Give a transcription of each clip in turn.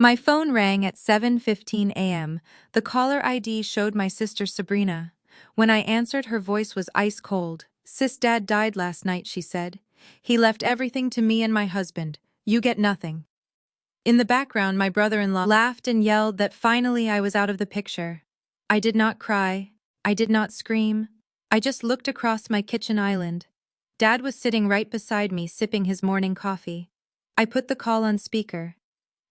My phone rang at 7:15 a.m. The caller ID showed my sister Sabrina. When I answered, her voice was ice cold. "Sis, Dad died last night," she said. "He left everything to me and my husband. You get nothing." In the background, my brother-in-law laughed and yelled that finally I was out of the picture. I did not cry. I did not scream. I just looked across my kitchen island. Dad was sitting right beside me, sipping his morning coffee. I put the call on speaker.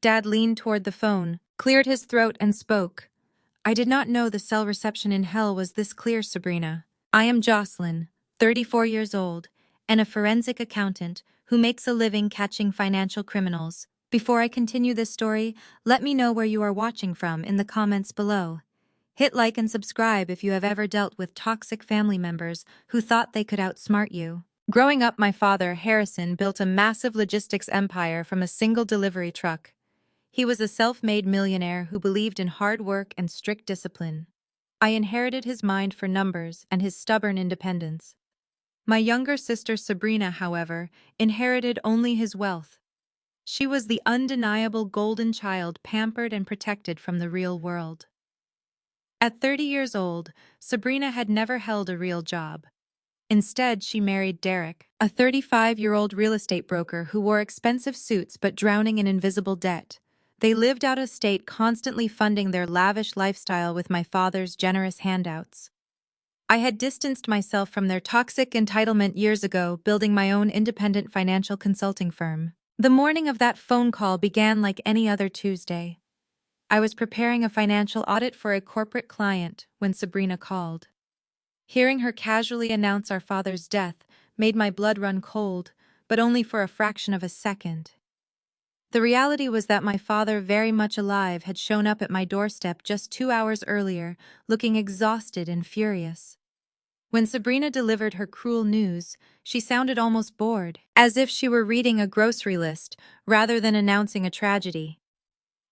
Dad leaned toward the phone, cleared his throat, and spoke. "I did not know the cell reception in hell was this clear, Sabrina. I am Jocelyn, 34 years old, and a forensic accountant who makes a living catching financial criminals. Before I continue this story, let me know where you are watching from in the comments below. Hit like and subscribe if you have ever dealt with toxic family members who thought they could outsmart you." Growing up, my father, Harrison, built a massive logistics empire from a single delivery truck. He was a self-made millionaire who believed in hard work and strict discipline. I inherited his mind for numbers and his stubborn independence. My younger sister Sabrina, however, inherited only his wealth. She was the undeniable golden child, pampered and protected from the real world. At 30 years old, Sabrina had never held a real job. Instead, she married Derek, a 35-year-old real estate broker who wore expensive suits but drowning in invisible debt. They lived out of state, constantly funding their lavish lifestyle with my father's generous handouts. I had distanced myself from their toxic entitlement years ago, building my own independent financial consulting firm. The morning of that phone call began like any other Tuesday. I was preparing a financial audit for a corporate client when Sabrina called. Hearing her casually announce our father's death made my blood run cold, but only for a fraction of a second. The reality was that my father, very much alive, had shown up at my doorstep just 2 hours earlier, looking exhausted and furious. When Sabrina delivered her cruel news, she sounded almost bored, as if she were reading a grocery list rather than announcing a tragedy.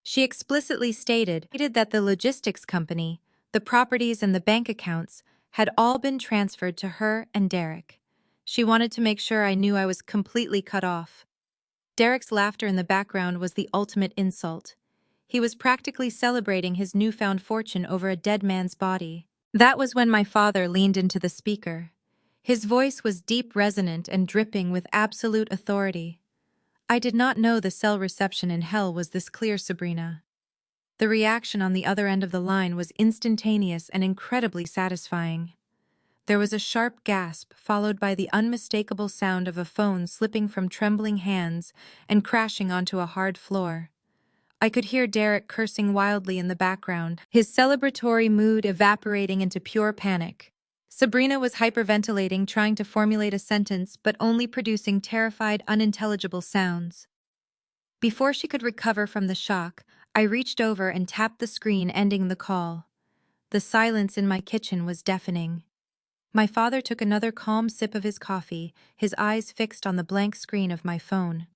She explicitly stated that the logistics company, the properties, and the bank accounts had all been transferred to her and Derek. She wanted to make sure I knew I was completely cut off. Derek's laughter in the background was the ultimate insult. He was practically celebrating his newfound fortune over a dead man's body. That was when my father leaned into the speaker. His voice was deep, resonant, and dripping with absolute authority. "I did not know the cell reception in hell was this clear, Sabrina." The reaction on the other end of the line was instantaneous and incredibly satisfying. There was a sharp gasp, followed by the unmistakable sound of a phone slipping from trembling hands and crashing onto a hard floor. I could hear Derek cursing wildly in the background, his celebratory mood evaporating into pure panic. Sabrina was hyperventilating, trying to formulate a sentence, but only producing terrified, unintelligible sounds. Before she could recover from the shock, I reached over and tapped the screen, ending the call. The silence in my kitchen was deafening. My father took another calm sip of his coffee, his eyes fixed on the blank screen of my phone.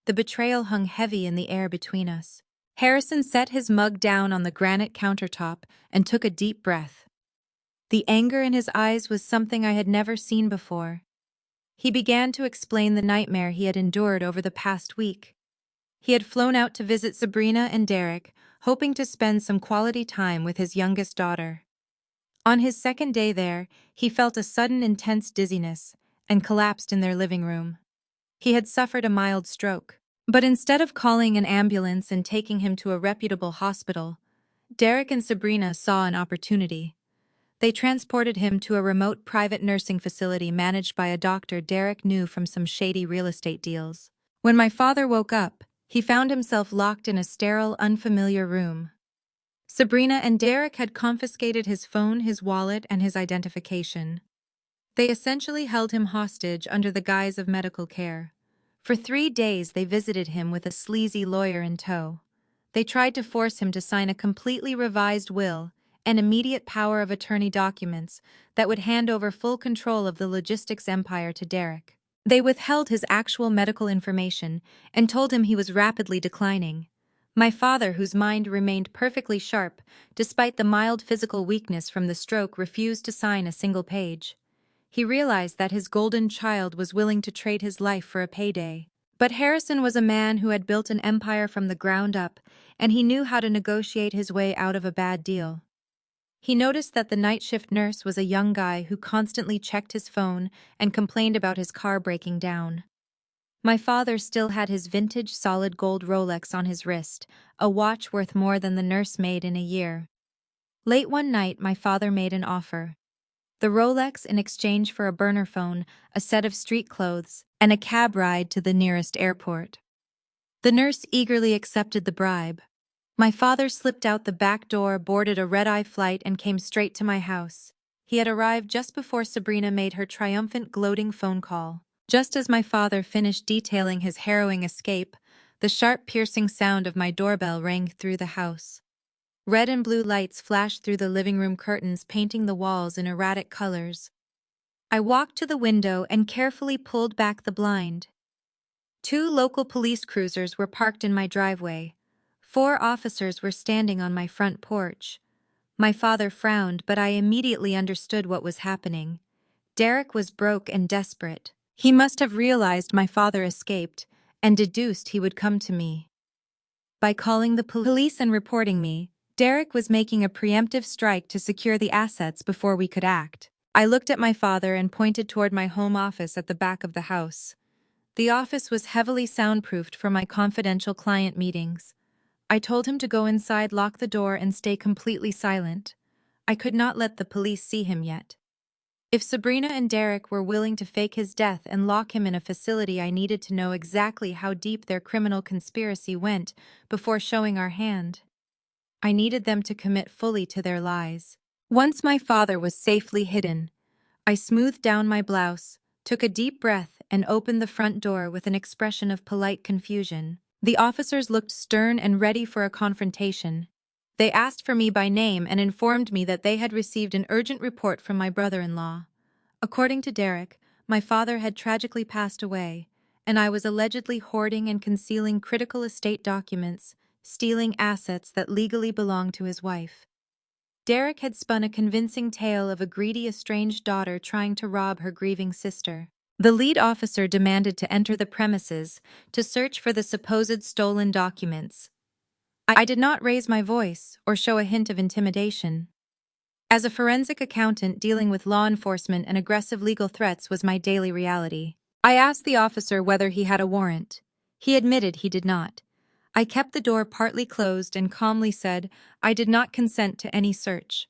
The betrayal hung heavy in the air between us. Harrison set his mug down on the granite countertop and took a deep breath. The anger in his eyes was something I had never seen before. He began to explain the nightmare he had endured over the past week. He had flown out to visit Sabrina and Derek, hoping to spend some quality time with his youngest daughter. On his second day there, he felt a sudden intense dizziness and collapsed in their living room. He had suffered a mild stroke. But instead of calling an ambulance and taking him to a reputable hospital, Derek and Sabrina saw an opportunity. They transported him to a remote private nursing facility managed by a doctor Derek knew from some shady real estate deals. When my father woke up, he found himself locked in a sterile, unfamiliar room. Sabrina and Derek had confiscated his phone, his wallet, and his identification. They essentially held him hostage under the guise of medical care. For 3 days they visited him with a sleazy lawyer in tow. They tried to force him to sign a completely revised will and immediate power of attorney documents that would hand over full control of the logistics empire to Derek. They withheld his actual medical information and told him he was rapidly declining. My father, whose mind remained perfectly sharp despite the mild physical weakness from the stroke, refused to sign a single page. He realized that his golden child was willing to trade his life for a payday. But Harrison was a man who had built an empire from the ground up, and he knew how to negotiate his way out of a bad deal. He noticed that the night shift nurse was a young guy who constantly checked his phone and complained about his car breaking down. My father still had his vintage solid gold Rolex on his wrist, a watch worth more than the nurse made in a year. Late one night, my father made an offer. The Rolex in exchange for a burner phone, a set of street clothes, and a cab ride to the nearest airport. The nurse eagerly accepted the bribe. My father slipped out the back door, boarded a red-eye flight, and came straight to my house. He had arrived just before Sabrina made her triumphant, gloating phone call. Just as my father finished detailing his harrowing escape, the sharp, piercing sound of my doorbell rang through the house. Red and blue lights flashed through the living room curtains, painting the walls in erratic colors. I walked to the window and carefully pulled back the blind. 2 local police cruisers were parked in my driveway. 4 officers were standing on my front porch. My father frowned, but I immediately understood what was happening. Derek was broke and desperate. He must have realized my father escaped, and deduced he would come to me. By calling the police and reporting me, Derek was making a preemptive strike to secure the assets before we could act. I looked at my father and pointed toward my home office at the back of the house. The office was heavily soundproofed for my confidential client meetings. I told him to go inside, lock the door, and stay completely silent. I could not let the police see him yet. If Sabrina and Derek were willing to fake his death and lock him in a facility, I needed to know exactly how deep their criminal conspiracy went before showing our hand. I needed them to commit fully to their lies. Once my father was safely hidden, I smoothed down my blouse, took a deep breath, and opened the front door with an expression of polite confusion. The officers looked stern and ready for a confrontation. They asked for me by name and informed me that they had received an urgent report from my brother-in-law. According to Derek, my father had tragically passed away, and I was allegedly hoarding and concealing critical estate documents, stealing assets that legally belonged to his wife. Derek had spun a convincing tale of a greedy estranged daughter trying to rob her grieving sister. The lead officer demanded to enter the premises to search for the supposed stolen documents. I did not raise my voice or show a hint of intimidation. As a forensic accountant, dealing with law enforcement and aggressive legal threats was my daily reality. I asked the officer whether he had a warrant. He admitted he did not. I kept the door partly closed and calmly said I did not consent to any search.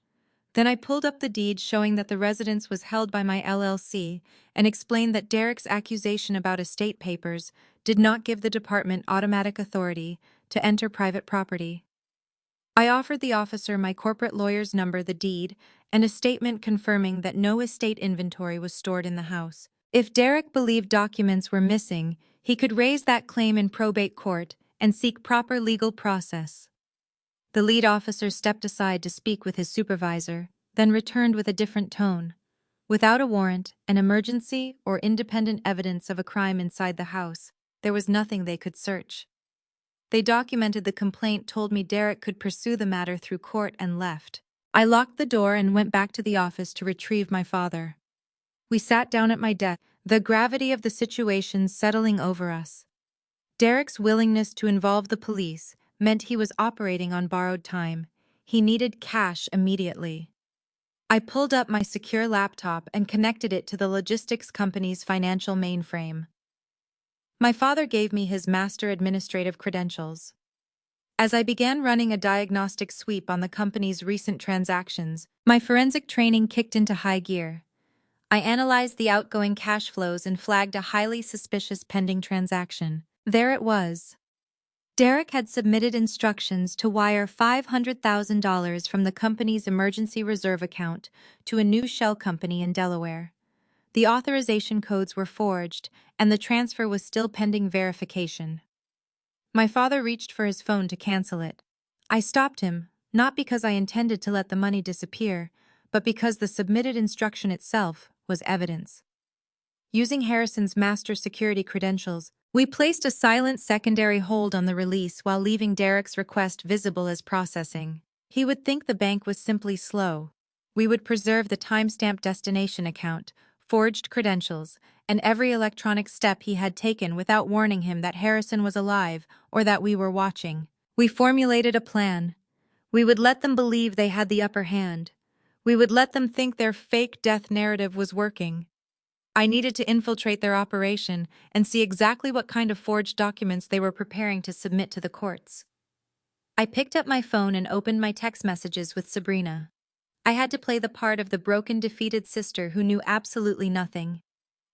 Then I pulled up the deed showing that the residence was held by my LLC and explained that Derek's accusation about estate papers did not give the department automatic authority to enter private property. I offered the officer my corporate lawyer's number, the deed, and a statement confirming that no estate inventory was stored in the house. If Derek believed documents were missing, he could raise that claim in probate court and seek proper legal process. The lead officer stepped aside to speak with his supervisor, then returned with a different tone. Without a warrant, an emergency, or independent evidence of a crime inside the house, there was nothing they could search. They documented the complaint, told me Derek could pursue the matter through court, and left. I locked the door and went back to the office to retrieve my father. We sat down at my desk, the gravity of the situation settling over us. Derek's willingness to involve the police meant he was operating on borrowed time. He needed cash immediately. I pulled up my secure laptop and connected it to the logistics company's financial mainframe. My father gave me his master administrative credentials. As I began running a diagnostic sweep on the company's recent transactions, my forensic training kicked into high gear. I analyzed the outgoing cash flows and flagged a highly suspicious pending transaction. There it was. Derek had submitted instructions to wire $500,000 from the company's emergency reserve account to a new shell company in Delaware. The authorization codes were forged, and the transfer was still pending verification. My father reached for his phone to cancel it. I stopped him, not because I intended to let the money disappear, but because the submitted instruction itself was evidence. Using Harrison's master security credentials, we placed a silent secondary hold on the release while leaving Derek's request visible as processing. He would think the bank was simply slow. We would preserve the timestamped destination account, forged credentials, and every electronic step he had taken without warning him that Harrison was alive or that we were watching. We formulated a plan. We would let them believe they had the upper hand. We would let them think their fake death narrative was working. I needed to infiltrate their operation and see exactly what kind of forged documents they were preparing to submit to the courts. I picked up my phone and opened my text messages with Sabrina. I had to play the part of the broken, defeated sister who knew absolutely nothing.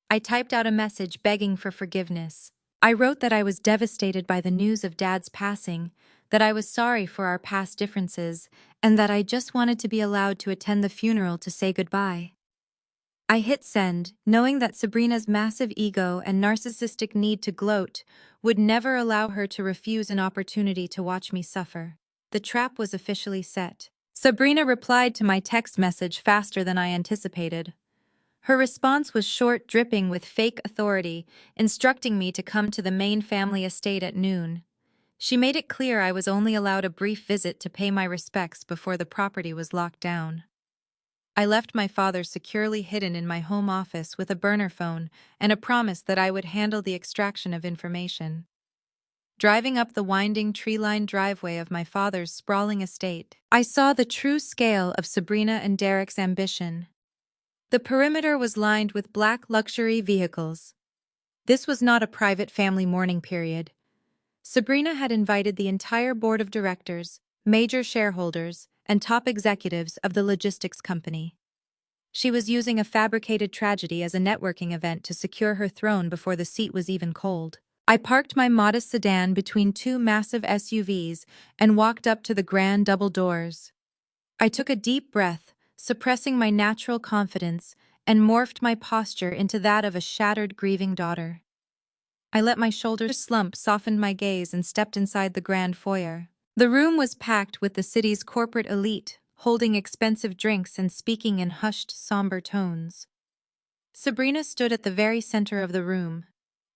I typed out a message begging for forgiveness. I wrote that I was devastated by the news of Dad's passing, that I was sorry for our past differences, and that I just wanted to be allowed to attend the funeral to say goodbye. I hit send, knowing that Sabrina's massive ego and narcissistic need to gloat would never allow her to refuse an opportunity to watch me suffer. The trap was officially set. Sabrina replied to my text message faster than I anticipated. Her response was short, dripping with fake authority, instructing me to come to the main family estate at noon. She made it clear I was only allowed a brief visit to pay my respects before the property was locked down. I left my father securely hidden in my home office with a burner phone and a promise that I would handle the extraction of information. Driving up the winding tree-lined driveway of my father's sprawling estate, I saw the true scale of Sabrina and Derek's ambition. The perimeter was lined with black luxury vehicles. This was not a private family mourning period. Sabrina had invited the entire board of directors, major shareholders, and top executives of the logistics company. She was using a fabricated tragedy as a networking event to secure her throne before the seat was even cold. I parked my modest sedan between two massive SUVs and walked up to the grand double doors. I took a deep breath, suppressing my natural confidence, and morphed my posture into that of a shattered, grieving daughter. I let my shoulders slump, softened my gaze, and stepped inside the grand foyer. The room was packed with the city's corporate elite, holding expensive drinks and speaking in hushed, somber tones. Sabrina stood at the very center of the room.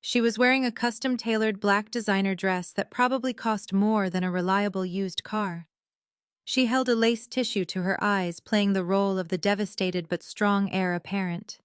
She was wearing a custom-tailored black designer dress that probably cost more than a reliable used car. She held a lace tissue to her eyes, playing the role of the devastated but strong heir apparent.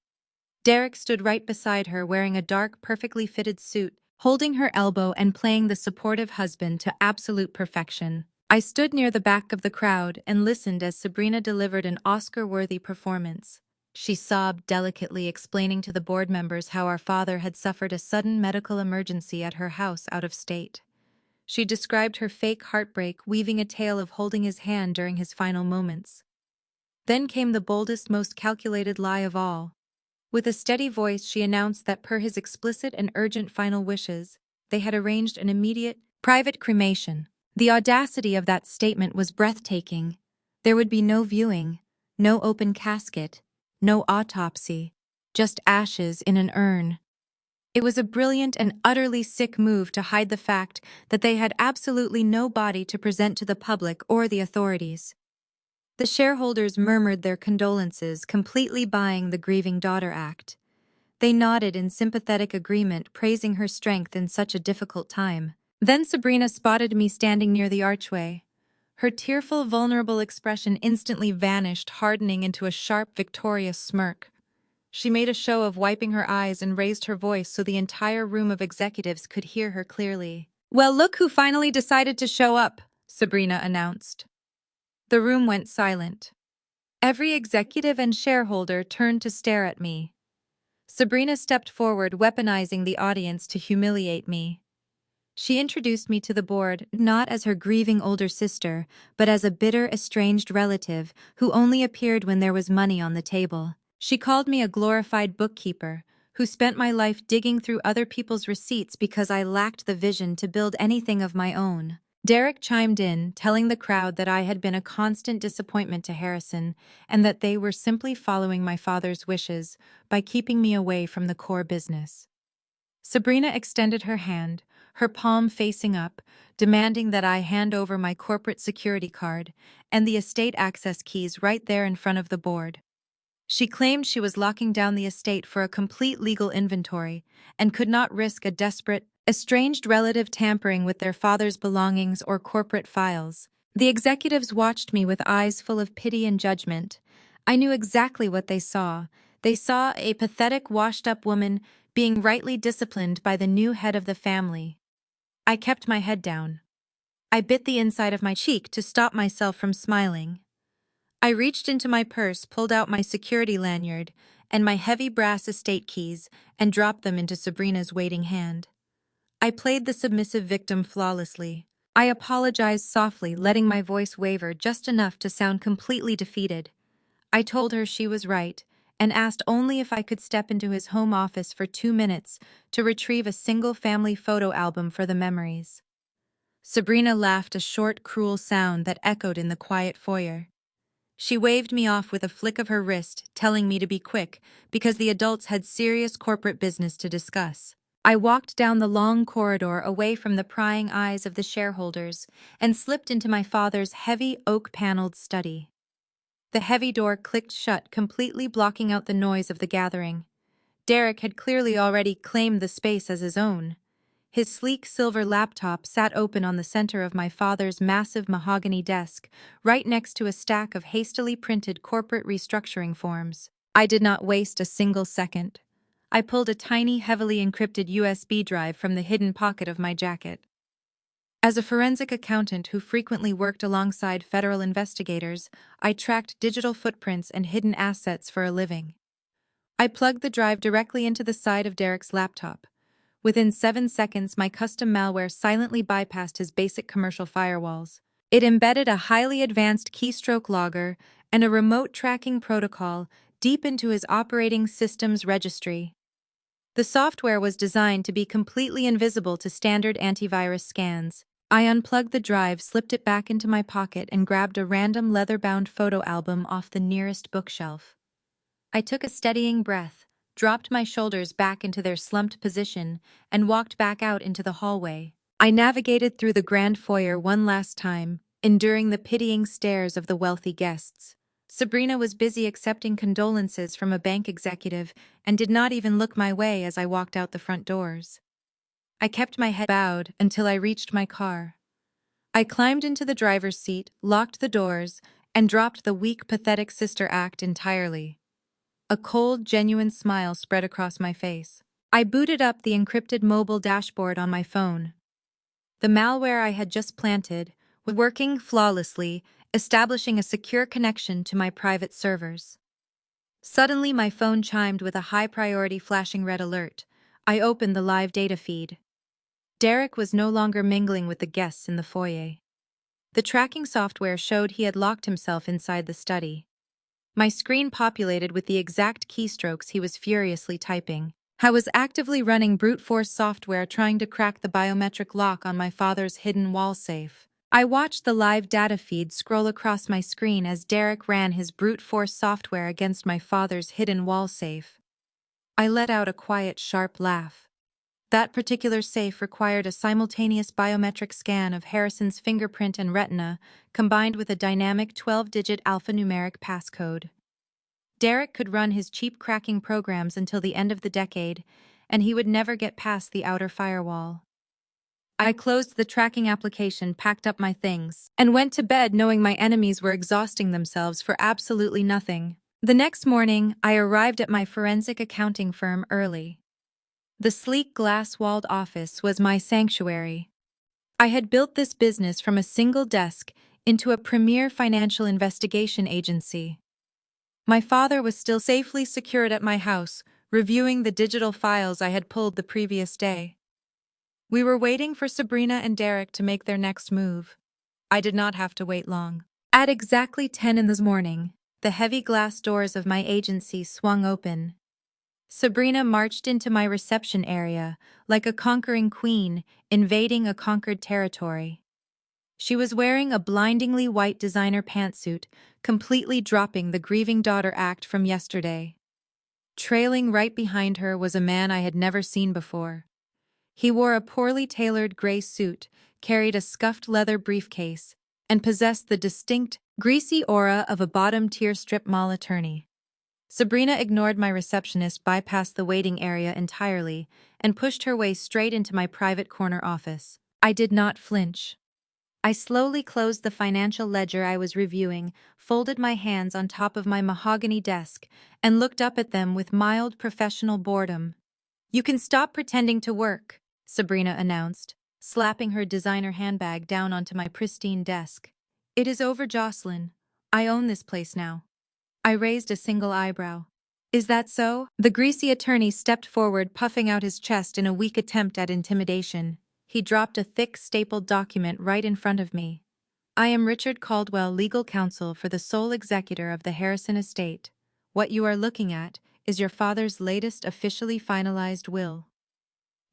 Derek stood right beside her, wearing a dark, perfectly fitted suit, holding her elbow and playing the supportive husband to absolute perfection. I stood near the back of the crowd and listened as Sabrina delivered an Oscar-worthy performance. She sobbed delicately, explaining to the board members how our father had suffered a sudden medical emergency at her house out of state. She described her fake heartbreak, weaving a tale of holding his hand during his final moments. Then came the boldest, most calculated lie of all. With a steady voice, she announced that per his explicit and urgent final wishes, they had arranged an immediate, private cremation. The audacity of that statement was breathtaking. There would be no viewing, no open casket, no autopsy, just ashes in an urn. It was a brilliant and utterly sick move to hide the fact that they had absolutely no body to present to the public or the authorities. The shareholders murmured their condolences, completely buying the grieving daughter act. They nodded in sympathetic agreement, praising her strength in such a difficult time. Then Sabrina spotted me standing near the archway. Her tearful, vulnerable expression instantly vanished, hardening into a sharp, victorious smirk. She made a show of wiping her eyes and raised her voice so the entire room of executives could hear her clearly. "Well, look who finally decided to show up," Sabrina announced. The room went silent. Every executive and shareholder turned to stare at me. Sabrina stepped forward, weaponizing the audience to humiliate me. She introduced me to the board, not as her grieving older sister, but as a bitter, estranged relative who only appeared when there was money on the table. She called me a glorified bookkeeper, who spent my life digging through other people's receipts because I lacked the vision to build anything of my own. Derek chimed in, telling the crowd that I had been a constant disappointment to Harrison and that they were simply following my father's wishes by keeping me away from the core business. Sabrina extended her hand, her palm facing up, demanding that I hand over my corporate security card and the estate access keys right there in front of the board. She claimed she was locking down the estate for a complete legal inventory and could not risk a desperate, estranged relative tampering with their father's belongings or corporate files. The executives watched me with eyes full of pity and judgment. I knew exactly what they saw. They saw a pathetic, washed-up woman being rightly disciplined by the new head of the family. I kept my head down. I bit the inside of my cheek to stop myself from smiling. I reached into my purse, pulled out my security lanyard and my heavy brass estate keys, and dropped them into Sabrina's waiting hand. I played the submissive victim flawlessly. I apologized softly, letting my voice waver just enough to sound completely defeated. I told her she was right, and asked only if I could step into his home office for 2 minutes to retrieve a single family photo album for the memories. Sabrina laughed, a short, cruel sound that echoed in the quiet foyer. She waved me off with a flick of her wrist, telling me to be quick because the adults had serious corporate business to discuss. I walked down the long corridor away from the prying eyes of the shareholders and slipped into my father's heavy oak-paneled study. The heavy door clicked shut, completely blocking out the noise of the gathering. Derek had clearly already claimed the space as his own. His sleek silver laptop sat open on the center of my father's massive mahogany desk, right next to a stack of hastily printed corporate restructuring forms. I did not waste a single second. I pulled a tiny, heavily encrypted USB drive from the hidden pocket of my jacket. As a forensic accountant who frequently worked alongside federal investigators, I tracked digital footprints and hidden assets for a living. I plugged the drive directly into the side of Derek's laptop. Within 7 seconds, my custom malware silently bypassed his basic commercial firewalls. It embedded a highly advanced keystroke logger and a remote tracking protocol deep into his operating system's registry. The software was designed to be completely invisible to standard antivirus scans. I unplugged the drive, slipped it back into my pocket, and grabbed a random leather-bound photo album off the nearest bookshelf. I took a steadying breath, dropped my shoulders back into their slumped position, and walked back out into the hallway. I navigated through the grand foyer one last time, enduring the pitying stares of the wealthy guests. Sabrina was busy accepting condolences from a bank executive and did not even look my way as I walked out the front doors. I kept my head bowed until I reached my car. I climbed into the driver's seat, locked the doors, and dropped the weak, pathetic sister act entirely. A cold, genuine smile spread across my face. I booted up the encrypted mobile dashboard on my phone. The malware I had just planted was working flawlessly, establishing a secure connection to my private servers. Suddenly, my phone chimed with a high-priority flashing red alert. I opened the live data feed. Derek was no longer mingling with the guests in the foyer. The tracking software showed he had locked himself inside the study. My screen populated with the exact keystrokes he was furiously typing. I was actively running brute force software trying to crack the biometric lock on my father's hidden wall safe. I watched the live data feed scroll across my screen as Derek ran his brute force software against my father's hidden wall safe. I let out a quiet, sharp laugh. That particular safe required a simultaneous biometric scan of Harrison's fingerprint and retina, combined with a dynamic 12-digit alphanumeric passcode. Derek could run his cheap cracking programs until the end of the decade, and he would never get past the outer firewall. I closed the tracking application, packed up my things, and went to bed knowing my enemies were exhausting themselves for absolutely nothing. The next morning, I arrived at my forensic accounting firm early. The sleek glass-walled office was my sanctuary. I had built this business from a single desk into a premier financial investigation agency. My father was still safely secured at my house, reviewing the digital files I had pulled the previous day. We were waiting for Sabrina and Derek to make their next move. I did not have to wait long. At exactly 10 in the morning, the heavy glass doors of my agency swung open. Sabrina marched into my reception area like a conquering queen invading a conquered territory. She was wearing a blindingly white designer pantsuit, completely dropping the grieving daughter act from yesterday. Trailing right behind her was a man I had never seen before. He wore a poorly tailored gray suit, carried a scuffed leather briefcase, and possessed the distinct, greasy aura of a bottom-tier strip mall attorney. Sabrina ignored my receptionist, bypassed the waiting area entirely, and pushed her way straight into my private corner office. I did not flinch. I slowly closed the financial ledger I was reviewing, folded my hands on top of my mahogany desk, and looked up at them with mild professional boredom. "You can stop pretending to work," Sabrina announced, slapping her designer handbag down onto my pristine desk. "It is over, Jocelyn. I own this place now." I raised a single eyebrow. "Is that so?" The greasy attorney stepped forward, puffing out his chest in a weak attempt at intimidation. He dropped a thick, stapled document right in front of me. "I am Richard Caldwell, legal counsel for the sole executor of the Harrison estate. What you are looking at is your father's latest officially finalized will.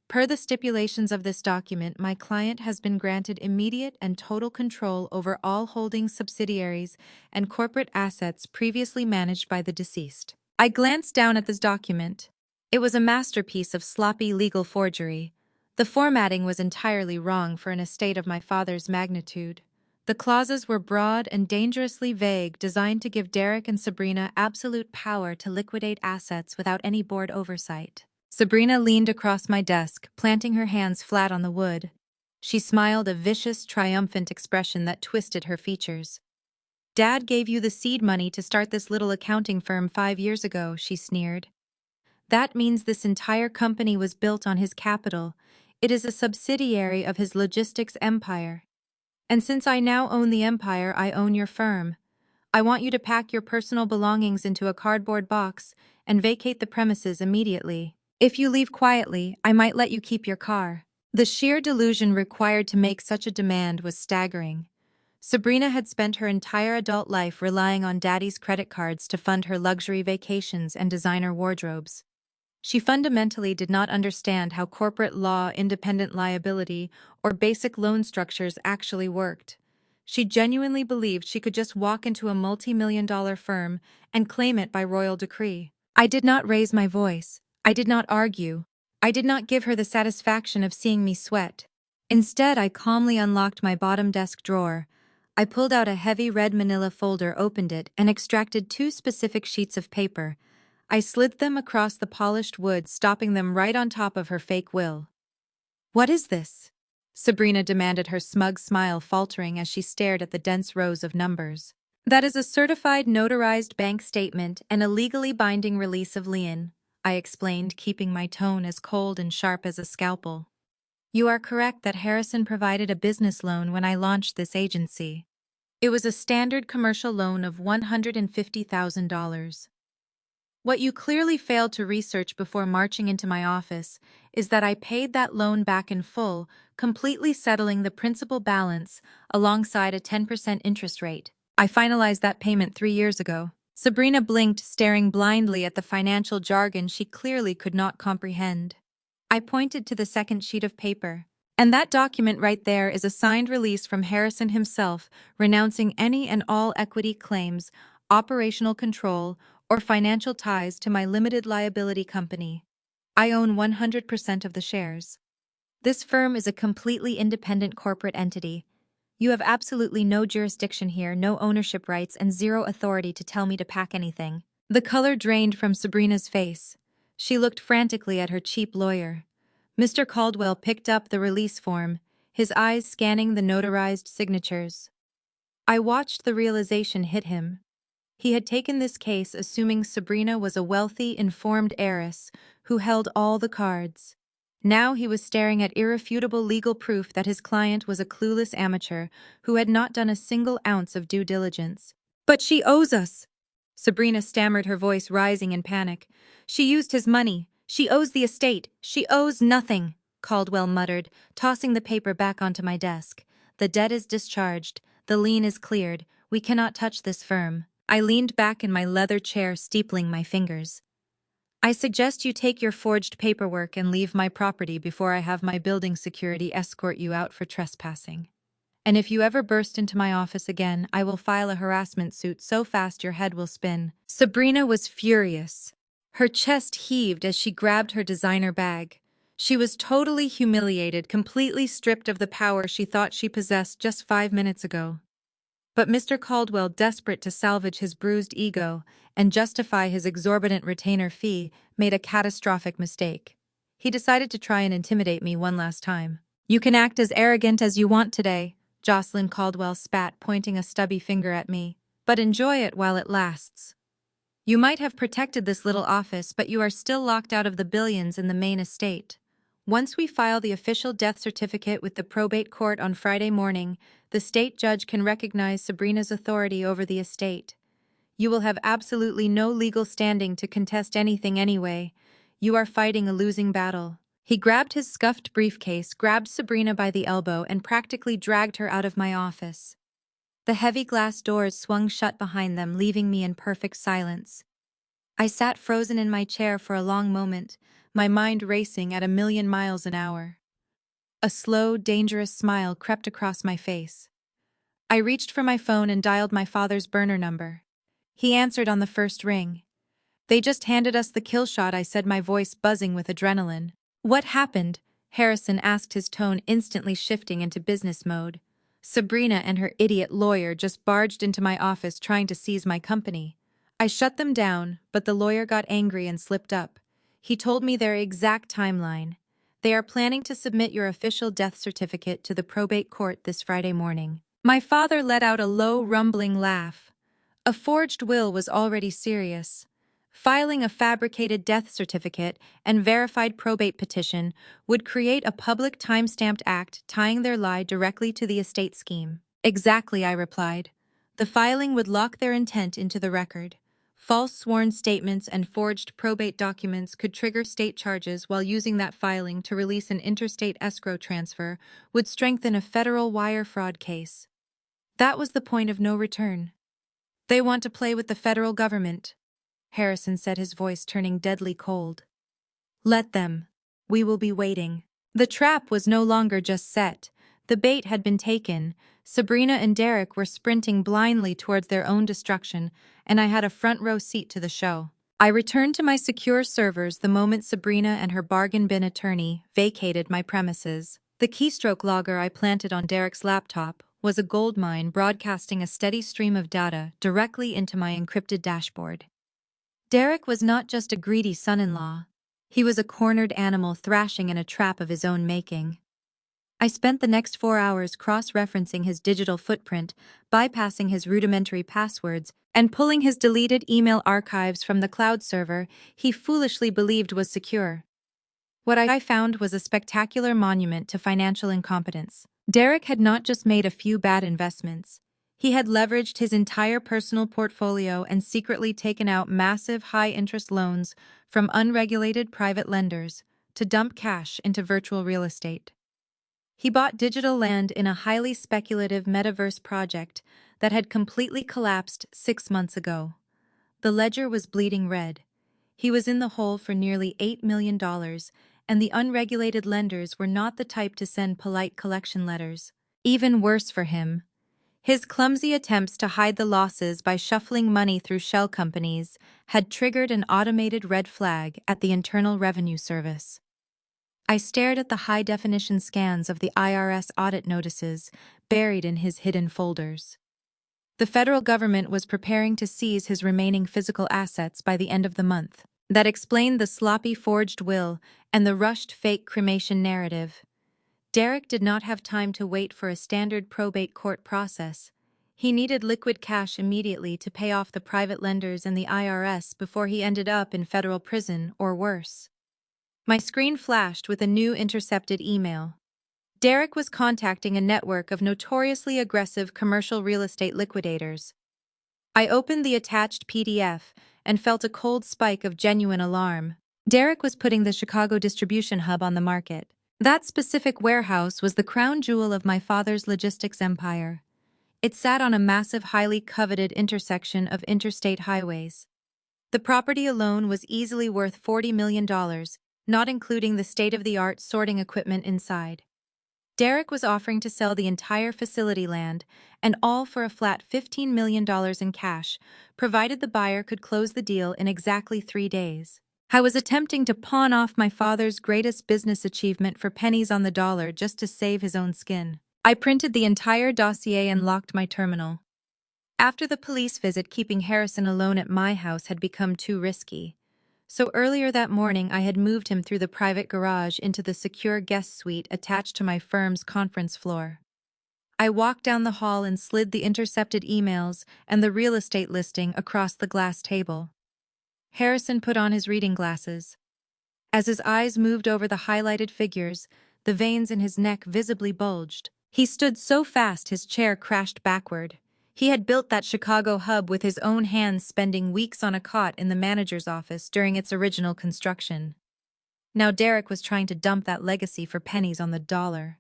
Per the stipulations of this document, my client has been granted immediate and total control over all holding subsidiaries and corporate assets previously managed by the deceased." I glanced down at this document. It was a masterpiece of sloppy legal forgery. The formatting was entirely wrong for an estate of my father's magnitude. The clauses were broad and dangerously vague, designed to give Derek and Sabrina absolute power to liquidate assets without any board oversight. Sabrina leaned across my desk, planting her hands flat on the wood. She smiled, a vicious, triumphant expression that twisted her features. "Dad gave you the seed money to start this little accounting firm 5 years ago," she sneered. "That means this entire company was built on his capital. It is a subsidiary of his logistics empire. And since I now own the empire, I own your firm. I want you to pack your personal belongings into a cardboard box and vacate the premises immediately. If you leave quietly, I might let you keep your car." The sheer delusion required to make such a demand was staggering. Sabrina had spent her entire adult life relying on Daddy's credit cards to fund her luxury vacations and designer wardrobes. She fundamentally did not understand how corporate law, independent liability, or basic loan structures actually worked. She genuinely believed she could just walk into a multi-million-dollar firm and claim it by royal decree. I did not raise my voice. I did not argue. I did not give her the satisfaction of seeing me sweat. Instead, I calmly unlocked my bottom desk drawer. I pulled out a heavy red manila folder, opened it, and extracted 2 specific sheets of paper. I slid them across the polished wood, stopping them right on top of her fake will. "What is this?" Sabrina demanded, her smug smile faltering as she stared at the dense rows of numbers. "That is a certified notarized bank statement and a legally binding release of lien," I explained, keeping my tone as cold and sharp as a scalpel. "You are correct that Harrison provided a business loan when I launched this agency. It was a standard commercial loan of $150,000. What you clearly failed to research before marching into my office is that I paid that loan back in full, completely settling the principal balance alongside a 10% interest rate. I finalized that payment 3 years ago." Sabrina blinked, staring blindly at the financial jargon she clearly could not comprehend. I pointed to the second sheet of paper. "And that document right there is a signed release from Harrison himself, renouncing any and all equity claims, operational control, or financial ties to my limited liability company. I own 100% of the shares. This firm is a completely independent corporate entity. You have absolutely no jurisdiction here, no ownership rights, and zero authority to tell me to pack anything." The color drained from Sabrina's face. She looked frantically at her cheap lawyer. Mr. Caldwell picked up the release form, his eyes scanning the notarized signatures. I watched the realization hit him. He had taken this case assuming Sabrina was a wealthy, informed heiress who held all the cards. Now he was staring at irrefutable legal proof that his client was a clueless amateur who had not done a single ounce of due diligence. "But she owes us!" Sabrina stammered, her voice rising in panic. "She used his money. She owes the estate. She owes nothing," Caldwell muttered, tossing the paper back onto my desk. "The debt is discharged. The lien is cleared. We cannot touch this firm." I leaned back in my leather chair, steepling my fingers. "I suggest you take your forged paperwork and leave my property before I have my building security escort you out for trespassing. And if you ever burst into my office again, I will file a harassment suit so fast your head will spin." Sabrina was furious. Her chest heaved as she grabbed her designer bag. She was totally humiliated, completely stripped of the power she thought she possessed just 5 minutes ago. But Mr. Caldwell, desperate to salvage his bruised ego and justify his exorbitant retainer fee, made a catastrophic mistake. He decided to try and intimidate me one last time. "You can act as arrogant as you want today," Jocelyn Caldwell spat, pointing a stubby finger at me. But enjoy it while it lasts. You might have protected this little office, but you are still locked out of the billions in the main estate. Once we file the official death certificate with the probate court on Friday morning, the state judge can recognize Sabrina's authority over the estate. You will have absolutely no legal standing to contest anything anyway. You are fighting a losing battle. He grabbed his scuffed briefcase, grabbed Sabrina by the elbow, and practically dragged her out of my office. The heavy glass doors swung shut behind them, leaving me in perfect silence. I sat frozen in my chair for a long moment, my mind racing at 1,000,000 miles an hour. A slow, dangerous smile crept across my face. I reached for my phone and dialed my father's burner number. He answered on the first ring. "They just handed us the kill shot," I said, my voice buzzing with adrenaline. "What happened?" Harrison asked, his tone instantly shifting into business mode. "Sabrina and her idiot lawyer just barged into my office trying to seize my company. I shut them down, but the lawyer got angry and slipped up. He told me their exact timeline. They are planning to submit your official death certificate to the probate court this Friday morning." My father let out a low, rumbling laugh. A forged will was already serious. Filing a fabricated death certificate and verified probate petition would create a public time-stamped act tying their lie directly to the estate scheme. "Exactly," I replied. "The filing would lock their intent into the record. False sworn statements and forged probate documents could trigger state charges, while using that filing to release an interstate escrow transfer would strengthen a federal wire fraud case. That was the point of no return. They want to play with the federal government," Harrison said, his voice turning deadly cold. "Let them. We will be waiting." The trap was no longer just set. The bait had been taken. Sabrina and Derek were sprinting blindly towards their own destruction, and I had a front-row seat to the show. I returned to my secure servers the moment Sabrina and her bargain bin attorney vacated my premises. The keystroke logger I planted on Derek's laptop was a goldmine, broadcasting a steady stream of data directly into my encrypted dashboard. Derek was not just a greedy son-in-law. He was a cornered animal thrashing in a trap of his own making. I spent the next 4 hours cross-referencing his digital footprint, bypassing his rudimentary passwords, and pulling his deleted email archives from the cloud server he foolishly believed was secure. What I found was a spectacular monument to financial incompetence. Derek had not just made a few bad investments. He had leveraged his entire personal portfolio and secretly taken out massive high-interest loans from unregulated private lenders to dump cash into virtual real estate. He bought digital land in a highly speculative metaverse project that had completely collapsed 6 months ago. The ledger was bleeding red. He was in the hole for nearly $8 million, and the unregulated lenders were not the type to send polite collection letters. Even worse for him, his clumsy attempts to hide the losses by shuffling money through shell companies had triggered an automated red flag at the Internal Revenue Service. I stared at the high-definition scans of the IRS audit notices buried in his hidden folders. The federal government was preparing to seize his remaining physical assets by the end of the month. That explained the sloppy forged will and the rushed fake cremation narrative. Derek did not have time to wait for a standard probate court process. He needed liquid cash immediately to pay off the private lenders and the IRS before he ended up in federal prison or worse. My screen flashed with a new intercepted email. Derek was contacting a network of notoriously aggressive commercial real estate liquidators. I opened the attached PDF and felt a cold spike of genuine alarm. Derek was putting the Chicago distribution hub on the market. That specific warehouse was the crown jewel of my father's logistics empire. It sat on a massive, highly coveted intersection of interstate highways. The property alone was easily worth $40 million, not including the state-of-the-art sorting equipment inside. Derek was offering to sell the entire facility land, and all for a flat $15 million in cash, provided the buyer could close the deal in exactly 3 days. I was attempting to pawn off my father's greatest business achievement for pennies on the dollar just to save his own skin. I printed the entire dossier and locked my terminal. After the police visit, keeping Harrison alone at my house had become too risky. So earlier that morning, I had moved him through the private garage into the secure guest suite attached to my firm's conference floor. I walked down the hall and slid the intercepted emails and the real estate listing across the glass table. Harrison put on his reading glasses. As his eyes moved over the highlighted figures, the veins in his neck visibly bulged. He stood so fast his chair crashed backward. He had built that Chicago hub with his own hands, spending weeks on a cot in the manager's office during its original construction. Now Derek was trying to dump that legacy for pennies on the dollar.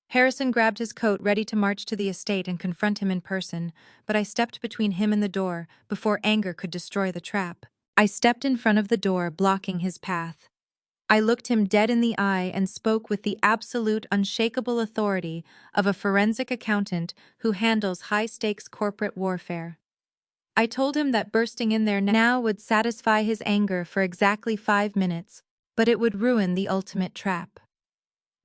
Harrison grabbed his coat, ready to march to the estate and confront him in person, but I stepped between him and the door before anger could destroy the trap. I stepped in front of the door, blocking his path. I looked him dead in the eye and spoke with the absolute, unshakable authority of a forensic accountant who handles high-stakes corporate warfare. I told him that bursting in there now would satisfy his anger for exactly 5 minutes, but it would ruin the ultimate trap.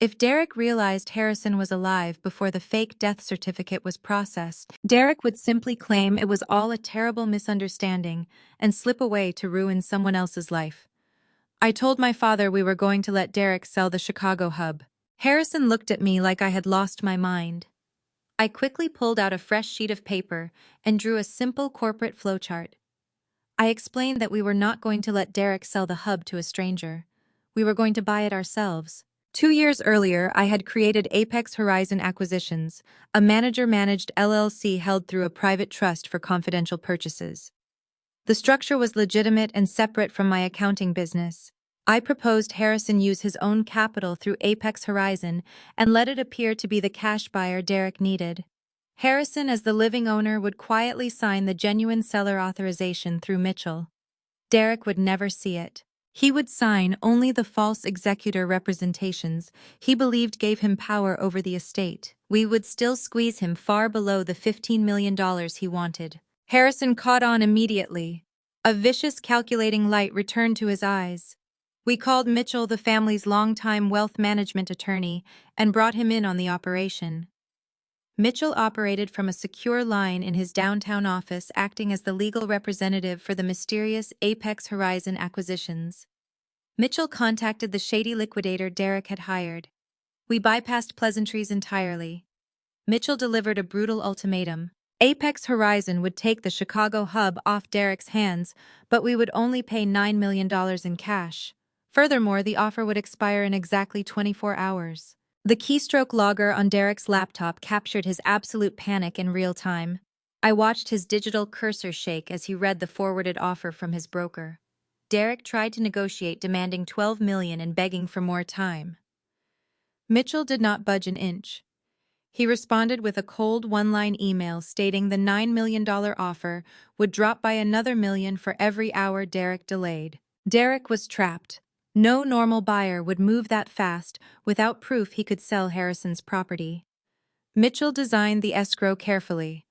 If Derek realized Harrison was alive before the fake death certificate was processed, Derek would simply claim it was all a terrible misunderstanding and slip away to ruin someone else's life. I told my father we were going to let Derek sell the Chicago hub. Harrison looked at me like I had lost my mind. I quickly pulled out a fresh sheet of paper and drew a simple corporate flowchart. I explained that we were not going to let Derek sell the hub to a stranger. We were going to buy it ourselves. 2 years earlier, I had created Apex Horizon Acquisitions, a manager-managed LLC held through a private trust for confidential purchases. The structure was legitimate and separate from my accounting business. I proposed Harrison use his own capital through Apex Horizon and let it appear to be the cash buyer Derek needed. Harrison, as the living owner, would quietly sign the genuine seller authorization through Mitchell. Derek would never see it. He would sign only the false executor representations he believed gave him power over the estate. We would still squeeze him far below the $15 million he wanted. Harrison caught on immediately. A vicious, calculating light returned to his eyes. We called Mitchell, the family's longtime wealth management attorney, and brought him in on the operation. Mitchell operated from a secure line in his downtown office, acting as the legal representative for the mysterious Apex Horizon Acquisitions. Mitchell contacted the shady liquidator Derek had hired. We bypassed pleasantries entirely. Mitchell delivered a brutal ultimatum. Apex Horizon would take the Chicago hub off Derek's hands, but we would only pay $9 million in cash. Furthermore, the offer would expire in exactly 24 hours. The keystroke logger on Derek's laptop captured his absolute panic in real time. I watched his digital cursor shake as he read the forwarded offer from his broker. Derek tried to negotiate, demanding $12 million and begging for more time. Mitchell did not budge an inch. He responded with a cold one-line email stating the $9 million offer would drop by another $1 million for every hour Derek delayed. Derek was trapped. No normal buyer would move that fast without proof he could sell Harrison's property. Mitchell designed the escrow carefully.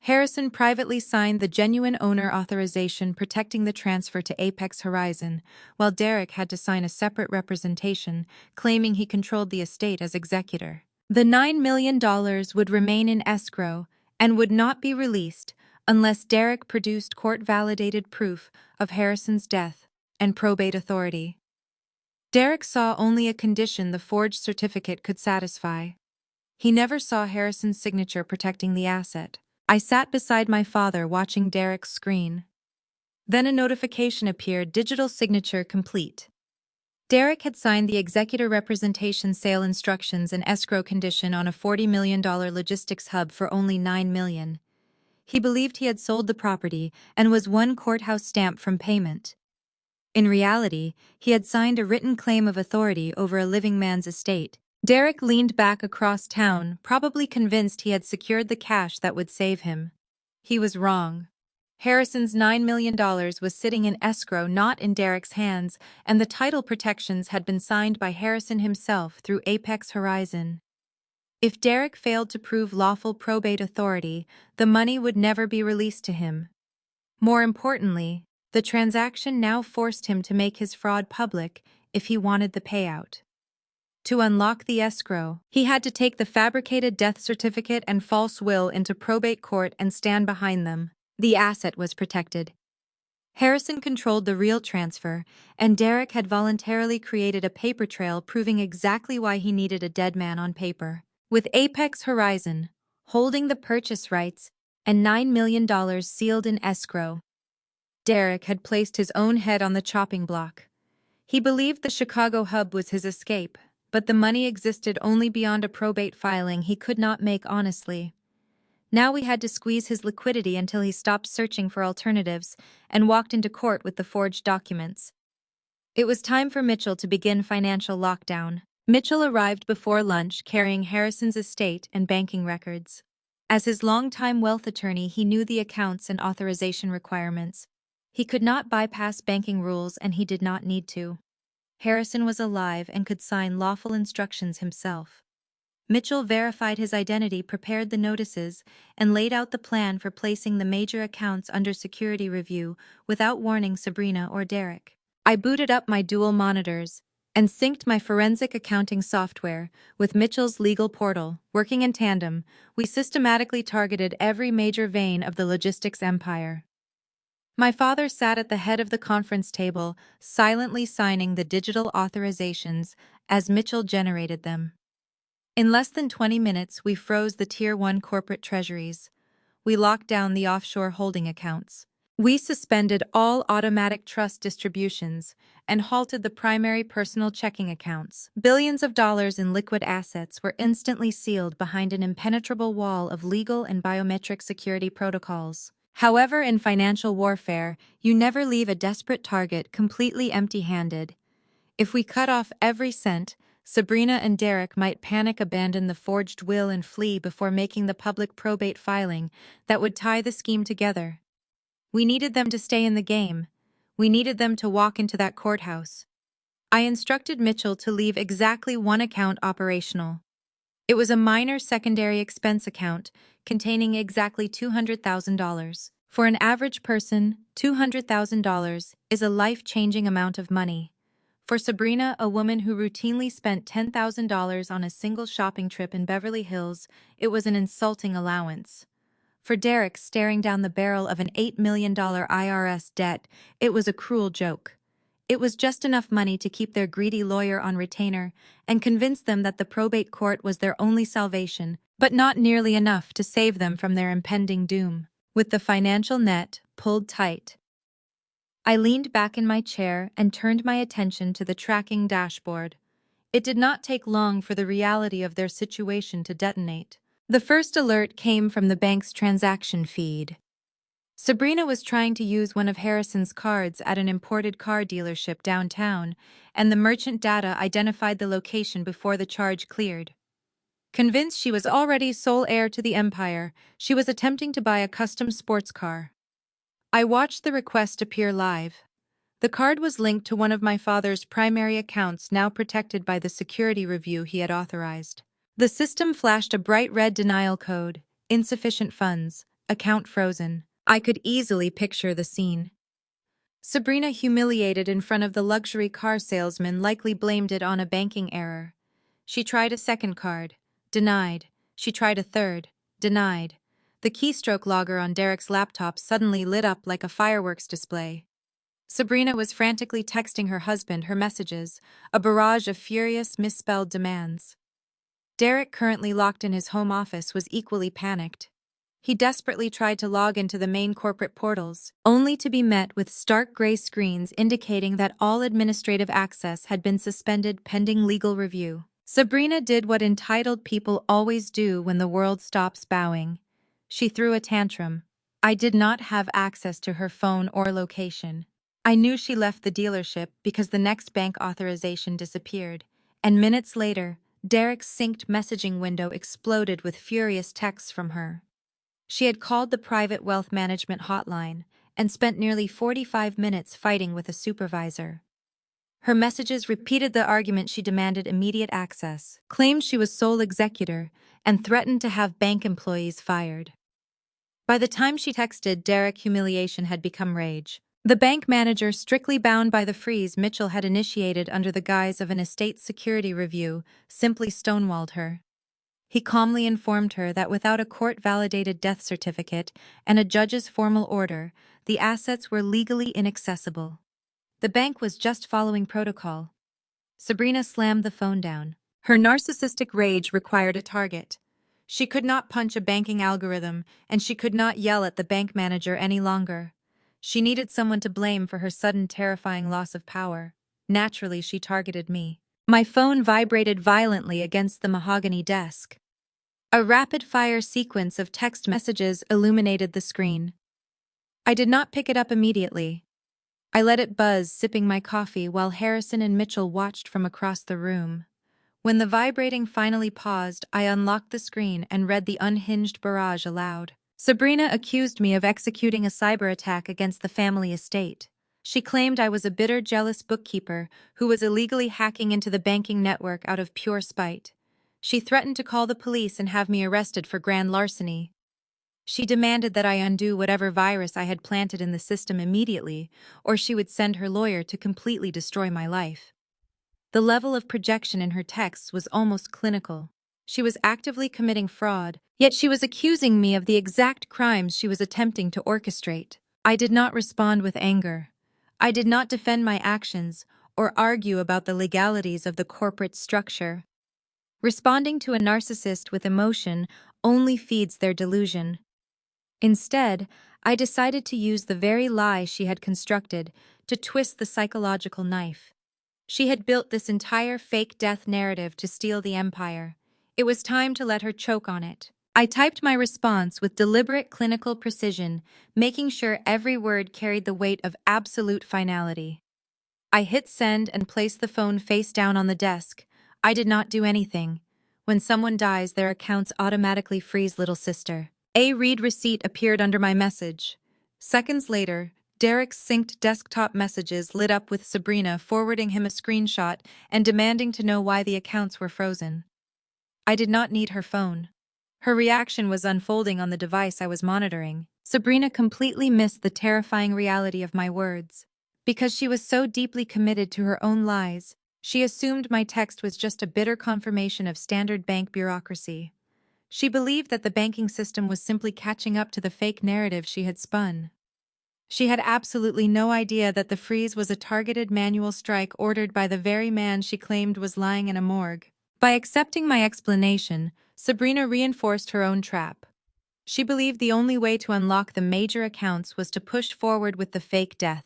Harrison privately signed the genuine owner authorization protecting the transfer to Apex Horizon, while Derek had to sign a separate representation claiming he controlled the estate as executor. The $9 million would remain in escrow and would not be released unless Derek produced court-validated proof of Harrison's death and probate authority. Derek saw only a condition the forged certificate could satisfy. He never saw Harrison's signature protecting the asset. I sat beside my father watching Derek's screen. Then a notification appeared: digital signature complete. Derek had signed the executor representation, sale instructions, and escrow condition on a $40 million logistics hub for only $9 million. He believed he had sold the property and was one courthouse stamp from payment. In reality, he had signed a written claim of authority over a living man's estate. Derek leaned back across town, probably convinced he had secured the cash that would save him. He was wrong. Harrison's $9 million was sitting in escrow, not in Derek's hands, and the title protections had been signed by Harrison himself through Apex Horizon. If Derek failed to prove lawful probate authority, the money would never be released to him. More importantly, the transaction now forced him to make his fraud public if he wanted the payout. To unlock the escrow, he had to take the fabricated death certificate and false will into probate court and stand behind them. The asset was protected. Harrison controlled the real transfer, and Derek had voluntarily created a paper trail proving exactly why he needed a dead man on paper. With Apex Horizon, holding the purchase rights, and $9 million sealed in escrow. Derek had placed his own head on the chopping block. He believed the Chicago hub was his escape, but the money existed only beyond a probate filing he could not make honestly. Now we had to squeeze his liquidity until he stopped searching for alternatives and walked into court with the forged documents. It was time for Mitchell to begin financial lockdown. Mitchell arrived before lunch carrying Harrison's estate and banking records. As his longtime wealth attorney, he knew the accounts and authorization requirements. He could not bypass banking rules, and he did not need to. Harrison was alive and could sign lawful instructions himself. Mitchell verified his identity, prepared the notices, and laid out the plan for placing the major accounts under security review without warning Sabrina or Derek. I booted up my dual monitors and synced my forensic accounting software with Mitchell's legal portal. Working in tandem, we systematically targeted every major vein of the logistics empire. My father sat at the head of the conference table, silently signing the digital authorizations as Mitchell generated them. In less than 20 minutes, we froze the Tier 1 corporate treasuries. We locked down the offshore holding accounts. We suspended all automatic trust distributions and halted the primary personal checking accounts. Billions of dollars in liquid assets were instantly sealed behind an impenetrable wall of legal and biometric security protocols. However, in financial warfare, you never leave a desperate target completely empty-handed. If we cut off every cent, Sabrina and Derek might panic, abandon the forged will, and flee before making the public probate filing that would tie the scheme together. We needed them to stay in the game. We needed them to walk into that courthouse. I instructed Mitchell to leave exactly one account operational. It was a minor secondary expense account containing exactly $200,000. For an average person, $200,000 is a life-changing amount of money. For Sabrina, a woman who routinely spent $10,000 on a single shopping trip in Beverly Hills, it was an insulting allowance. For Derek, staring down the barrel of an $8 million IRS debt, it was a cruel joke. It was just enough money to keep their greedy lawyer on retainer and convince them that the probate court was their only salvation, but not nearly enough to save them from their impending doom. With the financial net pulled tight, I leaned back in my chair and turned my attention to the tracking dashboard. It did not take long for the reality of their situation to detonate. The first alert came from the bank's transaction feed. Sabrina was trying to use one of Harrison's cards at an imported car dealership downtown, and the merchant data identified the location before the charge cleared. Convinced she was already sole heir to the empire, she was attempting to buy a custom sports car. I watched the request appear live. The card was linked to one of my father's primary accounts, now protected by the security review he had authorized. The system flashed a bright red denial code: insufficient funds, account frozen. I could easily picture the scene. Sabrina, humiliated in front of the luxury car salesman, likely blamed it on a banking error. She tried a second card. Denied. She tried a third. Denied. The keystroke logger on Derek's laptop suddenly lit up like a fireworks display. Sabrina was frantically texting her husband her messages, a barrage of furious, misspelled demands. Derek, currently locked in his home office, was equally panicked. He desperately tried to log into the main corporate portals, only to be met with stark gray screens indicating that all administrative access had been suspended pending legal review. Sabrina did what entitled people always do when the world stops bowing. She threw a tantrum. I did not have access to her phone or location. I knew she left the dealership because the next bank authorization disappeared, and minutes later, Derek's synced messaging window exploded with furious texts from her. She had called the private wealth management hotline and spent nearly 45 minutes fighting with a supervisor. Her messages repeated the argument: she demanded immediate access, claimed she was sole executor, and threatened to have bank employees fired. By the time she texted Derek, humiliation had become rage. The bank manager, strictly bound by the freeze Mitchell had initiated under the guise of an estate security review, simply stonewalled her. He calmly informed her that without a court-validated death certificate and a judge's formal order, the assets were legally inaccessible. The bank was just following protocol. Sabrina slammed the phone down. Her narcissistic rage required a target. She could not punch a banking algorithm, and she could not yell at the bank manager any longer. She needed someone to blame for her sudden terrifying loss of power. Naturally, she targeted me. My phone vibrated violently against the mahogany desk. A rapid-fire sequence of text messages illuminated the screen. I did not pick it up immediately. I let it buzz, sipping my coffee while Harrison and Mitchell watched from across the room. When the vibrating finally paused, I unlocked the screen and read the unhinged barrage aloud. Sabrina accused me of executing a cyber attack against the family estate. She claimed I was a bitter, jealous bookkeeper who was illegally hacking into the banking network out of pure spite. She threatened to call the police and have me arrested for grand larceny. She demanded that I undo whatever virus I had planted in the system immediately, or she would send her lawyer to completely destroy my life. The level of projection in her texts was almost clinical. She was actively committing fraud, yet she was accusing me of the exact crimes she was attempting to orchestrate. I did not respond with anger. I did not defend my actions or argue about the legalities of the corporate structure. Responding to a narcissist with emotion only feeds their delusion. Instead, I decided to use the very lie she had constructed to twist the psychological knife. She had built this entire fake death narrative to steal the empire. It was time to let her choke on it. I typed my response with deliberate clinical precision, making sure every word carried the weight of absolute finality. I hit send and placed the phone face down on the desk. I did not do anything. When someone dies, their accounts automatically freeze, little sister. A read receipt appeared under my message. Seconds later, Derek's synced desktop messages lit up with Sabrina forwarding him a screenshot and demanding to know why the accounts were frozen. I did not need her phone. Her reaction was unfolding on the device I was monitoring. Sabrina completely missed the terrifying reality of my words. Because she was so deeply committed to her own lies, she assumed my text was just a bitter confirmation of standard bank bureaucracy. She believed that the banking system was simply catching up to the fake narrative she had spun. She had absolutely no idea that the freeze was a targeted manual strike ordered by the very man she claimed was lying in a morgue. By accepting my explanation, Sabrina reinforced her own trap. She believed the only way to unlock the major accounts was to push forward with the fake death.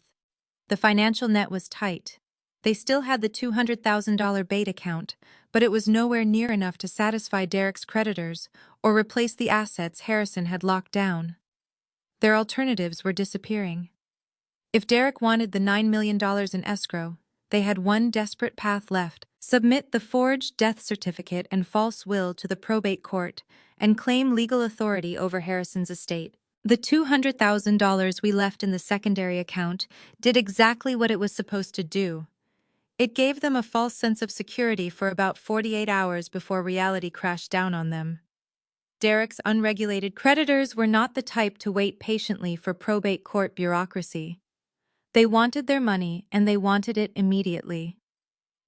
The financial net was tight. They still had the $200,000 bait account, but it was nowhere near enough to satisfy Derek's creditors or replace the assets Harrison had locked down. Their alternatives were disappearing. If Derek wanted the $9 million in escrow, they had one desperate path left: submit the forged death certificate and false will to the probate court and claim legal authority over Harrison's estate. The $200,000 we left in the secondary account did exactly what it was supposed to do. It gave them a false sense of security for about 48 hours before reality crashed down on them. Derek's unregulated creditors were not the type to wait patiently for probate court bureaucracy. They wanted their money, and they wanted it immediately.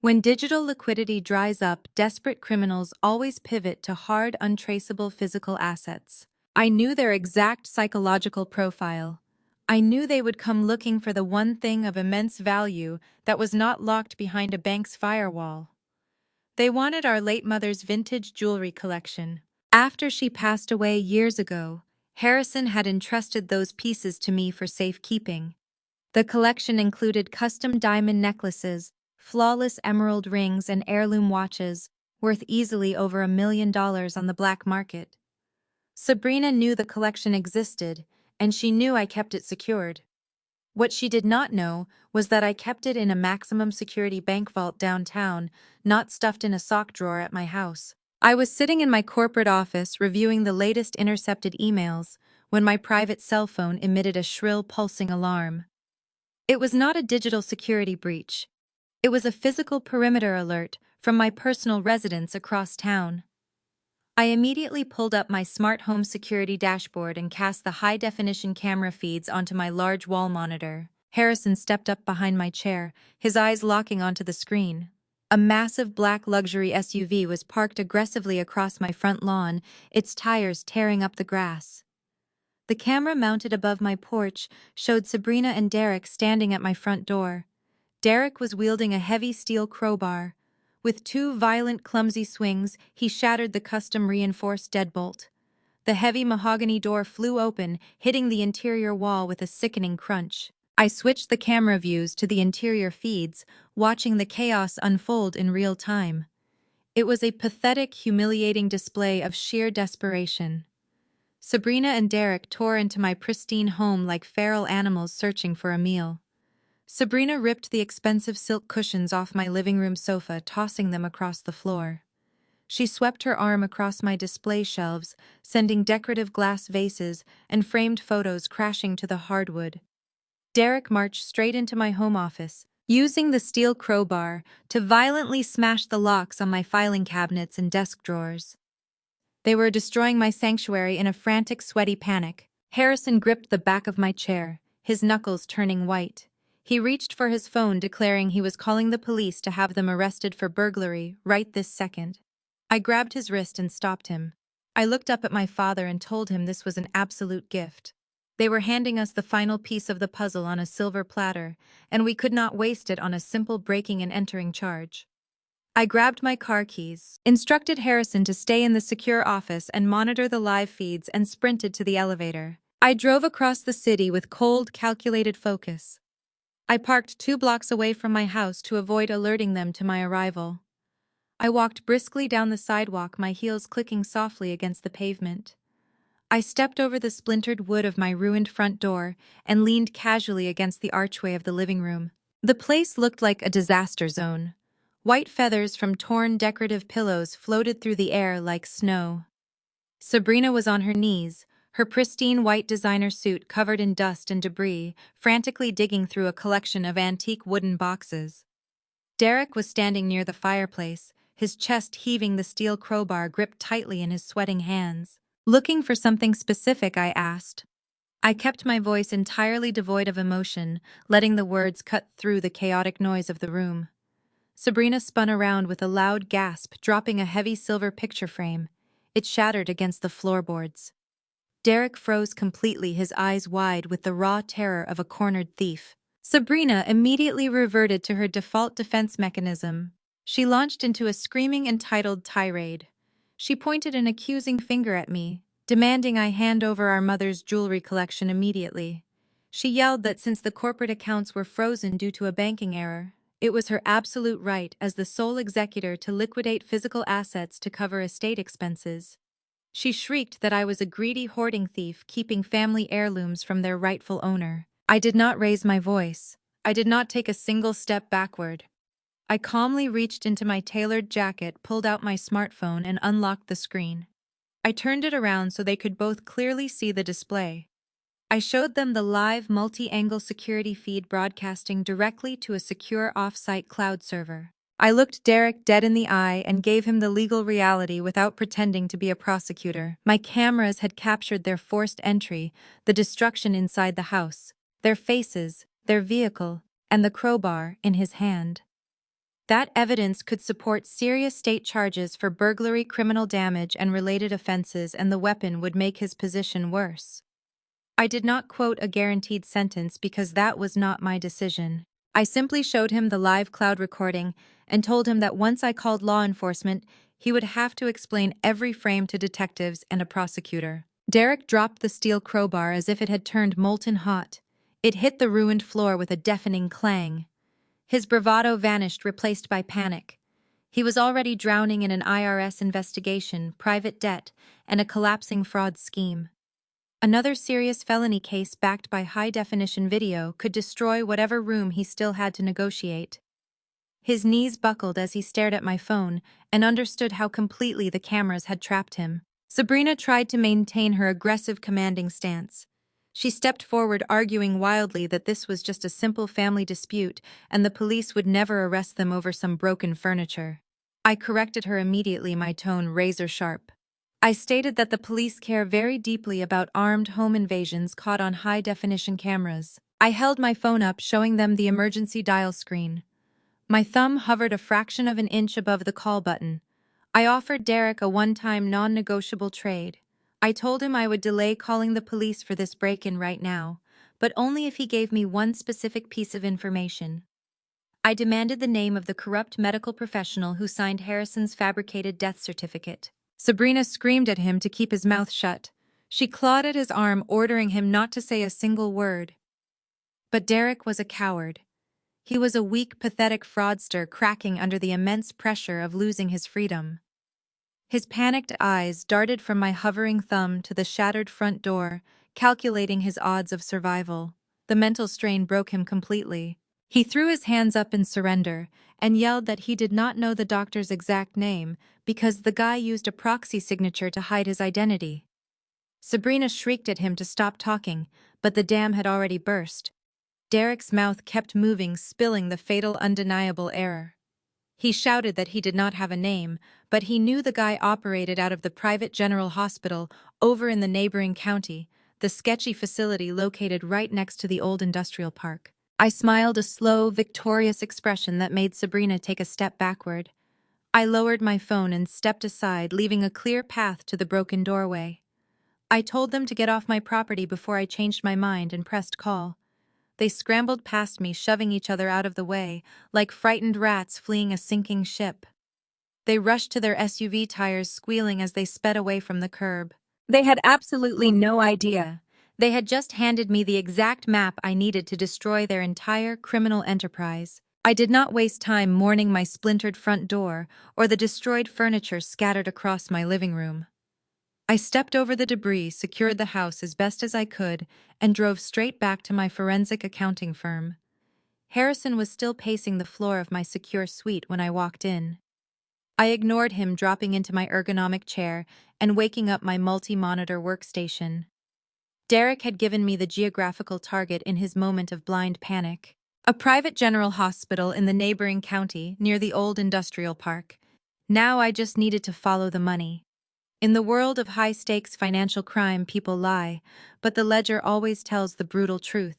When digital liquidity dries up, desperate criminals always pivot to hard, untraceable physical assets. I knew their exact psychological profile. I knew they would come looking for the one thing of immense value that was not locked behind a bank's firewall. They wanted our late mother's vintage jewelry collection. After she passed away years ago, Harrison had entrusted those pieces to me for safekeeping. The collection included custom diamond necklaces, flawless emerald rings, and heirloom watches, worth easily over $1 million on the black market. Sabrina knew the collection existed, and she knew I kept it secured. What she did not know was that I kept it in a maximum security bank vault downtown, not stuffed in a sock drawer at my house. I was sitting in my corporate office reviewing the latest intercepted emails when my private cell phone emitted a shrill, pulsing alarm. It was not a digital security breach. It was a physical perimeter alert from my personal residence across town. I immediately pulled up my smart home security dashboard and cast the high-definition camera feeds onto my large wall monitor. Harrison stepped up behind my chair, his eyes locking onto the screen. A massive black luxury SUV was parked aggressively across my front lawn, its tires tearing up the grass. The camera mounted above my porch showed Sabrina and Derek standing at my front door. Derek was wielding a heavy steel crowbar, With two violent, clumsy swings, he shattered the custom-reinforced deadbolt. The heavy mahogany door flew open, hitting the interior wall with a sickening crunch. I switched the camera views to the interior feeds, watching the chaos unfold in real time. It was a pathetic, humiliating display of sheer desperation. Sabrina and Derek tore into my pristine home like feral animals searching for a meal. Sabrina ripped the expensive silk cushions off my living room sofa, tossing them across the floor. She swept her arm across my display shelves, sending decorative glass vases and framed photos crashing to the hardwood. Derek marched straight into my home office, using the steel crowbar to violently smash the locks on my filing cabinets and desk drawers. They were destroying my sanctuary in a frantic, sweaty panic. Harrison gripped the back of my chair, his knuckles turning white. He reached for his phone, declaring he was calling the police to have them arrested for burglary right this second. I grabbed his wrist and stopped him. I looked up at my father and told him this was an absolute gift. They were handing us the final piece of the puzzle on a silver platter, and we could not waste it on a simple breaking and entering charge. I grabbed my car keys, instructed Harrison to stay in the secure office and monitor the live feeds, and sprinted to the elevator. I drove across the city with cold, calculated focus. I parked 2 blocks away from my house to avoid alerting them to my arrival. I walked briskly down the sidewalk, my heels clicking softly against the pavement. I stepped over the splintered wood of my ruined front door and leaned casually against the archway of the living room. The place looked like a disaster zone. White feathers from torn decorative pillows floated through the air like snow. Sabrina was on her knees, her pristine white designer suit covered in dust and debris, frantically digging through a collection of antique wooden boxes. Derek was standing near the fireplace, his chest heaving, the steel crowbar gripped tightly in his sweating hands. "Looking for something specific?" I asked. I kept my voice entirely devoid of emotion, letting the words cut through the chaotic noise of the room. Sabrina spun around with a loud gasp, dropping a heavy silver picture frame. It shattered against the floorboards. Derek froze completely, his eyes wide with the raw terror of a cornered thief. Sabrina immediately reverted to her default defense mechanism. She launched into a screaming, entitled tirade. She pointed an accusing finger at me, demanding I hand over our mother's jewelry collection immediately. She yelled that since the corporate accounts were frozen due to a banking error, it was her absolute right as the sole executor to liquidate physical assets to cover estate expenses. She shrieked that I was a greedy hoarding thief keeping family heirlooms from their rightful owner. I did not raise my voice. I did not take a single step backward. I calmly reached into my tailored jacket, pulled out my smartphone, and unlocked the screen. I turned it around so they could both clearly see the display. I showed them the live multi-angle security feed broadcasting directly to a secure off-site cloud server. I looked Derek dead in the eye and gave him the legal reality without pretending to be a prosecutor. My cameras had captured their forced entry, the destruction inside the house, their faces, their vehicle, and the crowbar in his hand. That evidence could support serious state charges for burglary, criminal damage, and related offenses, and the weapon would make his position worse. I did not quote a guaranteed sentence because that was not my decision. I simply showed him the live cloud recording and told him that once I called law enforcement, he would have to explain every frame to detectives and a prosecutor. Derek dropped the steel crowbar as if it had turned molten hot. It hit the ruined floor with a deafening clang. His bravado vanished, replaced by panic. He was already drowning in an IRS investigation, private debt, and a collapsing fraud scheme. Another serious felony case backed by high-definition video could destroy whatever room he still had to negotiate. His knees buckled as he stared at my phone and understood how completely the cameras had trapped him. Sabrina tried to maintain her aggressive, commanding stance. She stepped forward, arguing wildly that this was just a simple family dispute and the police would never arrest them over some broken furniture. I corrected her immediately, my tone razor-sharp. I stated that the police care very deeply about armed home invasions caught on high-definition cameras. I held my phone up, showing them the emergency dial screen. My thumb hovered a fraction of an inch above the call button. I offered Derek a one-time non-negotiable trade. I told him I would delay calling the police for this break-in right now, but only if he gave me one specific piece of information. I demanded the name of the corrupt medical professional who signed Harrison's fabricated death certificate. Sabrina screamed at him to keep his mouth shut. She clawed at his arm, ordering him not to say a single word. But Derek was a coward. He was a weak, pathetic fraudster cracking under the immense pressure of losing his freedom. His panicked eyes darted from my hovering thumb to the shattered front door, calculating his odds of survival. The mental strain broke him completely. He threw his hands up in surrender and yelled that he did not know the doctor's exact name because the guy used a proxy signature to hide his identity. Sabrina shrieked at him to stop talking, but the dam had already burst. Derek's mouth kept moving, spilling the fatal undeniable error. He shouted that he did not have a name, but he knew the guy operated out of the private general hospital over in the neighboring county, the sketchy facility located right next to the old industrial park. I smiled, a slow, victorious expression that made Sabrina take a step backward. I lowered my phone and stepped aside, leaving a clear path to the broken doorway. I told them to get off my property before I changed my mind and pressed call. They scrambled past me, shoving each other out of the way, like frightened rats fleeing a sinking ship. They rushed to their SUV tires, squealing as they sped away from the curb. They had absolutely no idea. They had just handed me the exact map I needed to destroy their entire criminal enterprise. I did not waste time mourning my splintered front door or the destroyed furniture scattered across my living room. I stepped over the debris, secured the house as best as I could, and drove straight back to my forensic accounting firm. Harrison was still pacing the floor of my secure suite when I walked in. I ignored him, dropping into my ergonomic chair and waking up my multi-monitor workstation. Derek had given me the geographical target in his moment of blind panic. A private general hospital in the neighboring county near the old industrial park. Now I just needed to follow the money. In the world of high-stakes financial crime, people lie, but the ledger always tells the brutal truth.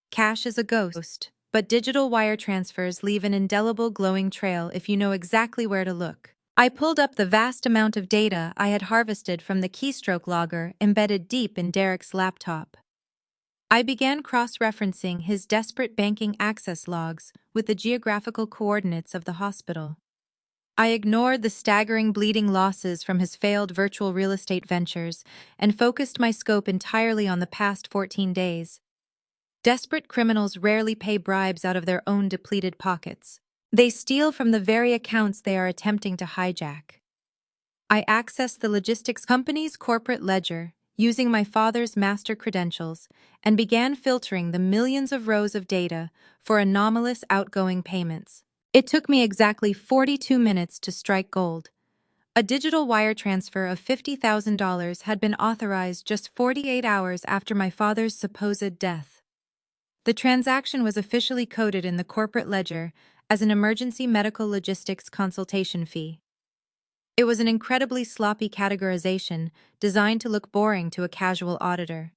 Cash is a ghost, but digital wire transfers leave an indelible glowing trail if you know exactly where to look. I pulled up the vast amount of data I had harvested from the keystroke logger embedded deep in Derek's laptop. I began cross-referencing his desperate banking access logs with the geographical coordinates of the hospital. I ignored the staggering bleeding losses from his failed virtual real estate ventures and focused my scope entirely on the past 14 days. Desperate criminals rarely pay bribes out of their own depleted pockets. They steal from the very accounts they are attempting to hijack. I accessed the logistics company's corporate ledger using my father's master credentials and began filtering the millions of rows of data for anomalous outgoing payments. It took me exactly 42 minutes to strike gold. A digital wire transfer of $50,000 had been authorized just 48 hours after my father's supposed death. The transaction was officially coded in the corporate ledger as an emergency medical logistics consultation fee. It was an incredibly sloppy categorization designed to look boring to a casual auditor.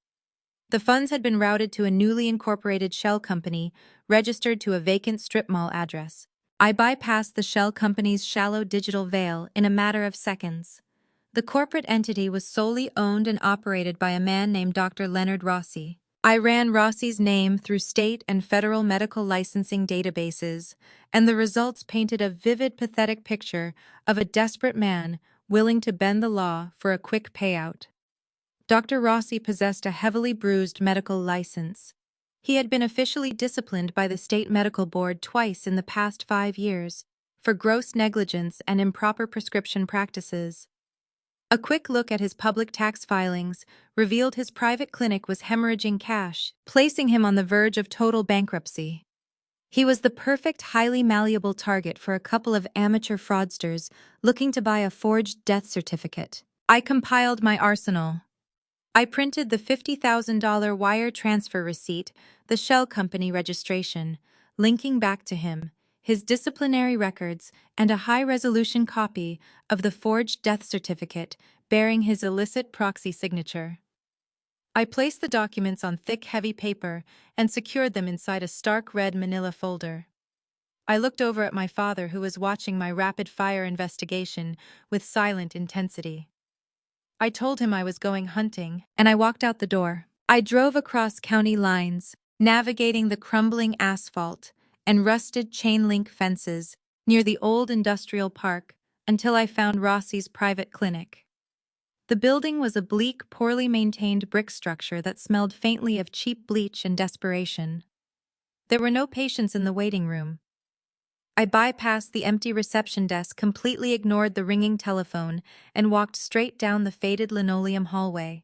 The funds had been routed to a newly incorporated shell company registered to a vacant strip mall address. I bypassed the shell company's shallow digital veil in a matter of seconds. The corporate entity was solely owned and operated by a man named Dr. Leonard Rossi. I ran Rossi's name through state and federal medical licensing databases, and the results painted a vivid, pathetic picture of a desperate man willing to bend the law for a quick payout. Dr. Rossi possessed a heavily bruised medical license. He had been officially disciplined by the state medical board twice in the past 5 years for gross negligence and improper prescription practices. A quick look at his public tax filings revealed his private clinic was hemorrhaging cash, placing him on the verge of total bankruptcy. He was the perfect, highly malleable target for a couple of amateur fraudsters looking to buy a forged death certificate. I compiled my arsenal. I printed the $50,000 wire transfer receipt, the shell company registration, linking back to him, his disciplinary records, and a high-resolution copy of the forged death certificate bearing his illicit proxy signature. I placed the documents on thick, heavy paper and secured them inside a stark red manila folder. I looked over at my father, who was watching my rapid-fire investigation with silent intensity. I told him I was going hunting, and I walked out the door. I drove across county lines, navigating the crumbling asphalt and rusted chain-link fences near the old industrial park until I found Rossi's private clinic. The building was a bleak, poorly maintained brick structure that smelled faintly of cheap bleach and desperation. There were no patients in the waiting room. I bypassed the empty reception desk, completely ignored the ringing telephone, and walked straight down the faded linoleum hallway.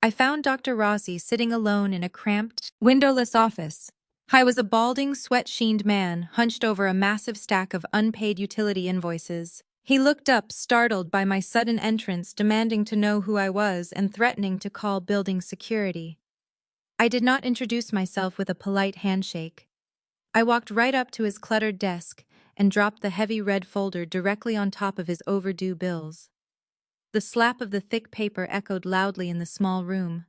I found Dr. Rossi sitting alone in a cramped, windowless office. I was a balding, sweat-sheened man, hunched over a massive stack of unpaid utility invoices. He looked up, startled by my sudden entrance, demanding to know who I was and threatening to call building security. I did not introduce myself with a polite handshake. I walked right up to his cluttered desk and dropped the heavy red folder directly on top of his overdue bills. The slap of the thick paper echoed loudly in the small room.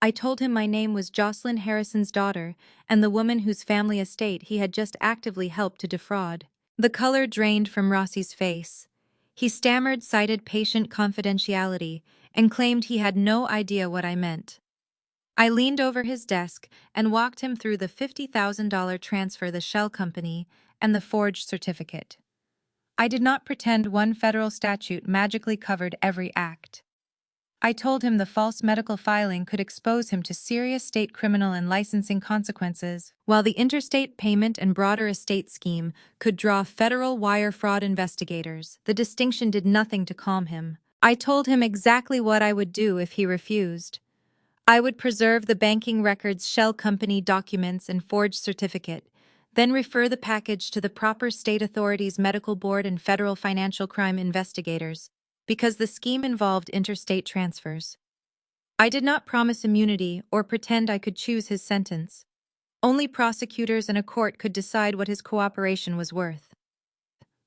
I told him my name was Jocelyn Harrison's daughter and the woman whose family estate he had just actively helped to defraud. The color drained from Rossi's face. He stammered, cited patient confidentiality, and claimed he had no idea what I meant. I leaned over his desk and walked him through the $50,000 transfer, the shell company, and the forged certificate. I did not pretend one federal statute magically covered every act. I told him the false medical filing could expose him to serious state criminal and licensing consequences, while the interstate payment and broader estate scheme could draw federal wire fraud investigators. The distinction did nothing to calm him. I told him exactly what I would do if he refused. I would preserve the banking records, shell company documents, and forged certificate, then refer the package to the proper state authorities, medical board, and federal financial crime investigators, because the scheme involved interstate transfers. I did not promise immunity or pretend I could choose his sentence. Only prosecutors and a court could decide what his cooperation was worth.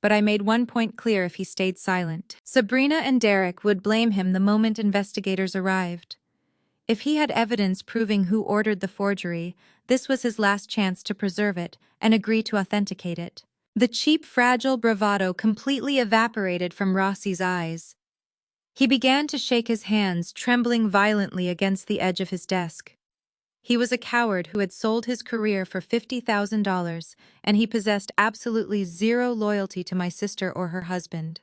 But I made one point clear: if he stayed silent, Sabrina and Derek would blame him the moment investigators arrived. If he had evidence proving who ordered the forgery, this was his last chance to preserve it and agree to authenticate it. The cheap, fragile bravado completely evaporated from Rossi's eyes. He began to shake his hands, trembling violently against the edge of his desk. He was a coward who had sold his career for $50,000, and he possessed absolutely zero loyalty to my sister or her husband.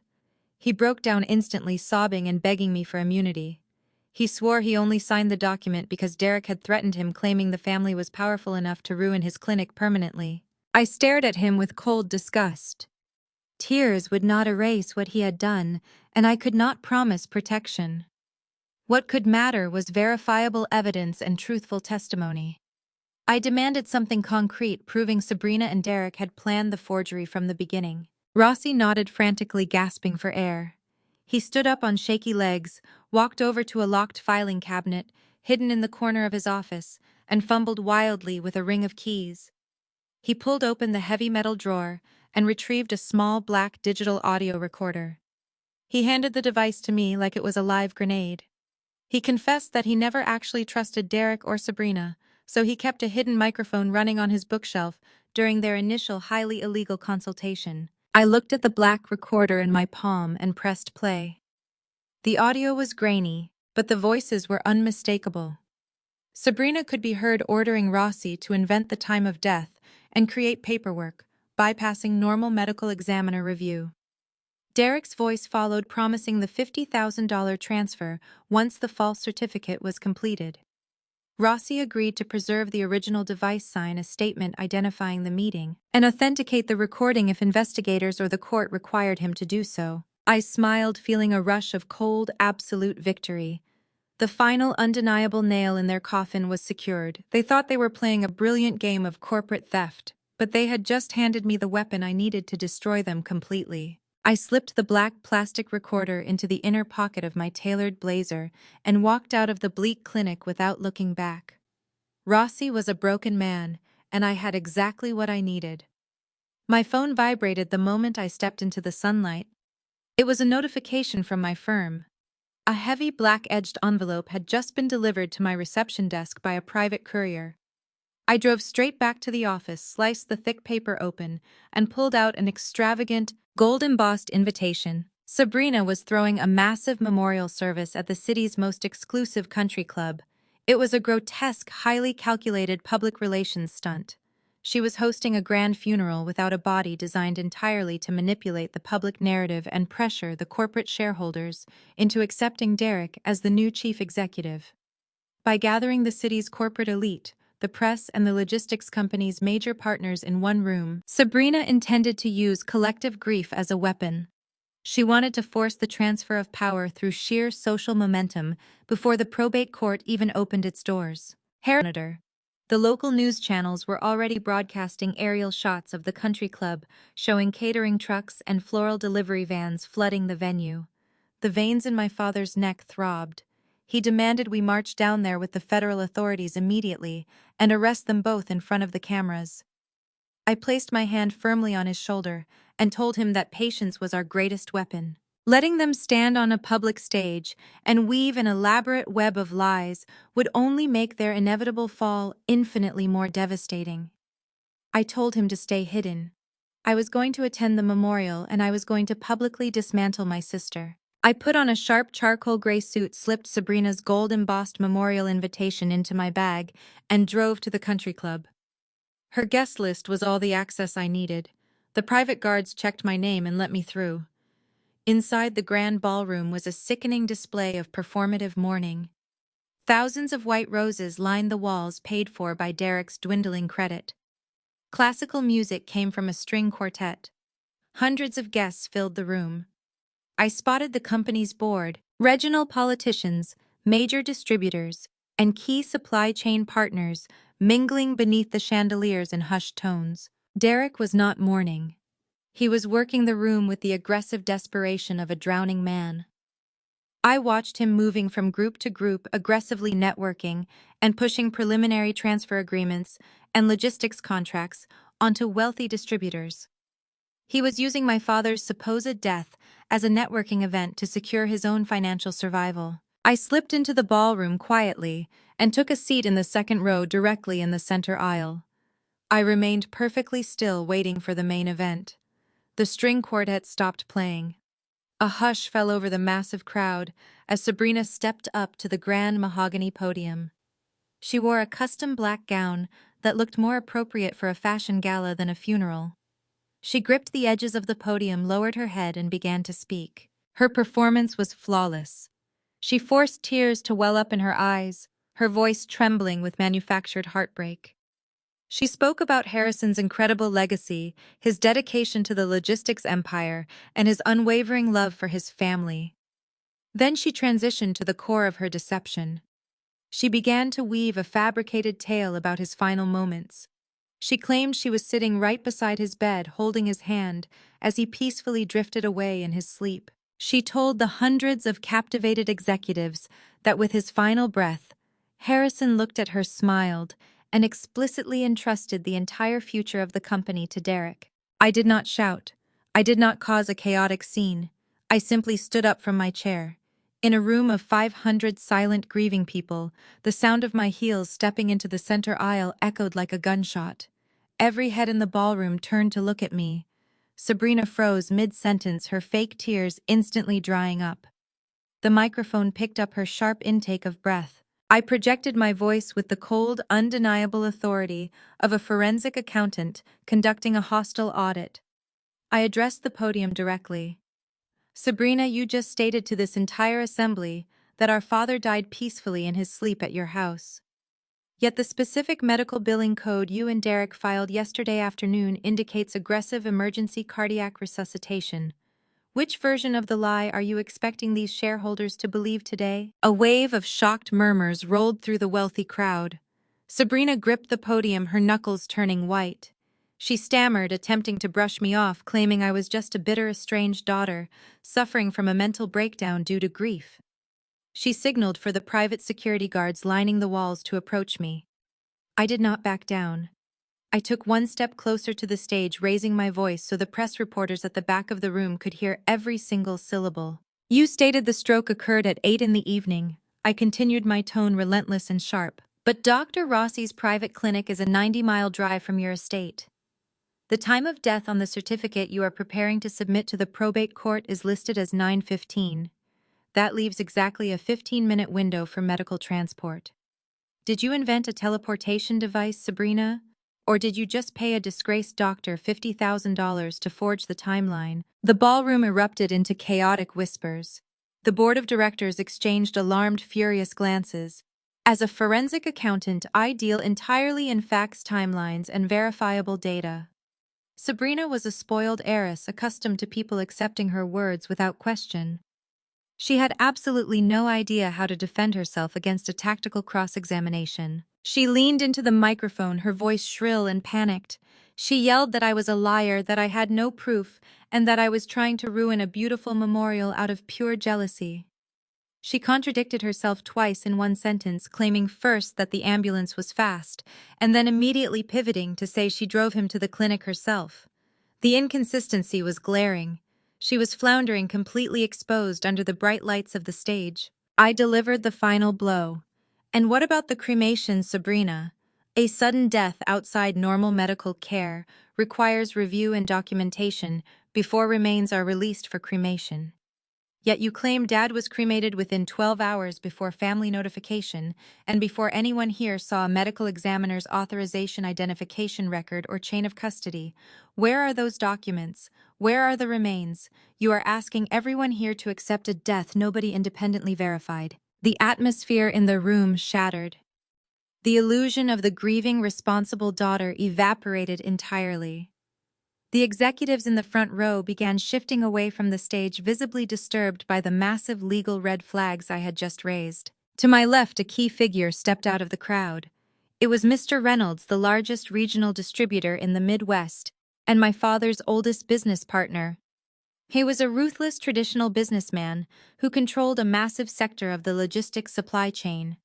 He broke down instantly, sobbing and begging me for immunity. He swore he only signed the document because Derek had threatened him, claiming the family was powerful enough to ruin his clinic permanently. I stared at him with cold disgust. Tears would not erase what he had done, and I could not promise protection. What could matter was verifiable evidence and truthful testimony. I demanded something concrete, proving Sabrina and Derek had planned the forgery from the beginning. Rossi nodded, frantically gasping for air. He stood up on shaky legs, walked over to a locked filing cabinet hidden in the corner of his office, and fumbled wildly with a ring of keys. He pulled open the heavy metal drawer and retrieved a small black digital audio recorder. He handed the device to me like it was a live grenade. He confessed that he never actually trusted Derek or Sabrina, so he kept a hidden microphone running on his bookshelf during their initial highly illegal consultation. I looked at the black recorder in my palm and pressed play. The audio was grainy, but the voices were unmistakable. Sabrina could be heard ordering Rossi to invent the time of death and create paperwork, bypassing normal medical examiner review. Derek's voice followed, promising the $50,000 transfer once the false certificate was completed. Rossi agreed to preserve the original device, sign a statement identifying the meeting, and authenticate the recording if investigators or the court required him to do so. I smiled, feeling a rush of cold, absolute victory. The final undeniable nail in their coffin was secured. They thought they were playing a brilliant game of corporate theft, but they had just handed me the weapon I needed to destroy them completely. I slipped the black plastic recorder into the inner pocket of my tailored blazer and walked out of the bleak clinic without looking back. Rossi was a broken man, and I had exactly what I needed. My phone vibrated the moment I stepped into the sunlight. It was a notification from my firm. A heavy black-edged envelope had just been delivered to my reception desk by a private courier. I drove straight back to the office, sliced the thick paper open, and pulled out an extravagant, gold-embossed invitation. Sabrina was throwing a massive memorial service at the city's most exclusive country club. It was a grotesque, highly calculated public relations stunt. She was hosting a grand funeral without a body designed entirely to manipulate the public narrative and pressure the corporate shareholders into accepting Derek as the new chief executive. By gathering the city's corporate elite, the press and the logistics company's major partners in one room, Sabrina intended to use collective grief as a weapon. She wanted to force the transfer of power through sheer social momentum before the probate court even opened its doors. Monitor. The local news channels were already broadcasting aerial shots of the country club, showing catering trucks and floral delivery vans flooding the venue. The veins in my father's neck throbbed. He demanded we march down there with the federal authorities immediately and arrest them both in front of the cameras. I placed my hand firmly on his shoulder and told him that patience was our greatest weapon. Letting them stand on a public stage and weave an elaborate web of lies would only make their inevitable fall infinitely more devastating. I told him to stay hidden. I was going to attend the memorial and I was going to publicly dismantle my sister. I put on a sharp charcoal gray suit, slipped Sabrina's gold-embossed memorial invitation into my bag, and drove to the country club. Her guest list was all the access I needed. The private guards checked my name and let me through. Inside the grand ballroom was a sickening display of performative mourning. Thousands of white roses lined the walls, paid for by Derek's dwindling credit. Classical music came from a string quartet. Hundreds of guests filled the room. I spotted the company's board, regional politicians, major distributors, and key supply chain partners mingling beneath the chandeliers in hushed tones. Derek was not mourning. He was working the room with the aggressive desperation of a drowning man. I watched him moving from group to group, aggressively networking and pushing preliminary transfer agreements and logistics contracts onto wealthy distributors. He was using my father's supposed death as a networking event to secure his own financial survival. I slipped into the ballroom quietly and took a seat in the second row directly in the center aisle. I remained perfectly still, waiting for the main event. The string quartet stopped playing. A hush fell over the massive crowd as Sabrina stepped up to the grand mahogany podium. She wore a custom black gown that looked more appropriate for a fashion gala than a funeral. She gripped the edges of the podium, lowered her head, and began to speak. Her performance was flawless. She forced tears to well up in her eyes, her voice trembling with manufactured heartbreak. She spoke about Harrison's incredible legacy, his dedication to the logistics empire, and his unwavering love for his family. Then she transitioned to the core of her deception. She began to weave a fabricated tale about his final moments. She claimed she was sitting right beside his bed, holding his hand as he peacefully drifted away in his sleep. She told the hundreds of captivated executives that with his final breath, Harrison looked at her, smiled, and explicitly entrusted the entire future of the company to Derek. I did not shout. I did not cause a chaotic scene. I simply stood up from my chair. In a room of 500 silent, grieving people, the sound of my heels stepping into the center aisle echoed like a gunshot. Every head in the ballroom turned to look at me. Sabrina froze mid-sentence, her fake tears instantly drying up. The microphone picked up her sharp intake of breath. I projected my voice with the cold, undeniable authority of a forensic accountant conducting a hostile audit. I addressed the podium directly. Sabrina, you just stated to this entire assembly that our father died peacefully in his sleep at your house. Yet the specific medical billing code you and Derek filed yesterday afternoon indicates aggressive emergency cardiac resuscitation. Which version of the lie are you expecting these shareholders to believe today? A wave of shocked murmurs rolled through the wealthy crowd. Sabrina gripped the podium, her knuckles turning white. She stammered, attempting to brush me off, claiming I was just a bitter, estranged daughter, suffering from a mental breakdown due to grief. She signaled for the private security guards lining the walls to approach me. I did not back down. I took one step closer to the stage, raising my voice so the press reporters at the back of the room could hear every single syllable. You stated the stroke occurred at 8 in the evening. I continued, my tone relentless and sharp. But Dr. Rossi's private clinic is a 90-mile drive from your estate. The time of death on the certificate you are preparing to submit to the probate court is listed as 9:15. That leaves exactly a 15-minute window for medical transport. Did you invent a teleportation device, Sabrina? Or did you just pay a disgraced doctor $50,000 to forge the timeline? The ballroom erupted into chaotic whispers. The board of directors exchanged alarmed, furious glances. As a forensic accountant, I deal entirely in facts, timelines, and verifiable data. Sabrina was a spoiled heiress accustomed to people accepting her words without question. She had absolutely no idea how to defend herself against a tactical cross-examination. She leaned into the microphone, her voice shrill and panicked. She yelled that I was a liar, that I had no proof, and that I was trying to ruin a beautiful memorial out of pure jealousy. She contradicted herself twice in one sentence, claiming first that the ambulance was fast, and then immediately pivoting to say she drove him to the clinic herself. The inconsistency was glaring. She was floundering, completely exposed under the bright lights of the stage. I delivered the final blow. And what about the cremation, Sabrina? A sudden death outside normal medical care requires review and documentation before remains are released for cremation. Yet you claim Dad was cremated within 12 hours before family notification and before anyone here saw a medical examiner's authorization, identification record, or chain of custody. Where are those documents? Where are the remains? You are asking everyone here to accept a death nobody independently verified. The atmosphere in the room shattered. The illusion of the grieving, responsible daughter evaporated entirely. The executives in the front row began shifting away from the stage, visibly disturbed by the massive legal red flags I had just raised. To my left, a key figure stepped out of the crowd. It was Mr. Reynolds, the largest regional distributor in the Midwest, and my father's oldest business partner. He was a ruthless traditional businessman who controlled a massive sector of the logistics supply chain.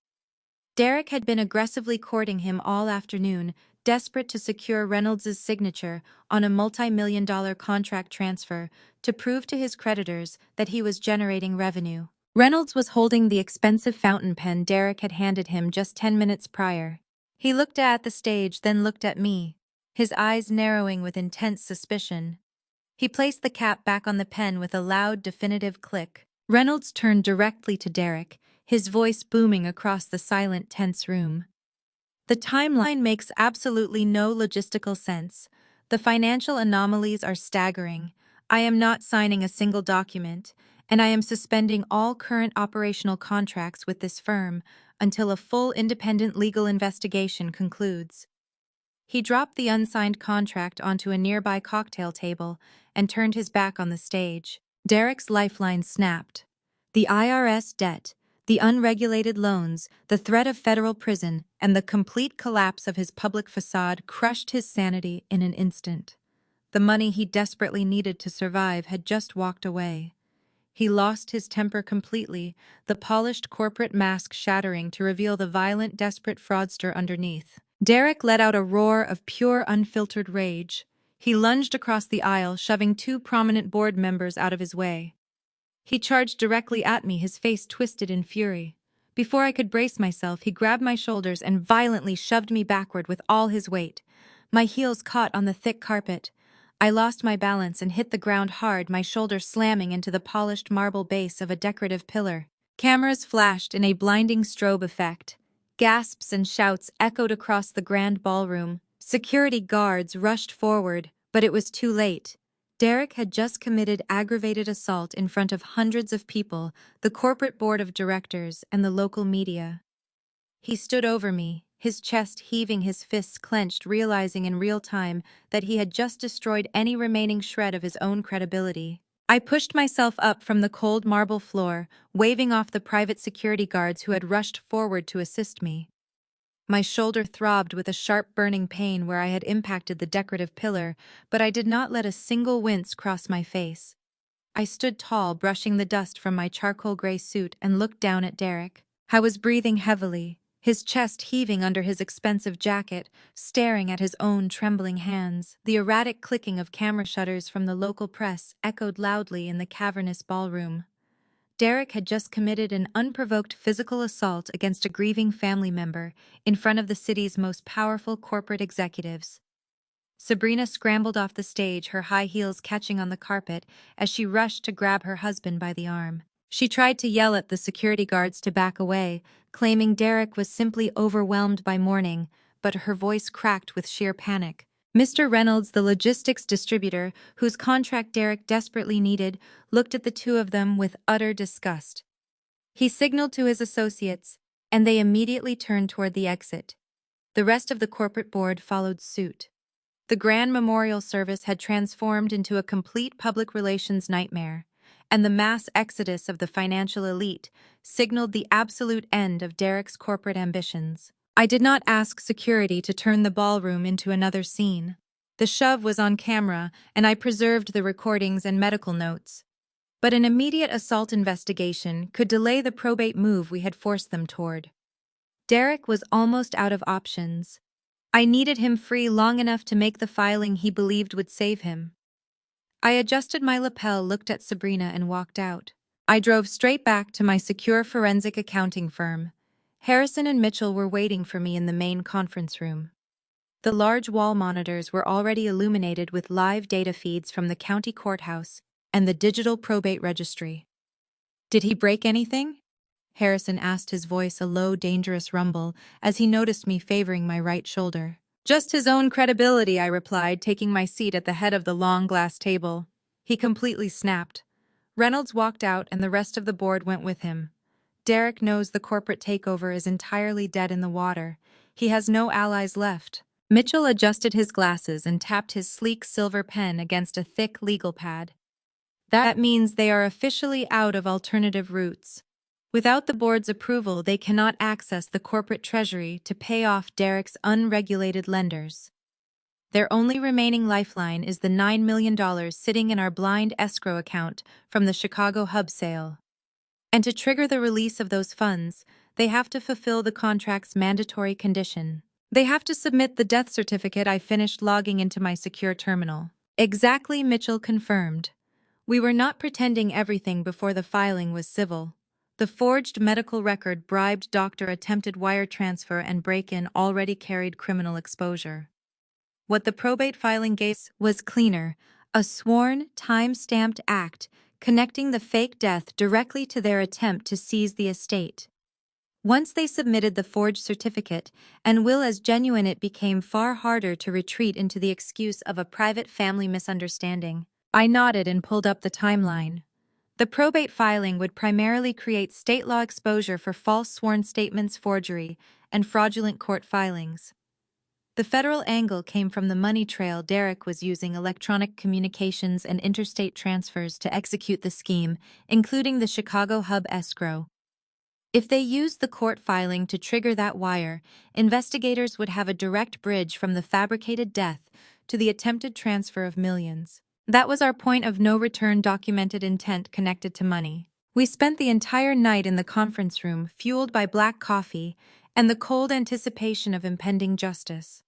Derek had been aggressively courting him all afternoon, desperate to secure Reynolds' signature on a multi-million-dollar contract transfer to prove to his creditors that he was generating revenue. Reynolds was holding the expensive fountain pen Derek had handed him just 10 minutes prior. He looked at the stage, then looked at me, his eyes narrowing with intense suspicion. He placed the cap back on the pen with a loud, definitive click. Reynolds turned directly to Derek, his voice booming across the silent, tense room. The timeline makes absolutely no logistical sense. The financial anomalies are staggering. I am not signing a single document, and I am suspending all current operational contracts with this firm until a full independent legal investigation concludes. He dropped the unsigned contract onto a nearby cocktail table and turned his back on the stage. Derek's lifeline snapped. The IRS debt, the unregulated loans, the threat of federal prison, and the complete collapse of his public facade crushed his sanity in an instant. The money he desperately needed to survive had just walked away. He lost his temper completely, the polished corporate mask shattering to reveal the violent, desperate fraudster underneath. Derek let out a roar of pure, unfiltered rage. He lunged across the aisle, shoving two prominent board members out of his way. He charged directly at me, his face twisted in fury. Before I could brace myself, he grabbed my shoulders and violently shoved me backward with all his weight. My heels caught on the thick carpet. I lost my balance and hit the ground hard, my shoulder slamming into the polished marble base of a decorative pillar. Cameras flashed in a blinding strobe effect. Gasps and shouts echoed across the grand ballroom. Security guards rushed forward, but it was too late. Derek had just committed aggravated assault in front of hundreds of people, the corporate board of directors, and the local media. He stood over me, his chest heaving, his fists clenched, realizing in real time that he had just destroyed any remaining shred of his own credibility. I pushed myself up from the cold marble floor, waving off the private security guards who had rushed forward to assist me. My shoulder throbbed with a sharp burning pain where I had impacted the decorative pillar, but I did not let a single wince cross my face. I stood tall, brushing the dust from my charcoal gray suit, and looked down at Derek. I was breathing heavily, his chest heaving under his expensive jacket, staring at his own trembling hands. The erratic clicking of camera shutters from the local press echoed loudly in the cavernous ballroom. Derek had just committed an unprovoked physical assault against a grieving family member in front of the city's most powerful corporate executives. Sabrina scrambled off the stage, her high heels catching on the carpet as she rushed to grab her husband by the arm. She tried to yell at the security guards to back away, claiming Derek was simply overwhelmed by mourning, but her voice cracked with sheer panic. Mr. Reynolds, the logistics distributor, whose contract Derek desperately needed, looked at the two of them with utter disgust. He signaled to his associates, and they immediately turned toward the exit. The rest of the corporate board followed suit. The grand memorial service had transformed into a complete public relations nightmare, and the mass exodus of the financial elite signaled the absolute end of Derek's corporate ambitions. I did not ask security to turn the ballroom into another scene. The shove was on camera, and I preserved the recordings and medical notes. But an immediate assault investigation could delay the probate move we had forced them toward. Derek was almost out of options. I needed him free long enough to make the filing he believed would save him. I adjusted my lapel, looked at Sabrina, and walked out. I drove straight back to my secure forensic accounting firm. Harrison and Mitchell were waiting for me in the main conference room. The large wall monitors were already illuminated with live data feeds from the county courthouse and the digital probate registry. "Did he break anything?" Harrison asked, his voice a low, dangerous rumble, as he noticed me favoring my right shoulder. "Just his own credibility," I replied, taking my seat at the head of the long glass table. He completely snapped. Reynolds walked out, and the rest of the board went with him. "Derek knows the corporate takeover is entirely dead in the water. He has no allies left." Mitchell adjusted his glasses and tapped his sleek silver pen against a thick legal pad. "That means they are officially out of alternative routes. Without the board's approval, they cannot access the corporate treasury to pay off Derek's unregulated lenders. Their only remaining lifeline is the $9 million sitting in our blind escrow account from the Chicago hub sale. And to trigger the release of those funds, they have to fulfill the contract's mandatory condition. They have to submit the death certificate." I finished, logging into my secure terminal. "Exactly," Mitchell confirmed. "We were not pretending everything before the filing was civil. The forged medical record, bribed doctor, attempted wire transfer, and break-in already carried criminal exposure. What the probate filing gave was cleaner, a sworn, time-stamped act connecting the fake death directly to their attempt to seize the estate. Once they submitted the forged certificate and will as genuine, it became far harder to retreat into the excuse of a private family misunderstanding." I nodded and pulled up the timeline. The probate filing would primarily create state law exposure for false sworn statements, forgery, and fraudulent court filings. The federal angle came from the money trail Derek was using: electronic communications and interstate transfers to execute the scheme, including the Chicago hub escrow. If they used the court filing to trigger that wire, investigators would have a direct bridge from the fabricated death to the attempted transfer of millions. That was our point of no return: documented intent connected to money. We spent the entire night in the conference room, fueled by black coffee and the cold anticipation of impending justice.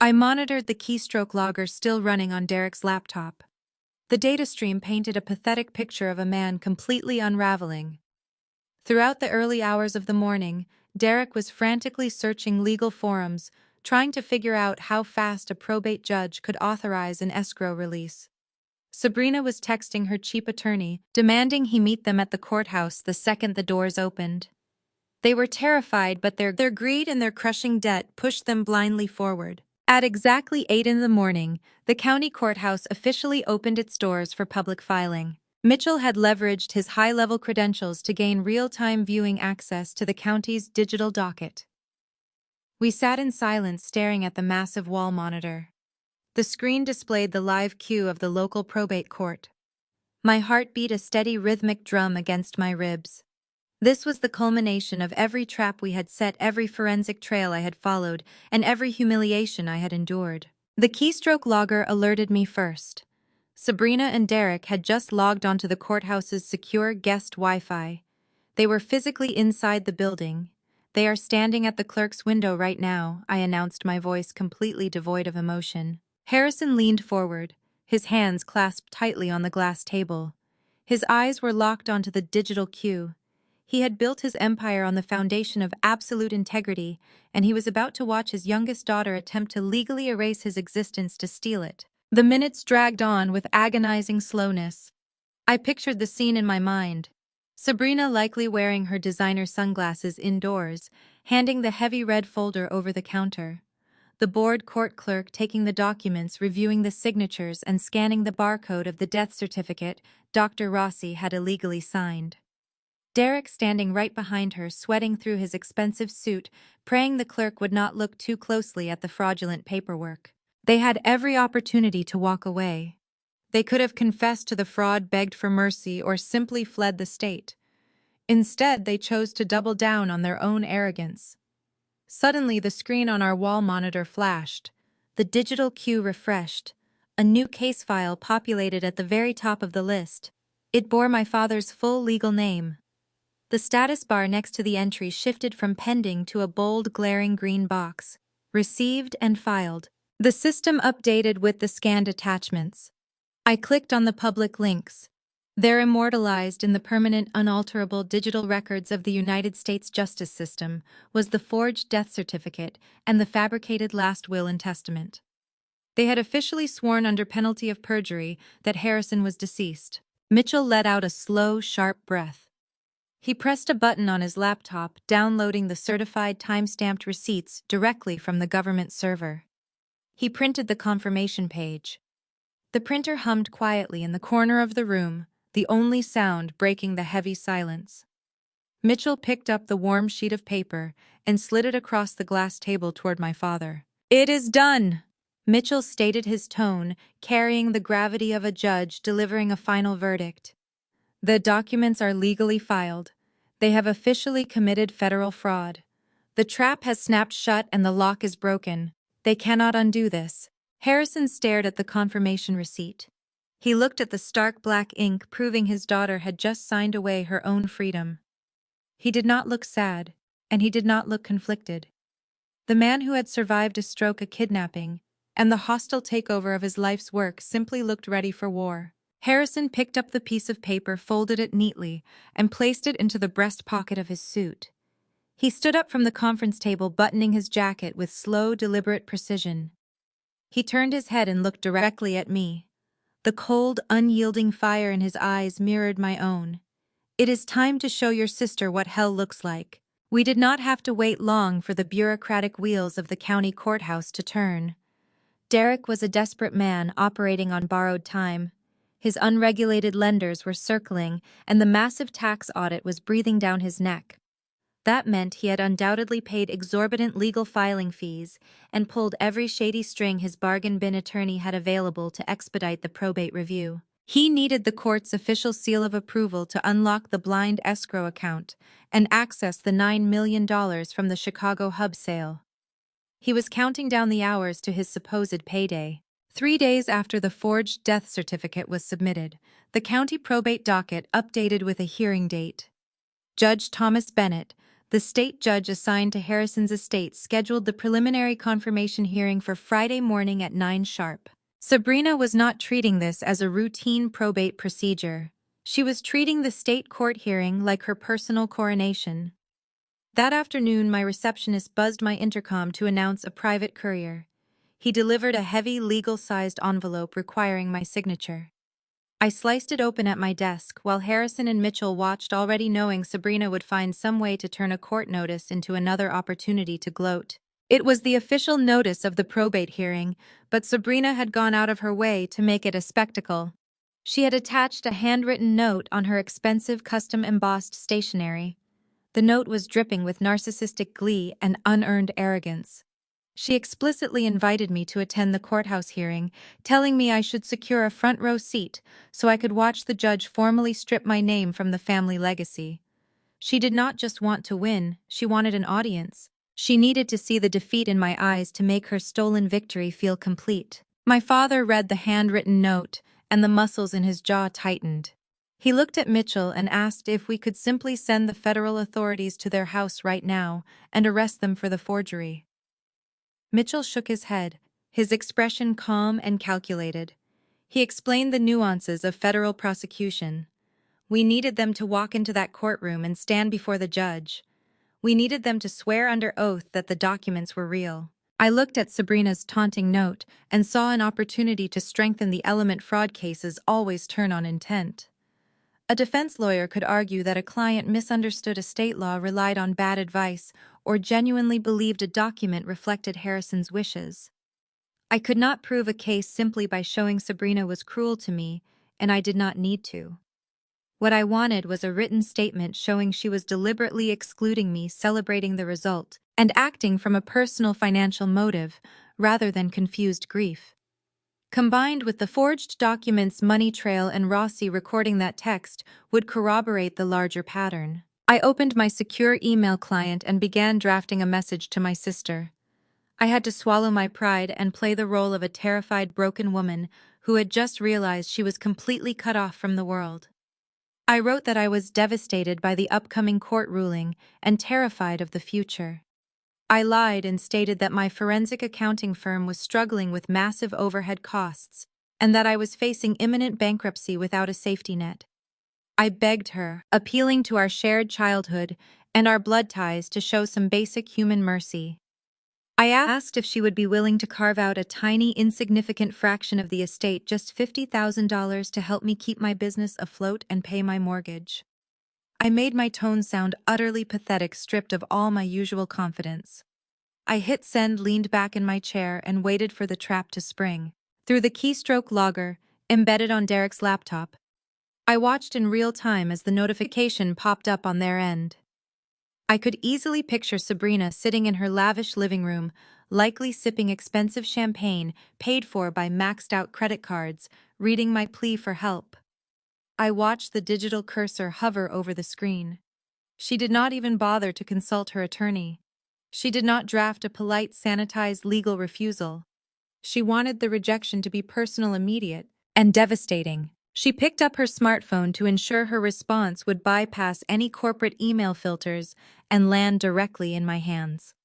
I monitored the keystroke logger still running on Derek's laptop. The data stream painted a pathetic picture of a man completely unraveling. Throughout the early hours of the morning, Derek was frantically searching legal forums, trying to figure out how fast a probate judge could authorize an escrow release. Sabrina was texting her cheap attorney, demanding he meet them at the courthouse the second the doors opened. They were terrified, but their greed and their crushing debt pushed them blindly forward. At exactly 8 in the morning, the county courthouse officially opened its doors for public filing. Mitchell had leveraged his high-level credentials to gain real-time viewing access to the county's digital docket. We sat in silence, staring at the massive wall monitor. The screen displayed the live queue of the local probate court. My heart beat a steady rhythmic drum against my ribs. This was the culmination of every trap we had set, every forensic trail I had followed, and every humiliation I had endured. The keystroke logger alerted me first. Sabrina and Derek had just logged onto the courthouse's secure guest Wi-Fi. They were physically inside the building. "They are standing at the clerk's window right now," I announced, my voice completely devoid of emotion. Harrison leaned forward, his hands clasped tightly on the glass table. His eyes were locked onto the digital queue. He had built his empire on the foundation of absolute integrity, and he was about to watch his youngest daughter attempt to legally erase his existence to steal it. The minutes dragged on with agonizing slowness. I pictured the scene in my mind. Sabrina, likely wearing her designer sunglasses indoors, handing the heavy red folder over the counter. the bored court clerk taking the documents, reviewing the signatures, and scanning the barcode of the death certificate Dr. Rossi had illegally signed. Derek standing right behind her, sweating through his expensive suit, praying the clerk would not look too closely at the fraudulent paperwork. They had every opportunity to walk away. They could have confessed to the fraud, begged for mercy, or simply fled the state. Instead, they chose to double down on their own arrogance. Suddenly, the screen on our wall monitor flashed. The digital queue refreshed. A new case file populated at the very top of the list. It bore my father's full legal name. The status bar next to the entry shifted from pending to a bold, glaring green box. Received and filed. The system updated with the scanned attachments. I clicked on the public links. They're immortalized in the permanent, unalterable digital records of the United States justice system, was the forged death certificate and the fabricated last will and testament. They had officially sworn under penalty of perjury that Harrison was deceased. Mitchell let out a slow, sharp breath. He pressed a button on his laptop, downloading the certified time-stamped receipts directly from the government server. He printed the confirmation page. The printer hummed quietly in the corner of the room, the only sound breaking the heavy silence. Mitchell picked up the warm sheet of paper and slid it across the glass table toward my father. "It is done!" Mitchell stated, his tone carrying the gravity of a judge delivering a final verdict. "The documents are legally filed. They have officially committed federal fraud. The trap has snapped shut and the lock is broken. They cannot undo this." Harrison stared at the confirmation receipt. He looked at the stark black ink proving his daughter had just signed away her own freedom. He did not look sad, and he did not look conflicted. The man who had survived a stroke, a kidnapping, and the hostile takeover of his life's work simply looked ready for war. Harrison picked up the piece of paper, folded it neatly, and placed it into the breast pocket of his suit. He stood up from the conference table, buttoning his jacket with slow, deliberate precision. He turned his head and looked directly at me. The cold, unyielding fire in his eyes mirrored my own. "It is time to show your sister what hell looks like." We did not have to wait long for the bureaucratic wheels of the county courthouse to turn. Derek was a desperate man operating on borrowed time. His unregulated lenders were circling, and the massive tax audit was breathing down his neck. That meant he had undoubtedly paid exorbitant legal filing fees and pulled every shady string his bargain bin attorney had available to expedite the probate review. He needed the court's official seal of approval to unlock the blind escrow account and access the $9 million from the Chicago hub sale. He was counting down the hours to his supposed payday. 3 days after the forged death certificate was submitted, the county probate docket updated with a hearing date. Judge Thomas Bennett, the state judge assigned to Harrison's estate, scheduled the preliminary confirmation hearing for Friday morning at 9 sharp. Sabrina was not treating this as a routine probate procedure. She was treating the state court hearing like her personal coronation. That afternoon, my receptionist buzzed my intercom to announce a private courier. He delivered a heavy, legal-sized envelope requiring my signature. I sliced it open at my desk, while Harrison and Mitchell watched, already knowing Sabrina would find some way to turn a court notice into another opportunity to gloat. It was the official notice of the probate hearing, but Sabrina had gone out of her way to make it a spectacle. She had attached a handwritten note on her expensive custom-embossed stationery. The note was dripping with narcissistic glee and unearned arrogance. She explicitly invited me to attend the courthouse hearing, telling me I should secure a front-row seat so I could watch the judge formally strip my name from the family legacy. She did not just want to win, she wanted an audience. She needed to see the defeat in my eyes to make her stolen victory feel complete. My father read the handwritten note, and the muscles in his jaw tightened. He looked at Mitchell and asked if we could simply send the federal authorities to their house right now and arrest them for the forgery. Mitchell shook his head, his expression calm and calculated. He explained the nuances of federal prosecution. We needed them to walk into that courtroom and stand before the judge. We needed them to swear under oath that the documents were real. I looked at Sabrina's taunting note and saw an opportunity to strengthen the element. Fraud cases always turn on intent. A defense lawyer could argue that a client misunderstood a state law, relied on bad advice, or genuinely believed a document reflected Harrison's wishes. I could not prove a case simply by showing Sabrina was cruel to me, and I did not need to. What I wanted was a written statement showing she was deliberately excluding me, celebrating the result, and acting from a personal financial motive, rather than confused grief. Combined with the forged documents, money trail, and Rossi recording that text would corroborate the larger pattern. I opened my secure email client and began drafting a message to my sister. I had to swallow my pride and play the role of a terrified, broken woman who had just realized she was completely cut off from the world. I wrote that I was devastated by the upcoming court ruling and terrified of the future. I lied and stated that my forensic accounting firm was struggling with massive overhead costs and that I was facing imminent bankruptcy without a safety net. I begged her, appealing to our shared childhood and our blood ties to show some basic human mercy. I asked if she would be willing to carve out a tiny, insignificant fraction of the estate, just $50,000, to help me keep my business afloat and pay my mortgage. I made my tone sound utterly pathetic, stripped of all my usual confidence. I hit send, leaned back in my chair, and waited for the trap to spring. Through the keystroke logger, embedded on Derek's laptop, I watched in real time as the notification popped up on their end. I could easily picture Sabrina sitting in her lavish living room, likely sipping expensive champagne paid for by maxed-out credit cards, reading my plea for help. I watched the digital cursor hover over the screen. She did not even bother to consult her attorney. She did not draft a polite, sanitized legal refusal. She wanted the rejection to be personal, immediate, and devastating. She picked up her smartphone to ensure her response would bypass any corporate email filters and land directly in my hands.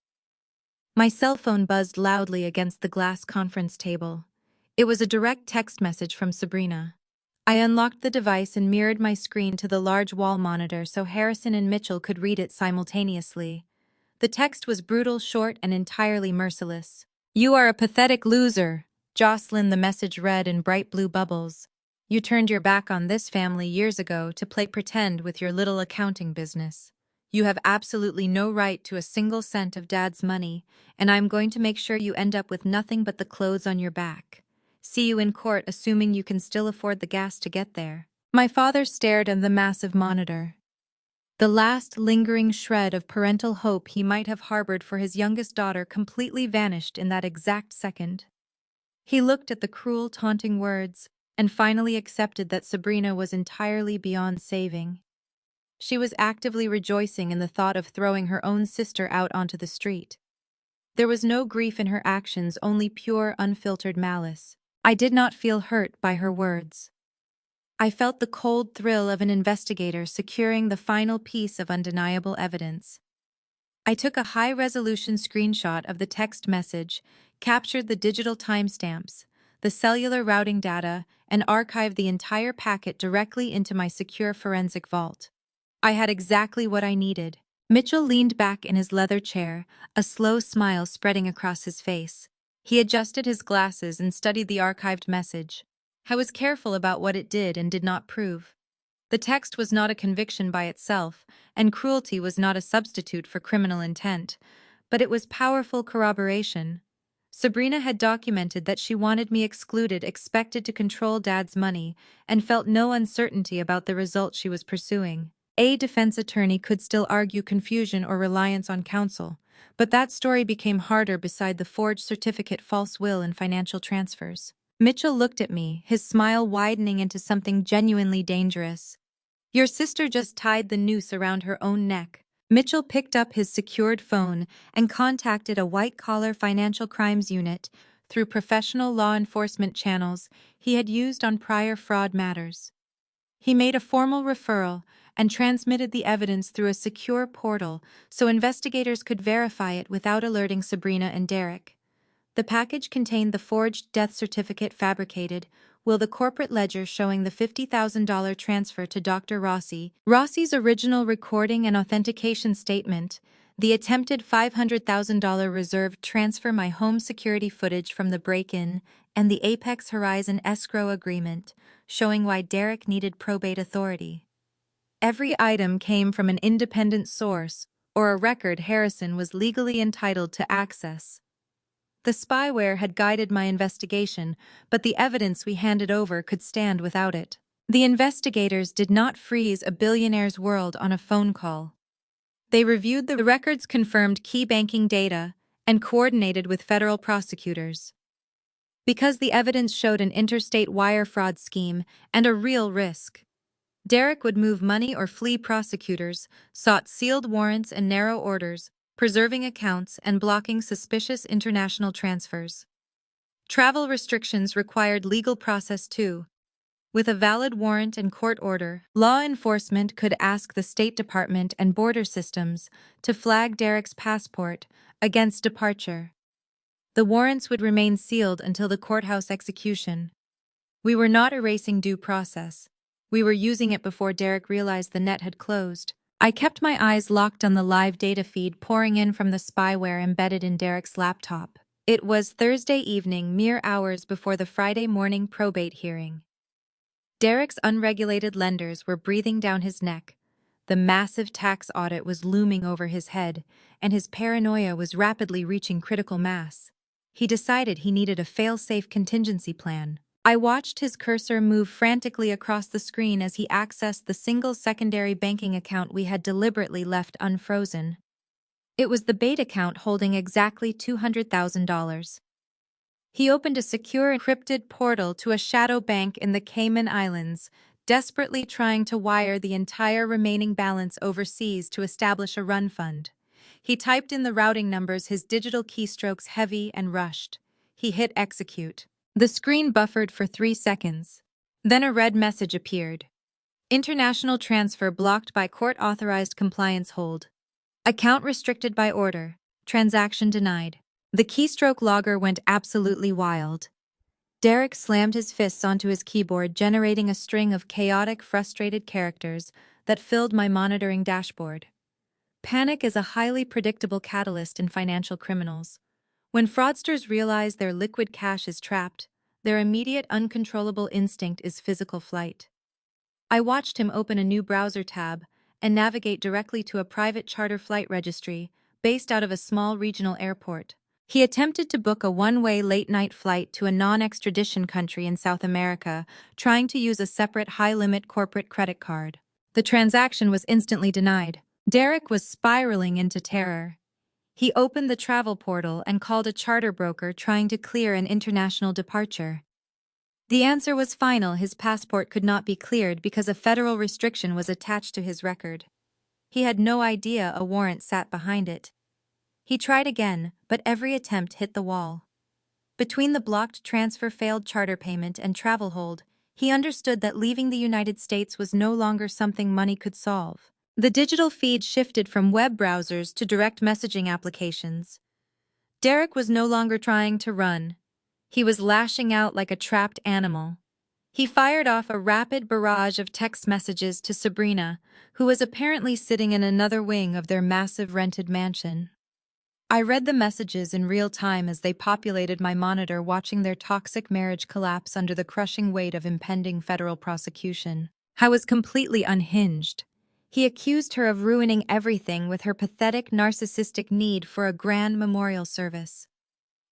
My cell phone buzzed loudly against the glass conference table. It was a direct text message from Sabrina. I unlocked the device and mirrored my screen to the large wall monitor so Harrison and Mitchell could read it simultaneously. The text was brutal, short, and entirely merciless. "You are a pathetic loser," Jocelyn, the message read in bright blue bubbles. "You turned your back on this family years ago to play pretend with your little accounting business. You have absolutely no right to a single cent of Dad's money, and I'm going to make sure you end up with nothing but the clothes on your back. See you in court, assuming you can still afford the gas to get there." My father stared at the massive monitor. The last lingering shred of parental hope he might have harbored for his youngest daughter completely vanished in that exact second. He looked at the cruel, taunting words and finally accepted that Sabrina was entirely beyond saving. She was actively rejoicing in the thought of throwing her own sister out onto the street. There was no grief in her actions, only pure, unfiltered malice. I did not feel hurt by her words. I felt the cold thrill of an investigator securing the final piece of undeniable evidence. I took a high-resolution screenshot of the text message, captured the digital timestamps, the cellular routing data, and archived the entire packet directly into my secure forensic vault. I had exactly what I needed. Mitchell leaned back in his leather chair, a slow smile spreading across his face. He adjusted his glasses and studied the archived message. I was careful about what it did and did not prove. The text was not a conviction by itself, and cruelty was not a substitute for criminal intent, but it was powerful corroboration. Sabrina had documented that she wanted me excluded, expected to control Dad's money, and felt no uncertainty about the result she was pursuing. A defense attorney could still argue confusion or reliance on counsel, but that story became harder beside the forged certificate, false will, and financial transfers. Mitchell looked at me, his smile widening into something genuinely dangerous. "Your sister just tied the noose around her own neck." Mitchell picked up his secured phone and contacted a white-collar financial crimes unit through professional law enforcement channels he had used on prior fraud matters. He made a formal referral and transmitted the evidence through a secure portal so investigators could verify it without alerting Sabrina and Derek. The package contained the forged death certificate, fabricated, will, the corporate ledger showing the $50,000 transfer to Dr. Rossi, Rossi's original recording and authentication statement, the attempted $500,000 reserved transfer, my home security footage from the break-in, and the Apex Horizon escrow agreement, showing why Derek needed probate authority. Every item came from an independent source or a record Harrison was legally entitled to access. The spyware had guided my investigation, but the evidence we handed over could stand without it. The investigators did not freeze a billionaire's world on a phone call. They reviewed the records, confirmed key banking data, and coordinated with federal prosecutors. Because the evidence showed an interstate wire fraud scheme and a real risk, Derek would move money or flee. Prosecutors sought sealed warrants and narrow orders, preserving accounts and blocking suspicious international transfers. Travel restrictions required legal process too. With a valid warrant and court order, law enforcement could ask the State Department and border systems to flag Derek's passport against departure. The warrants would remain sealed until the courthouse execution. We were not erasing due process. We were using it before Derek realized the net had closed. I kept my eyes locked on the live data feed pouring in from the spyware embedded in Derek's laptop. It was Thursday evening, mere hours before the Friday morning probate hearing. Derek's unregulated lenders were breathing down his neck. The massive tax audit was looming over his head, and his paranoia was rapidly reaching critical mass. He decided he needed a fail-safe contingency plan. I watched his cursor move frantically across the screen as he accessed the single secondary banking account we had deliberately left unfrozen. It was the bait account holding exactly $200,000. He opened a secure encrypted portal to a shadow bank in the Cayman Islands, desperately trying to wire the entire remaining balance overseas to establish a run fund. He typed in the routing numbers, his digital keystrokes heavy and rushed. He hit execute. The screen buffered for 3 seconds. Then a red message appeared. International transfer blocked by court-authorized compliance hold. Account restricted by order. Transaction denied. The keystroke logger went absolutely wild. Derek slammed his fists onto his keyboard, generating a string of chaotic, frustrated characters that filled my monitoring dashboard. Panic is a highly predictable catalyst in financial criminals. When fraudsters realize their liquid cash is trapped, their immediate uncontrollable instinct is physical flight. I watched him open a new browser tab and navigate directly to a private charter flight registry based out of a small regional airport. He attempted to book a one-way late-night flight to a non-extradition country in South America, trying to use a separate high-limit corporate credit card. The transaction was instantly denied. Derek was spiraling into terror. He opened the travel portal and called a charter broker trying to clear an international departure. The answer was final: his passport could not be cleared because a federal restriction was attached to his record. He had no idea a warrant sat behind it. He tried again, but every attempt hit the wall. Between the blocked transfer, failed charter payment, and travel hold, he understood that leaving the United States was no longer something money could solve. The digital feed shifted from web browsers to direct messaging applications. Derek was no longer trying to run. He was lashing out like a trapped animal. He fired off a rapid barrage of text messages to Sabrina, who was apparently sitting in another wing of their massive rented mansion. I read the messages in real time as they populated my monitor, watching their toxic marriage collapse under the crushing weight of impending federal prosecution. I was completely unhinged. He accused her of ruining everything with her pathetic, narcissistic need for a grand memorial service.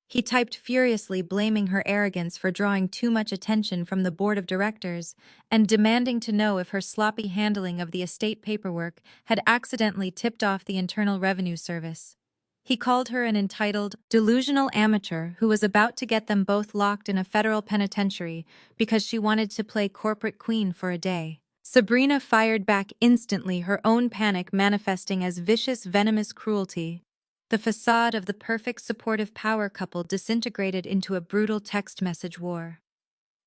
He typed furiously, blaming her arrogance for drawing too much attention from the board of directors and demanding to know if her sloppy handling of the estate paperwork had accidentally tipped off the Internal Revenue Service. He called her an entitled, delusional amateur who was about to get them both locked in a federal penitentiary because she wanted to play corporate queen for a day. Sabrina fired back instantly, her own panic manifesting as vicious, venomous cruelty. The facade of the perfect supportive power couple disintegrated into a brutal text message war.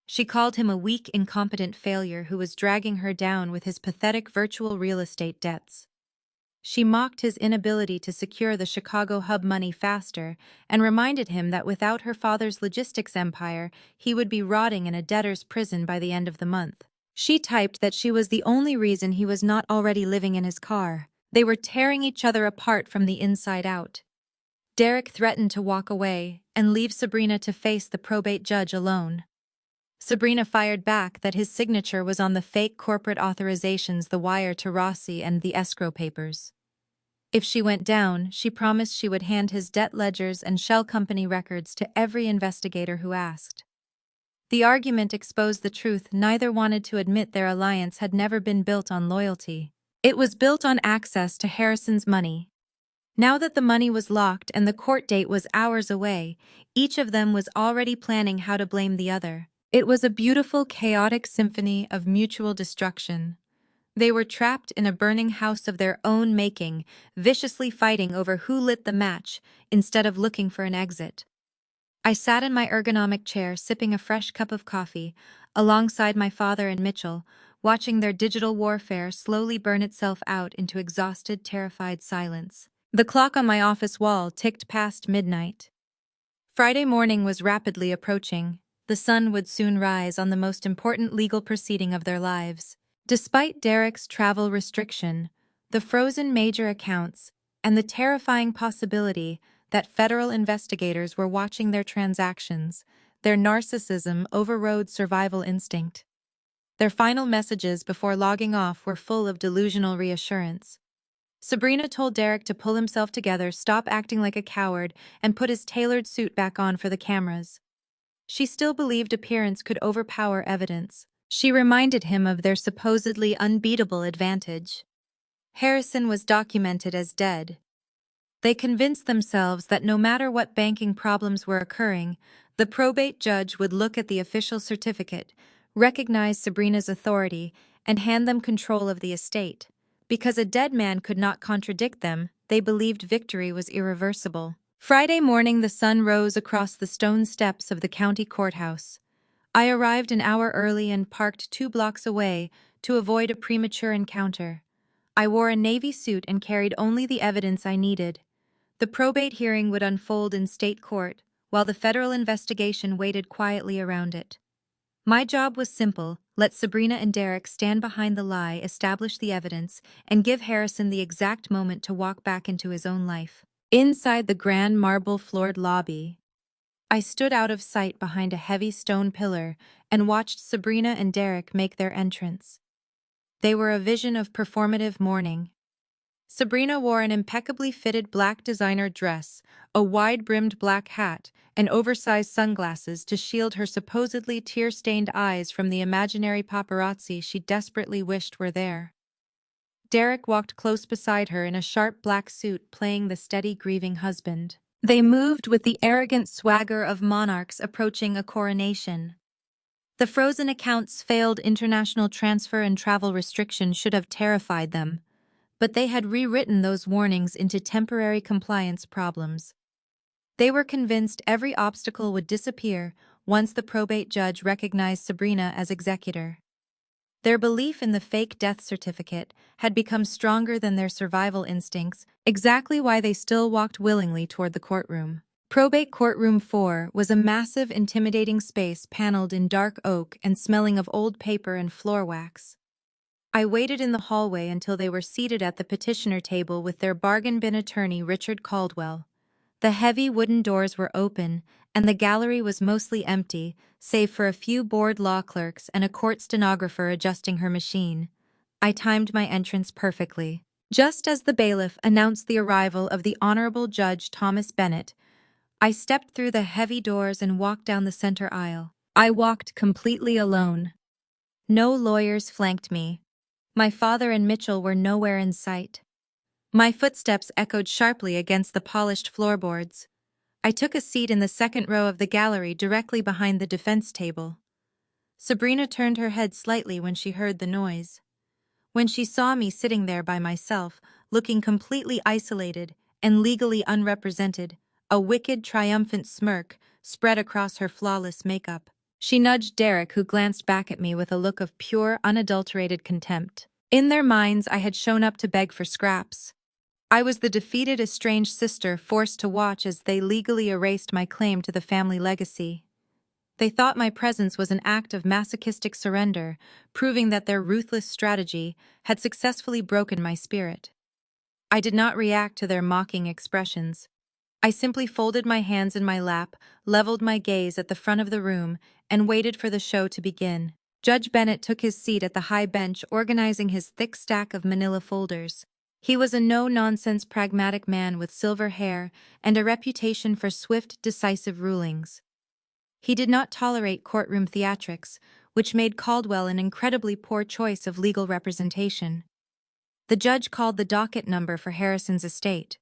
She called him a weak, incompetent failure who was dragging her down with his pathetic virtual real estate debts. She mocked his inability to secure the Chicago hub money faster and reminded him that without her father's logistics empire, he would be rotting in a debtor's prison by the end of the month. She typed that she was the only reason he was not already living in his car. They were tearing each other apart from the inside out. Derek threatened to walk away and leave Sabrina to face the probate judge alone. Sabrina fired back that his signature was on the fake corporate authorizations, the wire to Rossi, and the escrow papers. If she went down, she promised she would hand his debt ledgers and shell company records to every investigator who asked. The argument exposed the truth. Neither wanted to admit their alliance had never been built on loyalty. It was built on access to Harrison's money. Now that the money was locked and the court date was hours away, each of them was already planning how to blame the other. It was a beautiful, chaotic symphony of mutual destruction. They were trapped in a burning house of their own making, viciously fighting over who lit the match instead of looking for an exit. I sat in my ergonomic chair, sipping a fresh cup of coffee, alongside my father and Mitchell, watching their digital warfare slowly burn itself out into exhausted, terrified silence. The clock on my office wall ticked past midnight. Friday morning was rapidly approaching. The sun would soon rise on the most important legal proceeding of their lives. Despite Derek's travel restriction, the frozen major accounts, and the terrifying possibility that federal investigators were watching their transactions, their narcissism overrode survival instinct. Their final messages before logging off were full of delusional reassurance. Sabrina told Derek to pull himself together, stop acting like a coward, and put his tailored suit back on for the cameras. She still believed appearance could overpower evidence. She reminded him of their supposedly unbeatable advantage. Harrison was documented as dead. They convinced themselves that no matter what banking problems were occurring, the probate judge would look at the official certificate, recognize Sabrina's authority, and hand them control of the estate. Because a dead man could not contradict them, they believed victory was irreversible. Friday morning, the sun rose across the stone steps of the county courthouse. I arrived an hour early and parked 2 blocks away to avoid a premature encounter. I wore a navy suit and carried only the evidence I needed. The probate hearing would unfold in state court, while the federal investigation waited quietly around it. My job was simple: let Sabrina and Derek stand behind the lie, establish the evidence, and give Harrison the exact moment to walk back into his own life. Inside the grand marble-floored lobby, I stood out of sight behind a heavy stone pillar and watched Sabrina and Derek make their entrance. They were a vision of performative mourning. Sabrina wore an impeccably fitted black designer dress, a wide-brimmed black hat, and oversized sunglasses to shield her supposedly tear-stained eyes from the imaginary paparazzi she desperately wished were there. Derek walked close beside her in a sharp black suit, playing the steady, grieving husband. They moved with the arrogant swagger of monarchs approaching a coronation. The frozen accounts, failed international transfer and travel restrictions should have terrified them, but they had rewritten those warnings into temporary compliance problems. They were convinced every obstacle would disappear once the probate judge recognized Sabrina as executor. Their belief in the fake death certificate had become stronger than their survival instincts, exactly why they still walked willingly toward the courtroom. Probate Courtroom 4 was a massive, intimidating space paneled in dark oak and smelling of old paper and floor wax. I waited in the hallway until they were seated at the petitioner table with their bargain bin attorney Richard Caldwell. The heavy wooden doors were open, and the gallery was mostly empty, save for a few bored law clerks and a court stenographer adjusting her machine. I timed my entrance perfectly. Just as the bailiff announced the arrival of the Honorable Judge Thomas Bennett, I stepped through the heavy doors and walked down the center aisle. I walked completely alone. No lawyers flanked me. My father and Mitchell were nowhere in sight. My footsteps echoed sharply against the polished floorboards. I took a seat in the second row of the gallery directly behind the defense table. Sabrina turned her head slightly when she heard the noise. When she saw me sitting there by myself, looking completely isolated and legally unrepresented, a wicked, triumphant smirk spread across her flawless makeup. She nudged Derek, who glanced back at me with a look of pure, unadulterated contempt. In their minds, I had shown up to beg for scraps. I was the defeated, estranged sister forced to watch as they legally erased my claim to the family legacy. They thought my presence was an act of masochistic surrender, proving that their ruthless strategy had successfully broken my spirit. I did not react to their mocking expressions. I simply folded my hands in my lap, leveled my gaze at the front of the room, and waited for the show to begin. Judge Bennett took his seat at the high bench, organizing his thick stack of manila folders. He was a no-nonsense pragmatic man with silver hair and a reputation for swift, decisive rulings. He did not tolerate courtroom theatrics, which made Caldwell an incredibly poor choice of legal representation. The judge called the docket number for Harrison's estate.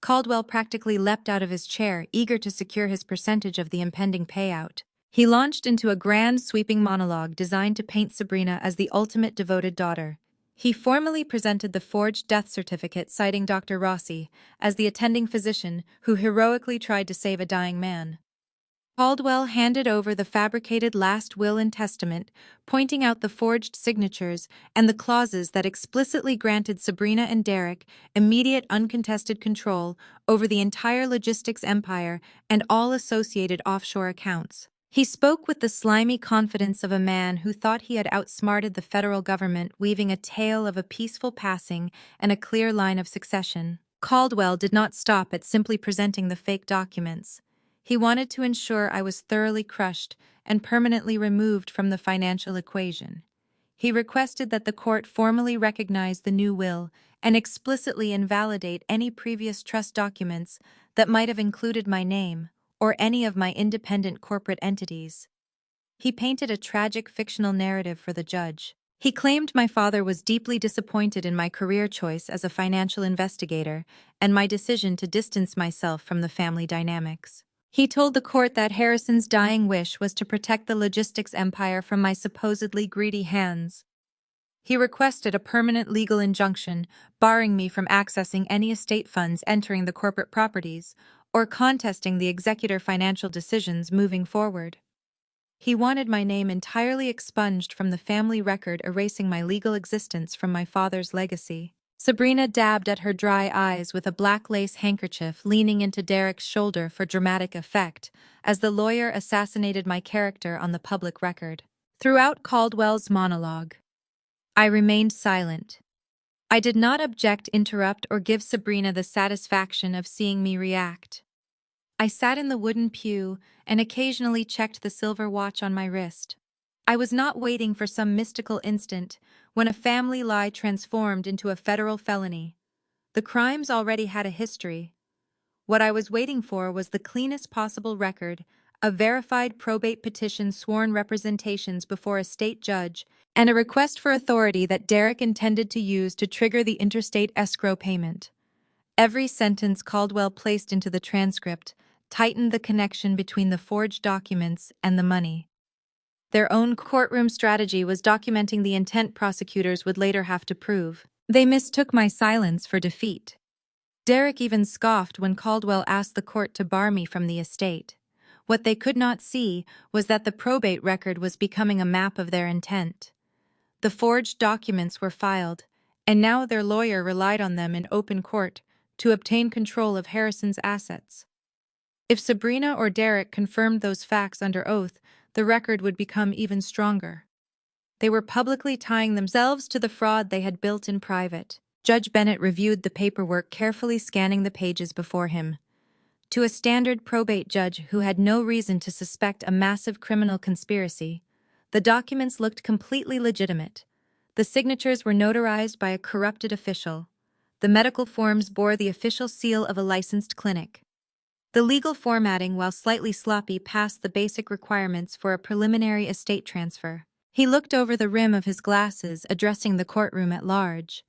Caldwell practically leapt out of his chair, eager to secure his percentage of the impending payout. He launched into a grand, sweeping monologue designed to paint Sabrina as the ultimate devoted daughter. He formally presented the forged death certificate, citing Dr. Rossi as the attending physician who heroically tried to save a dying man. Caldwell handed over the fabricated last will and testament, pointing out the forged signatures and the clauses that explicitly granted Sabrina and Derek immediate uncontested control over the entire logistics empire and all associated offshore accounts. He spoke with the slimy confidence of a man who thought he had outsmarted the federal government, weaving a tale of a peaceful passing and a clear line of succession. Caldwell did not stop at simply presenting the fake documents. He wanted to ensure I was thoroughly crushed and permanently removed from the financial equation. He requested that the court formally recognize the new will and explicitly invalidate any previous trust documents that might have included my name or any of my independent corporate entities. He painted a tragic fictional narrative for the judge. He claimed my father was deeply disappointed in my career choice as a financial investigator and my decision to distance myself from the family dynamics. He told the court that Harrison's dying wish was to protect the logistics empire from my supposedly greedy hands. He requested a permanent legal injunction, barring me from accessing any estate funds entering the corporate properties or contesting the executor financial decisions moving forward. He wanted my name entirely expunged from the family record, erasing my legal existence from my father's legacy. Sabrina dabbed at her dry eyes with a black lace handkerchief, leaning into Derek's shoulder for dramatic effect, as the lawyer assassinated my character on the public record. Throughout Caldwell's monologue, I remained silent. I did not object, interrupt, or give Sabrina the satisfaction of seeing me react. I sat in the wooden pew and occasionally checked the silver watch on my wrist. I was not waiting for some mystical instant when a family lie transformed into a federal felony. The crimes already had a history. What I was waiting for was the cleanest possible record, a verified probate petition, sworn representations before a state judge, and a request for authority that Derek intended to use to trigger the interstate escrow payment. Every sentence Caldwell placed into the transcript tightened the connection between the forged documents and the money. Their own courtroom strategy was documenting the intent prosecutors would later have to prove. They mistook my silence for defeat. Derek even scoffed when Caldwell asked the court to bar me from the estate. What they could not see was that the probate record was becoming a map of their intent. The forged documents were filed, and now their lawyer relied on them in open court to obtain control of Harrison's assets. If Sabrina or Derek confirmed those facts under oath, the record would become even stronger. They were publicly tying themselves to the fraud they had built in private. Judge Bennett reviewed the paperwork, carefully scanning the pages before him. To a standard probate judge who had no reason to suspect a massive criminal conspiracy, the documents looked completely legitimate. The signatures were notarized by a corrupted official. The medical forms bore the official seal of a licensed clinic. The legal formatting, while slightly sloppy, passed the basic requirements for a preliminary estate transfer. He looked over the rim of his glasses, addressing the courtroom at large.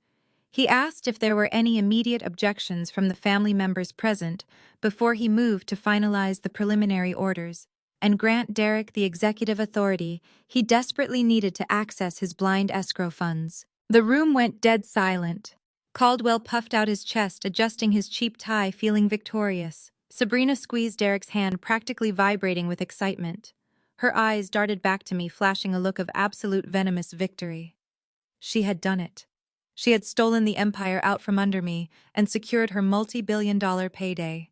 He asked if there were any immediate objections from the family members present before he moved to finalize the preliminary orders and grant Derek the executive authority he desperately needed to access his blind escrow funds. The room went dead silent. Caldwell puffed out his chest, adjusting his cheap tie, feeling victorious. Sabrina squeezed Derek's hand, practically vibrating with excitement. Her eyes darted back to me, flashing a look of absolute venomous victory. She had done it. She had stolen the empire out from under me and secured her multi-billion-dollar payday.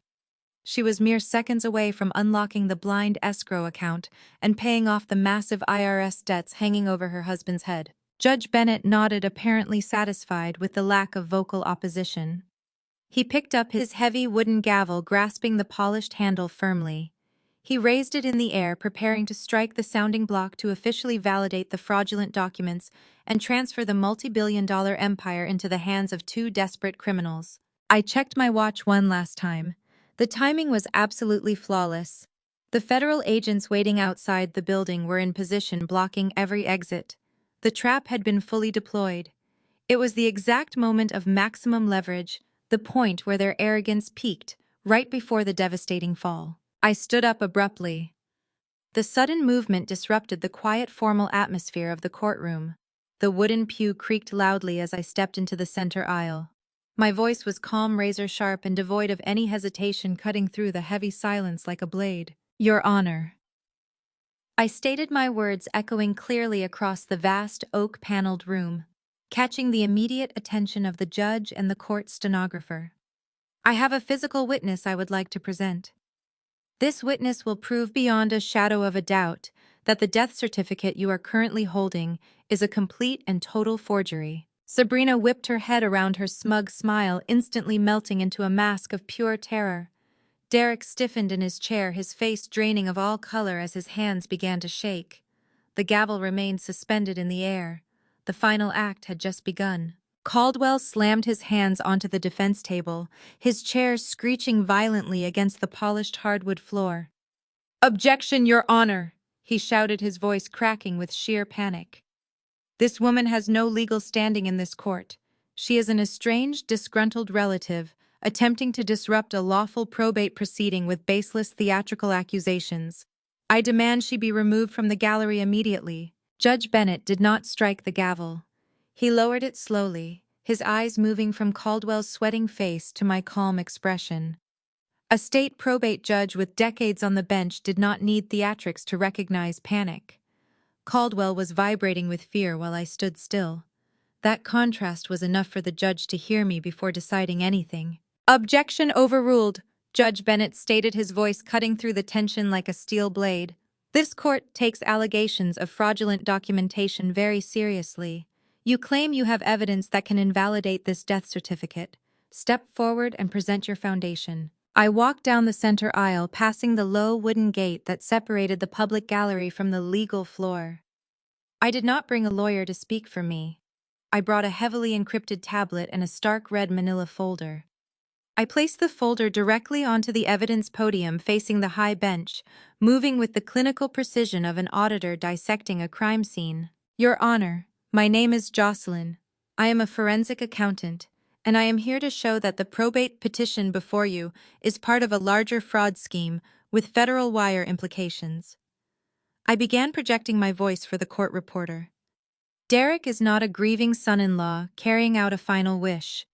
She was mere seconds away from unlocking the blind escrow account and paying off the massive IRS debts hanging over her husband's head. Judge Bennett nodded, apparently satisfied with the lack of vocal opposition. He picked up his heavy wooden gavel, grasping the polished handle firmly. He raised it in the air, preparing to strike the sounding block to officially validate the fraudulent documents and transfer the multi-billion-dollar empire into the hands of two desperate criminals. I checked my watch one last time. The timing was absolutely flawless. The federal agents waiting outside the building were in position, blocking every exit. The trap had been fully deployed. It was the exact moment of maximum leverage, the point where their arrogance peaked, right before the devastating fall. I stood up abruptly. The sudden movement disrupted the quiet, formal atmosphere of the courtroom. The wooden pew creaked loudly as I stepped into the center aisle. My voice was calm, razor-sharp, and devoid of any hesitation, cutting through the heavy silence like a blade. Your Honor. I stated my words, echoing clearly across the vast oak-paneled room, catching the immediate attention of the judge and the court stenographer. I have a physical witness I would like to present. This witness will prove beyond a shadow of a doubt that the death certificate you are currently holding is a complete and total forgery. Sabrina whipped her head around, her smug smile instantly melting into a mask of pure terror. Derek stiffened in his chair, his face draining of all color as his hands began to shake. The gavel remained suspended in the air. The final act had just begun. Caldwell slammed his hands onto the defense table, his chair screeching violently against the polished hardwood floor. "Objection, Your Honor!" he shouted, his voice cracking with sheer panic. "This woman has no legal standing in this court. She is an estranged, disgruntled relative, attempting to disrupt a lawful probate proceeding with baseless theatrical accusations. I demand she be removed from the gallery immediately." Judge Bennett did not strike the gavel. He lowered it slowly, his eyes moving from Caldwell's sweating face to my calm expression. A state probate judge with decades on the bench did not need theatrics to recognize panic. Caldwell was vibrating with fear while I stood still. That contrast was enough for the judge to hear me before deciding anything. "Objection overruled," Judge Bennett stated, his voice cutting through the tension like a steel blade. "This court takes allegations of fraudulent documentation very seriously. You claim you have evidence that can invalidate this death certificate. Step forward and present your foundation." I walked down the center aisle, passing the low wooden gate that separated the public gallery from the legal floor. I did not bring a lawyer to speak for me. I brought a heavily encrypted tablet and a stark red manila folder. I placed the folder directly onto the evidence podium facing the high bench, moving with the clinical precision of an auditor dissecting a crime scene. "Your Honor, my name is Jocelyn. I am a forensic accountant, and I am here to show that the probate petition before you is part of a larger fraud scheme with federal wire implications." I began projecting my voice for the court reporter. Derek is not a grieving son-in-law carrying out a final wish.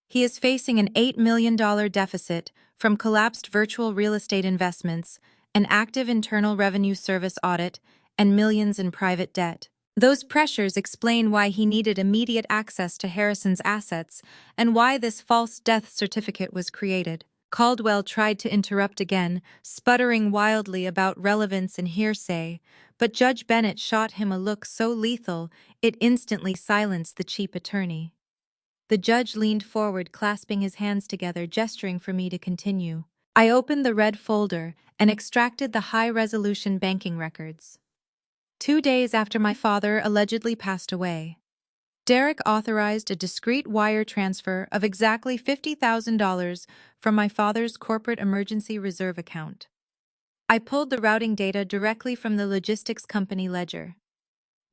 He is facing an $8 million deficit from collapsed virtual real estate investments, an active Internal Revenue Service audit, and millions in private debt. Those pressures explain why he needed immediate access to Harrison's assets and why this false death certificate was created. Caldwell tried to interrupt again, sputtering wildly about relevance and hearsay, but Judge Bennett shot him a look so lethal it instantly silenced the cheap attorney. The judge leaned forward, clasping his hands together, gesturing for me to continue. I opened the red folder and extracted the high-resolution banking records. 2 days after my father allegedly passed away, Derek authorized a discreet wire transfer of exactly $50,000 from my father's corporate emergency reserve account. I pulled the routing data directly from the logistics company ledger.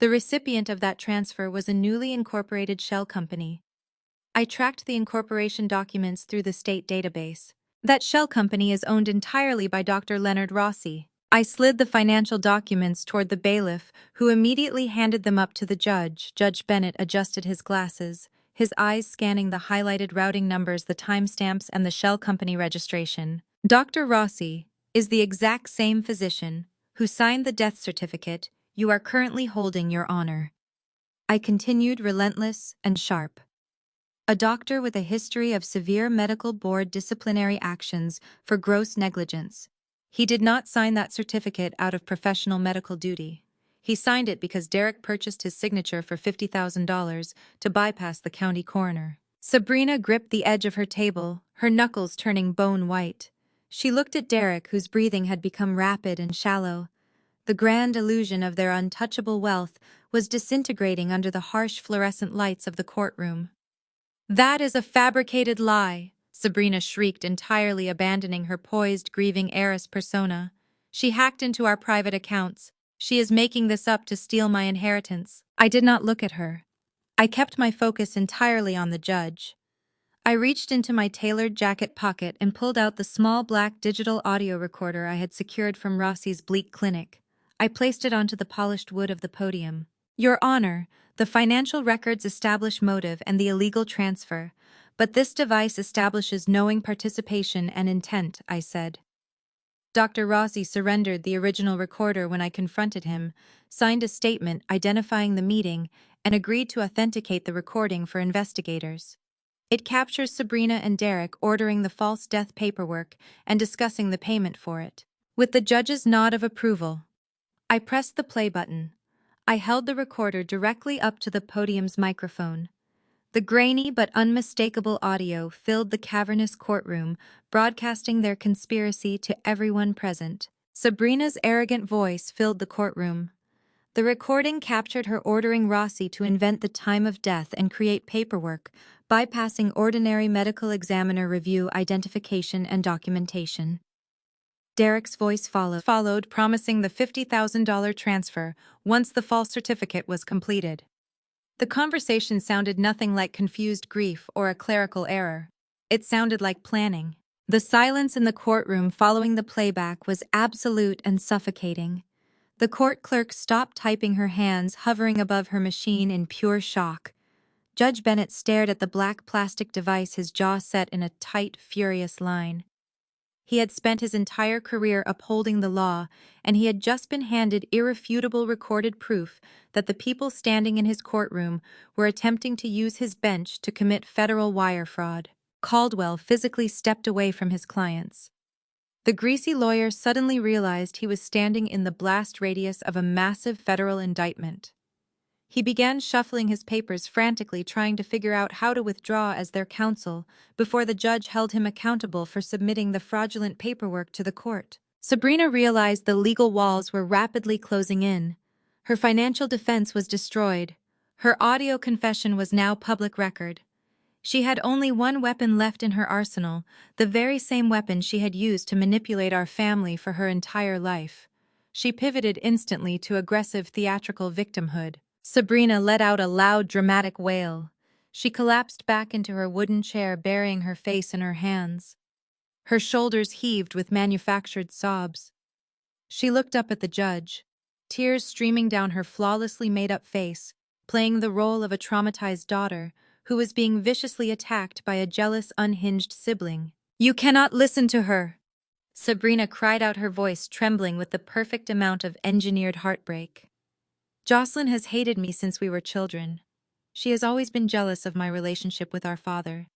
The recipient of that transfer was a newly incorporated shell company. I tracked the incorporation documents through the state database. That shell company is owned entirely by Dr. Leonard Rossi. I slid the financial documents toward the bailiff, who immediately handed them up to the judge. Judge Bennett adjusted his glasses, his eyes scanning the highlighted routing numbers, the timestamps, and the shell company registration. "Dr. Rossi is the exact same physician who signed the death certificate you are currently holding, Your Honor." I continued, relentless and sharp. "A doctor with a history of severe medical board disciplinary actions for gross negligence. He did not sign that certificate out of professional medical duty. He signed it because Derek purchased his signature for $50,000 to bypass the county coroner. Sabrina gripped the edge of her table, her knuckles turning bone white. She looked at Derek, whose breathing had become rapid and shallow. The grand illusion of their untouchable wealth was disintegrating under the harsh fluorescent lights of the courtroom. "That is a fabricated lie," Sabrina shrieked, entirely abandoning her poised, grieving heiress persona. "She hacked into our private accounts. She is making this up to steal my inheritance." I did not look at her. I kept my focus entirely on the judge. I reached into my tailored jacket pocket and pulled out the small black digital audio recorder I had secured from Rossi's bleak clinic. I placed it onto the polished wood of the podium. "Your Honor, the financial records establish motive and the illegal transfer, but this device establishes knowing participation and intent," I said. Dr. Rossi surrendered the original recorder when I confronted him, signed a statement identifying the meeting, and agreed to authenticate the recording for investigators. It captures Sabrina and Derek ordering the false death paperwork and discussing the payment for it. With the judge's nod of approval, I pressed the play button. I held the recorder directly up to the podium's microphone. The grainy but unmistakable audio filled the cavernous courtroom, broadcasting their conspiracy to everyone present. Sabrina's arrogant voice filled the courtroom. The recording captured her ordering Rossi to invent the time of death and create paperwork, bypassing ordinary medical examiner review, identification, and documentation. Derek's voice followed, promising the $50,000 transfer once the false certificate was completed. The conversation sounded nothing like confused grief or a clerical error. It sounded like planning. The silence in the courtroom following the playback was absolute and suffocating. The court clerk stopped typing, her hands hovering above her machine in pure shock. Judge Bennett stared at the black plastic device, his jaw set in a tight, furious line. He had spent his entire career upholding the law, and he had just been handed irrefutable recorded proof that the people standing in his courtroom were attempting to use his bench to commit federal wire fraud. Caldwell physically stepped away from his clients. The greasy lawyer suddenly realized he was standing in the blast radius of a massive federal indictment. He began shuffling his papers frantically, trying to figure out how to withdraw as their counsel before the judge held him accountable for submitting the fraudulent paperwork to the court. Sabrina realized the legal walls were rapidly closing in. Her financial defense was destroyed. Her audio confession was now public record. She had only one weapon left in her arsenal, the very same weapon she had used to manipulate our family for her entire life. She pivoted instantly to aggressive theatrical victimhood. Sabrina let out a loud, dramatic wail. She collapsed back into her wooden chair, burying her face in her hands. Her shoulders heaved with manufactured sobs. She looked up at the judge, tears streaming down her flawlessly made-up face, playing the role of a traumatized daughter who was being viciously attacked by a jealous, unhinged sibling. "You cannot listen to her!" Sabrina cried out, her voice trembling with the perfect amount of engineered heartbreak. "Jocelyn has hated me since we were children. She has always been jealous of my relationship with our father.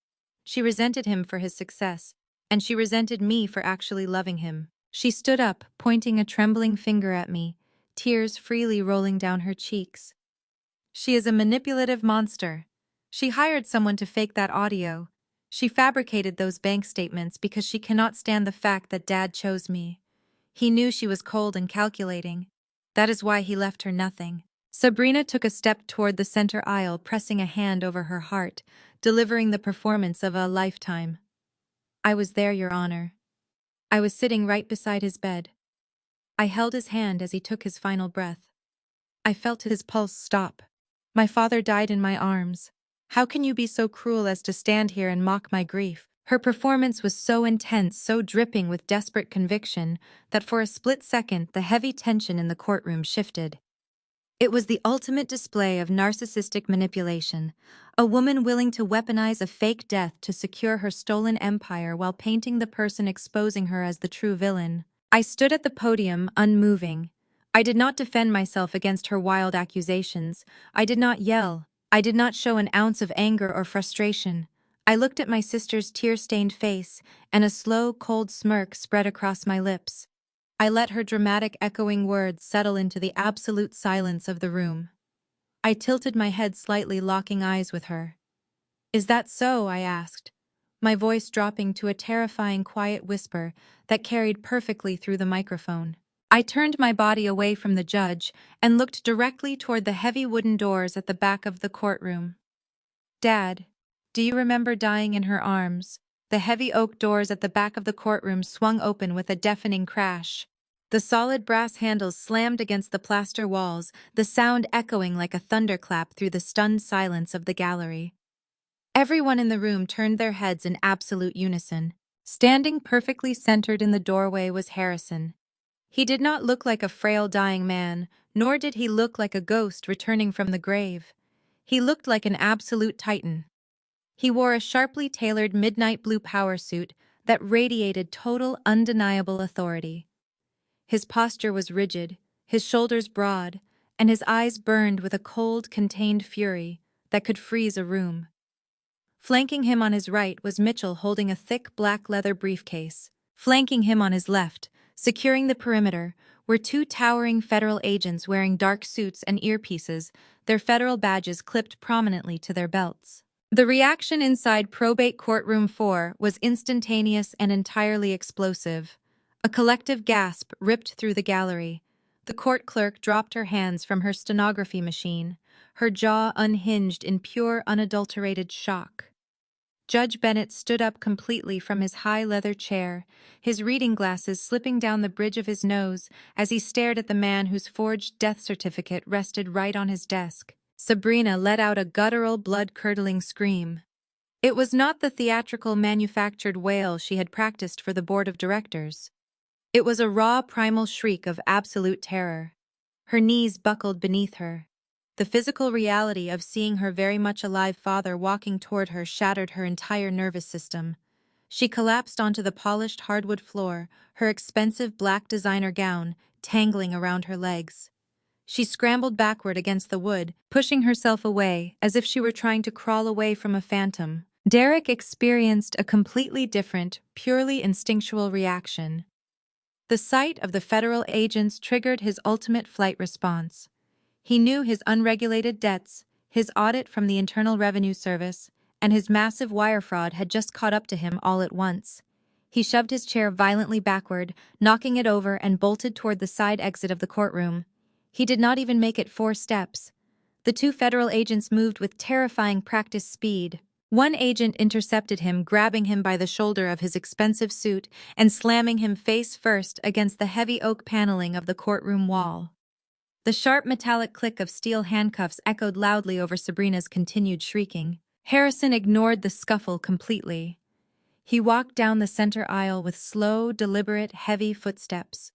She resented him for his success, and she resented me for actually loving him." She stood up, pointing a trembling finger at me, tears freely rolling down her cheeks. "She is a manipulative monster. She hired someone to fake that audio. She fabricated those bank statements because she cannot stand the fact that Dad chose me. He knew she was cold and calculating. That is why he left her nothing." Sabrina took a step toward the center aisle, pressing a hand over her heart, delivering the performance of a lifetime. "I was there, Your Honor. I was sitting right beside his bed. I held his hand as he took his final breath. I felt his pulse stop. My father died in my arms. How can you be so cruel as to stand here and mock my grief?" Her performance was so intense, so dripping with desperate conviction, that for a split second the heavy tension in the courtroom shifted. It was the ultimate display of narcissistic manipulation, a woman willing to weaponize a fake death to secure her stolen empire while painting the person exposing her as the true villain. I stood at the podium, unmoving. I did not defend myself against her wild accusations. I did not yell. I did not show an ounce of anger or frustration. I looked at my sister's tear-stained face, and a slow, cold smirk spread across my lips. I let her dramatic, echoing words settle into the absolute silence of the room. I tilted my head slightly, locking eyes with her. "Is that so?" I asked, my voice dropping to a terrifying quiet whisper that carried perfectly through the microphone. I turned my body away from the judge and looked directly toward the heavy wooden doors at the back of the courtroom. "Dad, do you remember dying in her arms?" The heavy oak doors at the back of the courtroom swung open with a deafening crash. The solid brass handles slammed against the plaster walls, the sound echoing like a thunderclap through the stunned silence of the gallery. Everyone in the room turned their heads in absolute unison. Standing perfectly centered in the doorway was Harrison. He did not look like a frail dying man, nor did he look like a ghost returning from the grave. He looked like an absolute titan. He wore a sharply tailored midnight blue power suit that radiated total, undeniable authority. His posture was rigid, his shoulders broad, and his eyes burned with a cold, contained fury that could freeze a room. Flanking him on his right was Mitchell holding a thick black leather briefcase. Flanking him on his left, securing the perimeter, were two towering federal agents wearing dark suits and earpieces, their federal badges clipped prominently to their belts. The reaction inside Probate Courtroom 4 was instantaneous and entirely explosive. A collective gasp ripped through the gallery. The court clerk dropped her hands from her stenography machine, her jaw unhinged in pure, unadulterated shock. Judge Bennett stood up completely from his high leather chair, his reading glasses slipping down the bridge of his nose as he stared at the man whose forged death certificate rested right on his desk. Sabrina let out a guttural, blood-curdling scream. It was not the theatrical, manufactured wail she had practiced for the board of directors. It was a raw, primal shriek of absolute terror. Her knees buckled beneath her. The physical reality of seeing her very much alive father walking toward her shattered her entire nervous system. She collapsed onto the polished hardwood floor, her expensive black designer gown tangling around her legs. She scrambled backward against the wood, pushing herself away as if she were trying to crawl away from a phantom. Derek experienced a completely different, purely instinctual reaction. The sight of the federal agents triggered his ultimate flight response. He knew his unregulated debts, his audit from the Internal Revenue Service, and his massive wire fraud had just caught up to him all at once. He shoved his chair violently backward, knocking it over and bolted toward the side exit of the courtroom. He did not even make it 4 steps. The two federal agents moved with terrifying practiced speed. One agent intercepted him, grabbing him by the shoulder of his expensive suit and slamming him face first against the heavy oak paneling of the courtroom wall. The sharp metallic click of steel handcuffs echoed loudly over Sabrina's continued shrieking. Harrison ignored the scuffle completely. He walked down the center aisle with slow, deliberate, heavy footsteps.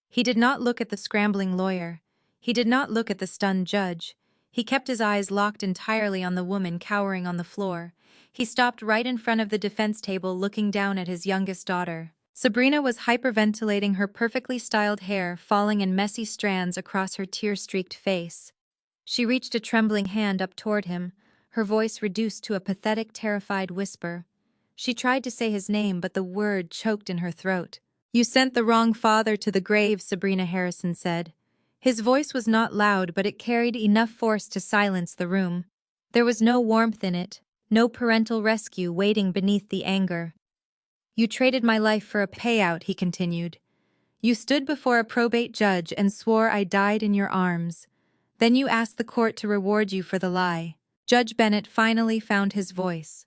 He did not look at the scrambling lawyer. He did not look at the stunned judge. He kept his eyes locked entirely on the woman cowering on the floor. He stopped right in front of the defense table, looking down at his youngest daughter. Sabrina was hyperventilating, her perfectly styled hair falling in messy strands across her tear-streaked face. She reached a trembling hand up toward him, her voice reduced to a pathetic, terrified whisper. She tried to say his name, but the word choked in her throat. "You sent the wrong father to the grave," Sabrina Harrison said. His voice was not loud, but it carried enough force to silence the room. There was no warmth in it, no parental rescue waiting beneath the anger. "You traded my life for a payout," he continued. "You stood before a probate judge and swore I died in your arms. Then you asked the court to reward you for the lie." Judge Bennett finally found his voice.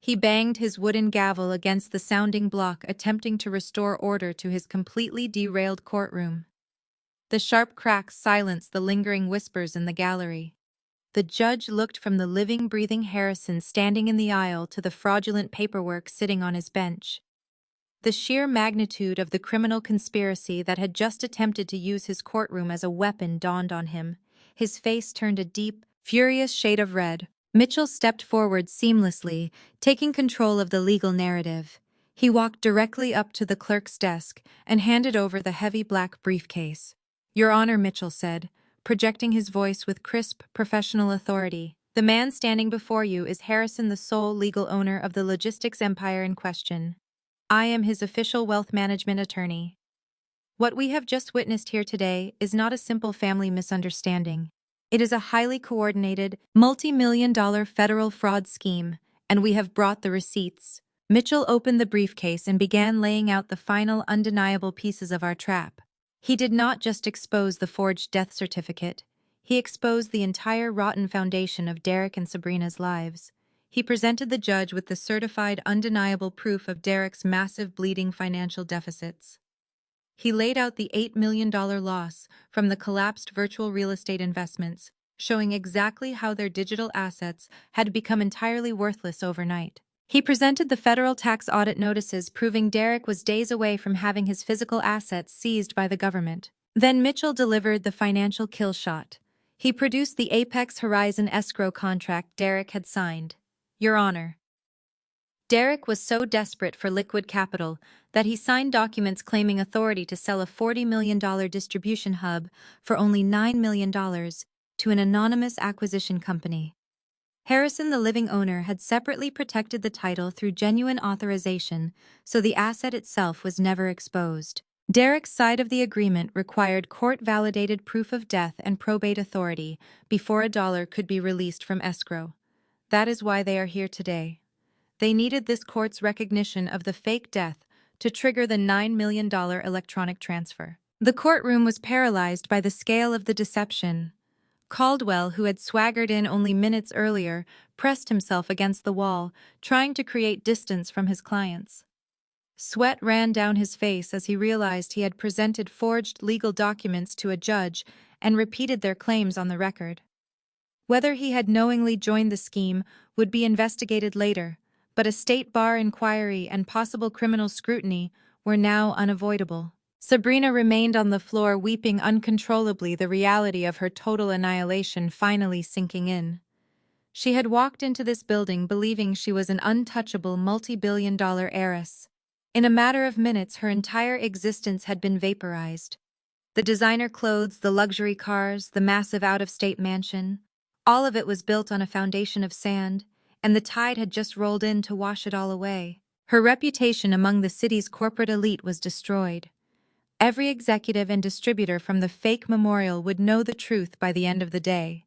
He banged his wooden gavel against the sounding block, attempting to restore order to his completely derailed courtroom. The sharp cracks silenced the lingering whispers in the gallery. The judge looked from the living, breathing Harrison standing in the aisle to the fraudulent paperwork sitting on his bench. The sheer magnitude of the criminal conspiracy that had just attempted to use his courtroom as a weapon dawned on him. His face turned a deep, furious shade of red. Mitchell stepped forward seamlessly, taking control of the legal narrative. He walked directly up to the clerk's desk and handed over the heavy black briefcase. "Your Honor," Mitchell said, projecting his voice with crisp, professional authority, "the man standing before you is Harrison, the sole legal owner of the logistics empire in question. I am his official wealth management attorney. What we have just witnessed here today is not a simple family misunderstanding. It is a highly coordinated, multi-million-dollar federal fraud scheme, and we have brought the receipts. Mitchell opened the briefcase and began laying out the final undeniable pieces of our trap. He did not just expose the forged death certificate, he exposed the entire rotten foundation of Derek and Sabrina's lives. He presented the judge with the certified undeniable proof of Derek's massive bleeding financial deficits. He laid out the $8 million loss from the collapsed virtual real estate investments, showing exactly how their digital assets had become entirely worthless overnight. He presented the federal tax audit notices proving Derek was days away from having his physical assets seized by the government. Then Mitchell delivered the financial kill shot. He produced the Apex Horizon escrow contract Derek had signed. Your Honor. Derek was so desperate for liquid capital that he signed documents claiming authority to sell a $40 million distribution hub for only $9 million to an anonymous acquisition company. Harrison, the living owner, had separately protected the title through genuine authorization, so the asset itself was never exposed. Derek's side of the agreement required court-validated proof of death and probate authority before a dollar could be released from escrow. That is why they are here today. They needed this court's recognition of the fake death to trigger the $9 million electronic transfer. The courtroom was paralyzed by the scale of the deception. Caldwell, who had swaggered in only minutes earlier, pressed himself against the wall, trying to create distance from his clients. Sweat ran down his face as he realized he had presented forged legal documents to a judge and repeated their claims on the record. Whether he had knowingly joined the scheme would be investigated later, but a state bar inquiry and possible criminal scrutiny were now unavoidable. Sabrina remained on the floor weeping uncontrollably, the reality of her total annihilation finally sinking in. She had walked into this building believing she was an untouchable multi-billion-dollar heiress. In a matter of minutes, her entire existence had been vaporized. The designer clothes, the luxury cars, the massive out-of-state mansion, all of it was built on a foundation of sand, and the tide had just rolled in to wash it all away. Her reputation among the city's corporate elite was destroyed. Every executive and distributor from the fake memorial would know the truth by the end of the day.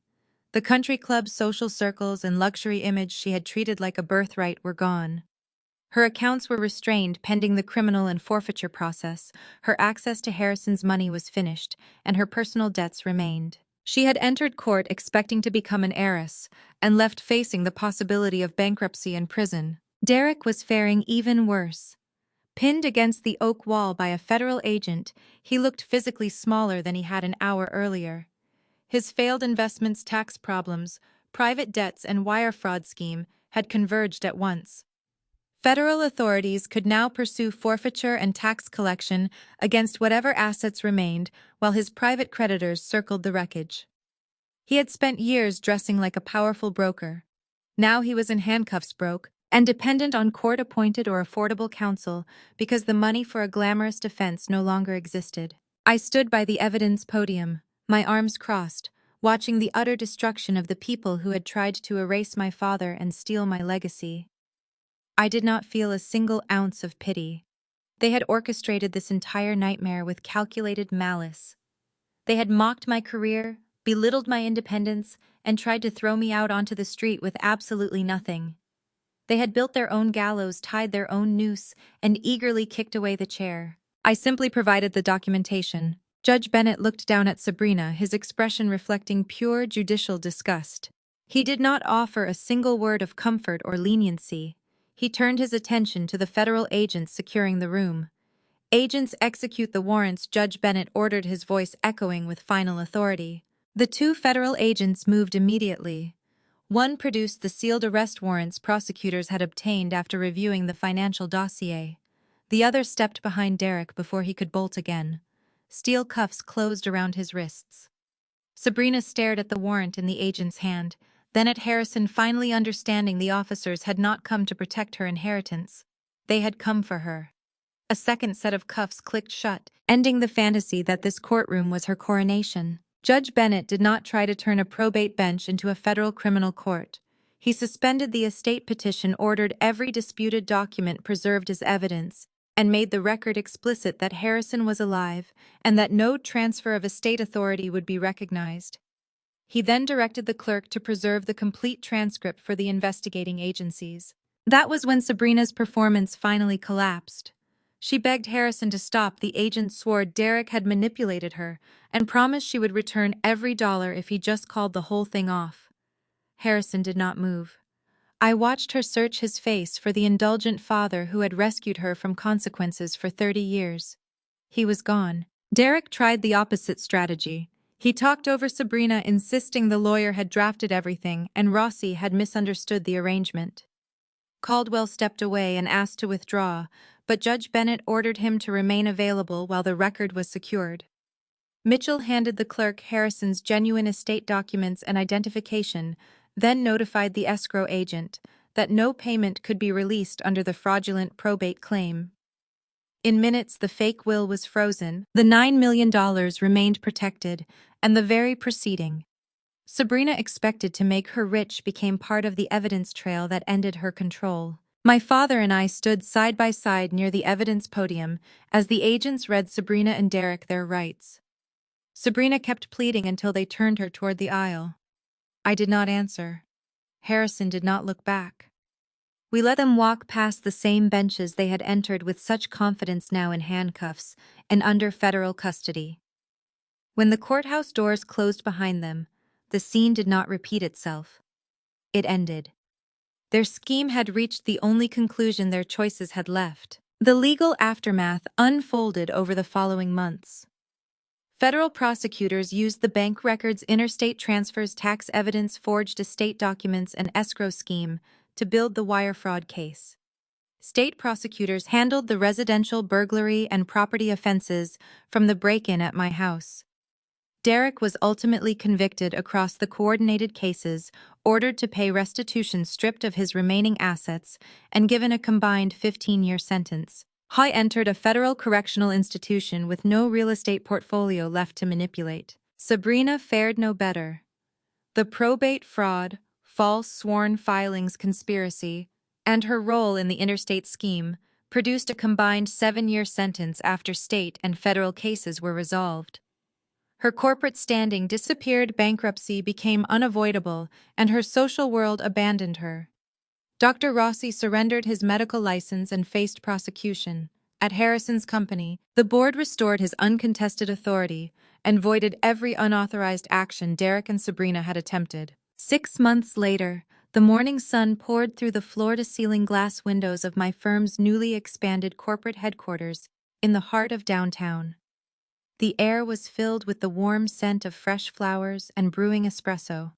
The country club's social circles and luxury image she had treated like a birthright were gone. Her accounts were restrained pending the criminal and forfeiture process, her access to Harrison's money was finished, and her personal debts remained. She had entered court expecting to become an heiress, and left facing the possibility of bankruptcy and prison. Derek was faring even worse. Pinned against the oak wall by a federal agent, he looked physically smaller than he had an hour earlier. His failed investments, tax problems, private debts, and wire fraud scheme had converged at once. Federal authorities could now pursue forfeiture and tax collection against whatever assets remained while his private creditors circled the wreckage. He had spent years dressing like a powerful broker. Now he was in handcuffs, broke, and dependent on court-appointed or affordable counsel because the money for a glamorous defense no longer existed. I stood by the evidence podium, my arms crossed, watching the utter destruction of the people who had tried to erase my father and steal my legacy. I did not feel a single ounce of pity. They had orchestrated this entire nightmare with calculated malice. They had mocked my career, belittled my independence, and tried to throw me out onto the street with absolutely nothing. They had built their own gallows, tied their own noose, and eagerly kicked away the chair. I simply provided the documentation. Judge Bennett looked down at Sabrina, his expression reflecting pure judicial disgust. He did not offer a single word of comfort or leniency. He turned his attention to the federal agents securing the room. Agents, execute the warrants, Judge Bennett ordered, his voice echoing with final authority. The two federal agents moved immediately. One produced the sealed arrest warrants prosecutors had obtained after reviewing the financial dossier. The other stepped behind Derek before he could bolt again. Steel cuffs closed around his wrists. Sabrina stared at the warrant in the agent's hand, then at Harrison, finally understanding the officers had not come to protect her inheritance. They had come for her. A second set of cuffs clicked shut, ending the fantasy that this courtroom was her coronation. Judge Bennett did not try to turn a probate bench into a federal criminal court. He suspended the estate petition, ordered every disputed document preserved as evidence, and made the record explicit that Harrison was alive and that no transfer of estate authority would be recognized. He then directed the clerk to preserve the complete transcript for the investigating agencies. That was when Sabrina's performance finally collapsed. She begged Harrison to stop. The agent swore Derek had manipulated her and promised she would return every dollar if he just called the whole thing off. Harrison did not move. I watched her search his face for the indulgent father who had rescued her from consequences for 30 years. He was gone. Derek tried the opposite strategy. He talked over Sabrina, insisting the lawyer had drafted everything and Rossi had misunderstood the arrangement. Caldwell stepped away and asked to withdraw, but Judge Bennett ordered him to remain available while the record was secured. Mitchell handed the clerk Harrison's genuine estate documents and identification, then notified the escrow agent that no payment could be released under the fraudulent probate claim. In minutes, the fake will was frozen, the $9 million remained protected, and the very proceeding Sabrina expected to make her rich became part of the evidence trail that ended her control. My father and I stood side by side near the evidence podium as the agents read Sabrina and Derek their rights. Sabrina kept pleading until they turned her toward the aisle. I did not answer. Harrison did not look back. We let them walk past the same benches they had entered with such confidence, now in handcuffs and under federal custody. When the courthouse doors closed behind them, the scene did not repeat itself. It ended. Their scheme had reached the only conclusion their choices had left. The legal aftermath unfolded over the following months. Federal prosecutors used the bank records, interstate transfers, tax evidence, forged estate documents, and escrow scheme to build the wire fraud case. State prosecutors handled the residential burglary and property offenses from the break-in at my house. Derek was ultimately convicted across the coordinated cases, ordered to pay restitution, stripped of his remaining assets, and given a combined 15-year sentence. He entered a federal correctional institution with no real estate portfolio left to manipulate. Sabrina fared no better. The probate fraud, false sworn filings conspiracy, and her role in the interstate scheme produced a combined 7-year sentence after state and federal cases were resolved. Her corporate standing disappeared, bankruptcy became unavoidable, and her social world abandoned her. Dr. Rossi surrendered his medical license and faced prosecution. At Harrison's company, the board restored his uncontested authority and voided every unauthorized action Derek and Sabrina had attempted. 6 months later, the morning sun poured through the floor-to-ceiling glass windows of my firm's newly expanded corporate headquarters in the heart of downtown. The air was filled with the warm scent of fresh flowers and brewing espresso.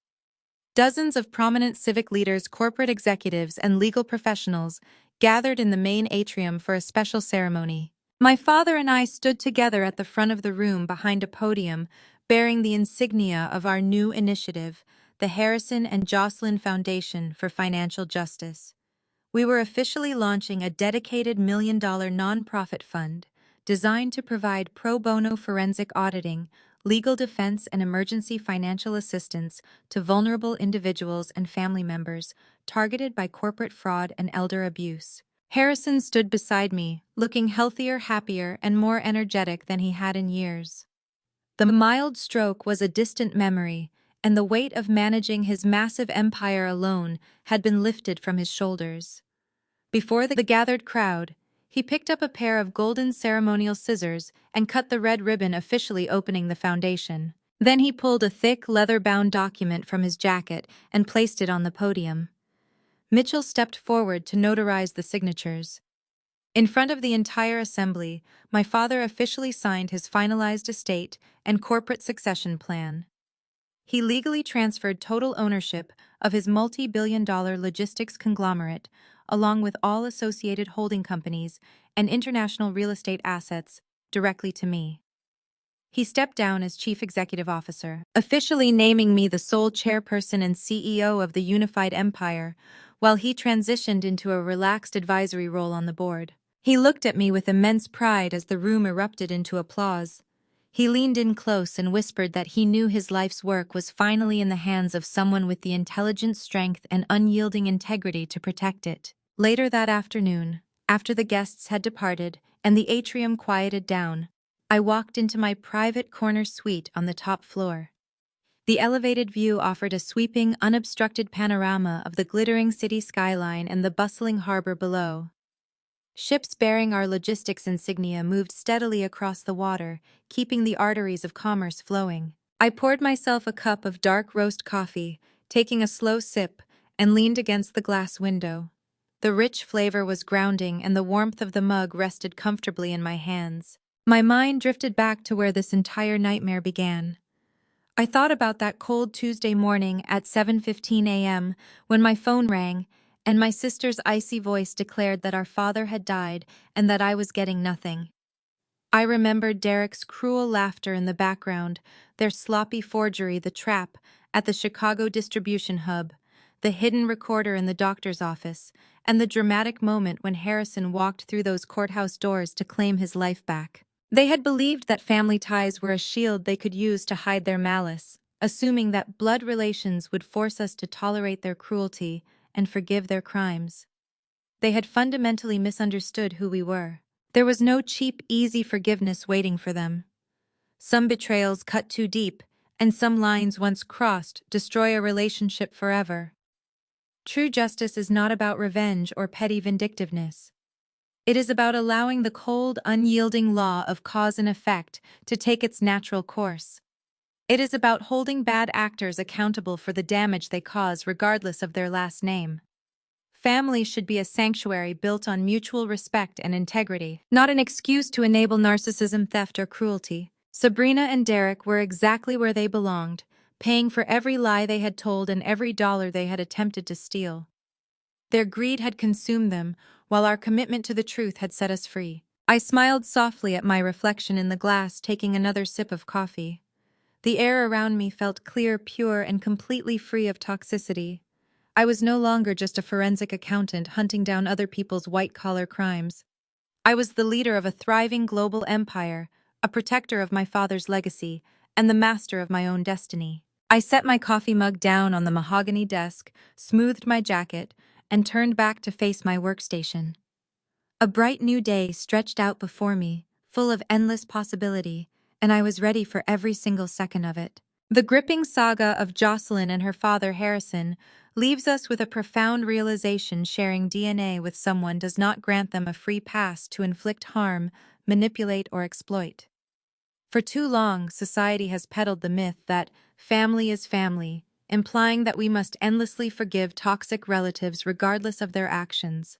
Dozens of prominent civic leaders, corporate executives, and legal professionals gathered in the main atrium for a special ceremony. My father and I stood together at the front of the room behind a podium bearing the insignia of our new initiative, the Harrison and Jocelyn Foundation for Financial Justice. We were officially launching a dedicated $1 million nonprofit fund designed to provide pro bono forensic auditing, legal defense, and emergency financial assistance to vulnerable individuals and family members targeted by corporate fraud and elder abuse. Harrison stood beside me, looking healthier, happier, and more energetic than he had in years. The mild stroke was a distant memory, and the weight of managing his massive empire alone had been lifted from his shoulders. Before the gathered crowd, he picked up a pair of golden ceremonial scissors and cut the red ribbon officially opening the foundation. Then he pulled a thick, leather-bound document from his jacket and placed it on the podium. Mitchell stepped forward to notarize the signatures. In front of the entire assembly, my father officially signed his finalized estate and corporate succession plan. He legally transferred total ownership of his multi-billion-dollar logistics conglomerate, along with all associated holding companies and international real estate assets, directly to me. He stepped down as Chief Executive Officer, officially naming me the sole chairperson and CEO of the unified empire, while he transitioned into a relaxed advisory role on the board. He looked at me with immense pride as the room erupted into applause. He leaned in close and whispered that he knew his life's work was finally in the hands of someone with the intelligent strength and unyielding integrity to protect it. Later that afternoon, after the guests had departed and the atrium quieted down, I walked into my private corner suite on the top floor. The elevated view offered a sweeping, unobstructed panorama of the glittering city skyline and the bustling harbor below. Ships bearing our logistics insignia moved steadily across the water, keeping the arteries of commerce flowing. I poured myself a cup of dark roast coffee, taking a slow sip, and leaned against the glass window. The rich flavor was grounding, and the warmth of the mug rested comfortably in my hands. My mind drifted back to where this entire nightmare began. I thought about that cold Tuesday morning at 7:15 a.m. when my phone rang, and my sister's icy voice declared that our father had died and that I was getting nothing. I remembered Derek's cruel laughter in the background, their sloppy forgery, the trap, at the Chicago distribution hub, the hidden recorder in the doctor's office, and the dramatic moment when Harrison walked through those courthouse doors to claim his life back. They had believed that family ties were a shield they could use to hide their malice, assuming that blood relations would force us to tolerate their cruelty and forgive their crimes. They had fundamentally misunderstood who we were. There was no cheap, easy forgiveness waiting for them. Some betrayals cut too deep, and some lines once crossed destroy a relationship forever. True justice is not about revenge or petty vindictiveness. It is about allowing the cold, unyielding law of cause and effect to take its natural course. It is about holding bad actors accountable for the damage they cause regardless of their last name. Family should be a sanctuary built on mutual respect and integrity, not an excuse to enable narcissism, theft, or cruelty. Sabrina and Derek were exactly where they belonged, paying for every lie they had told and every dollar they had attempted to steal. Their greed had consumed them, while our commitment to the truth had set us free. I smiled softly at my reflection in the glass, taking another sip of coffee. The air around me felt clear, pure, and completely free of toxicity. I was no longer just a forensic accountant hunting down other people's white-collar crimes. I was the leader of a thriving global empire, a protector of my father's legacy, and the master of my own destiny. I set my coffee mug down on the mahogany desk, smoothed my jacket, and turned back to face my workstation. A bright new day stretched out before me, full of endless possibility, and I was ready for every single second of it. The gripping saga of Jocelyn and her father Harrison leaves us with a profound realization: sharing DNA with someone does not grant them a free pass to inflict harm, manipulate, or exploit. For too long, society has peddled the myth that family is family, implying that we must endlessly forgive toxic relatives regardless of their actions.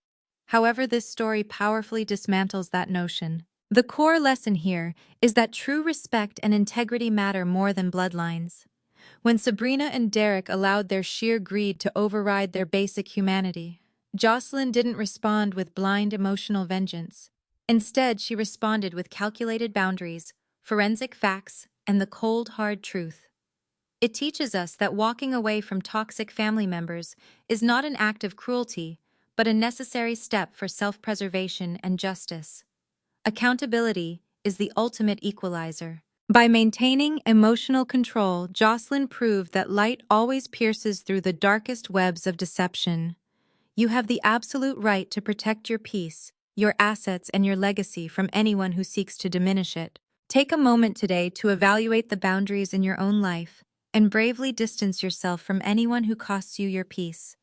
However, this story powerfully dismantles that notion. The core lesson here is that true respect and integrity matter more than bloodlines. When Sabrina and Derek allowed their sheer greed to override their basic humanity, Jocelyn didn't respond with blind emotional vengeance. Instead, she responded with calculated boundaries, forensic facts, and the cold, hard truth. It teaches us that walking away from toxic family members is not an act of cruelty, but a necessary step for self-preservation and justice. Accountability is the ultimate equalizer. By maintaining emotional control, Jocelyn proved that light always pierces through the darkest webs of deception. You have the absolute right to protect your peace, your assets, and your legacy from anyone who seeks to diminish it. Take a moment today to evaluate the boundaries in your own life and bravely distance yourself from anyone who costs you your peace.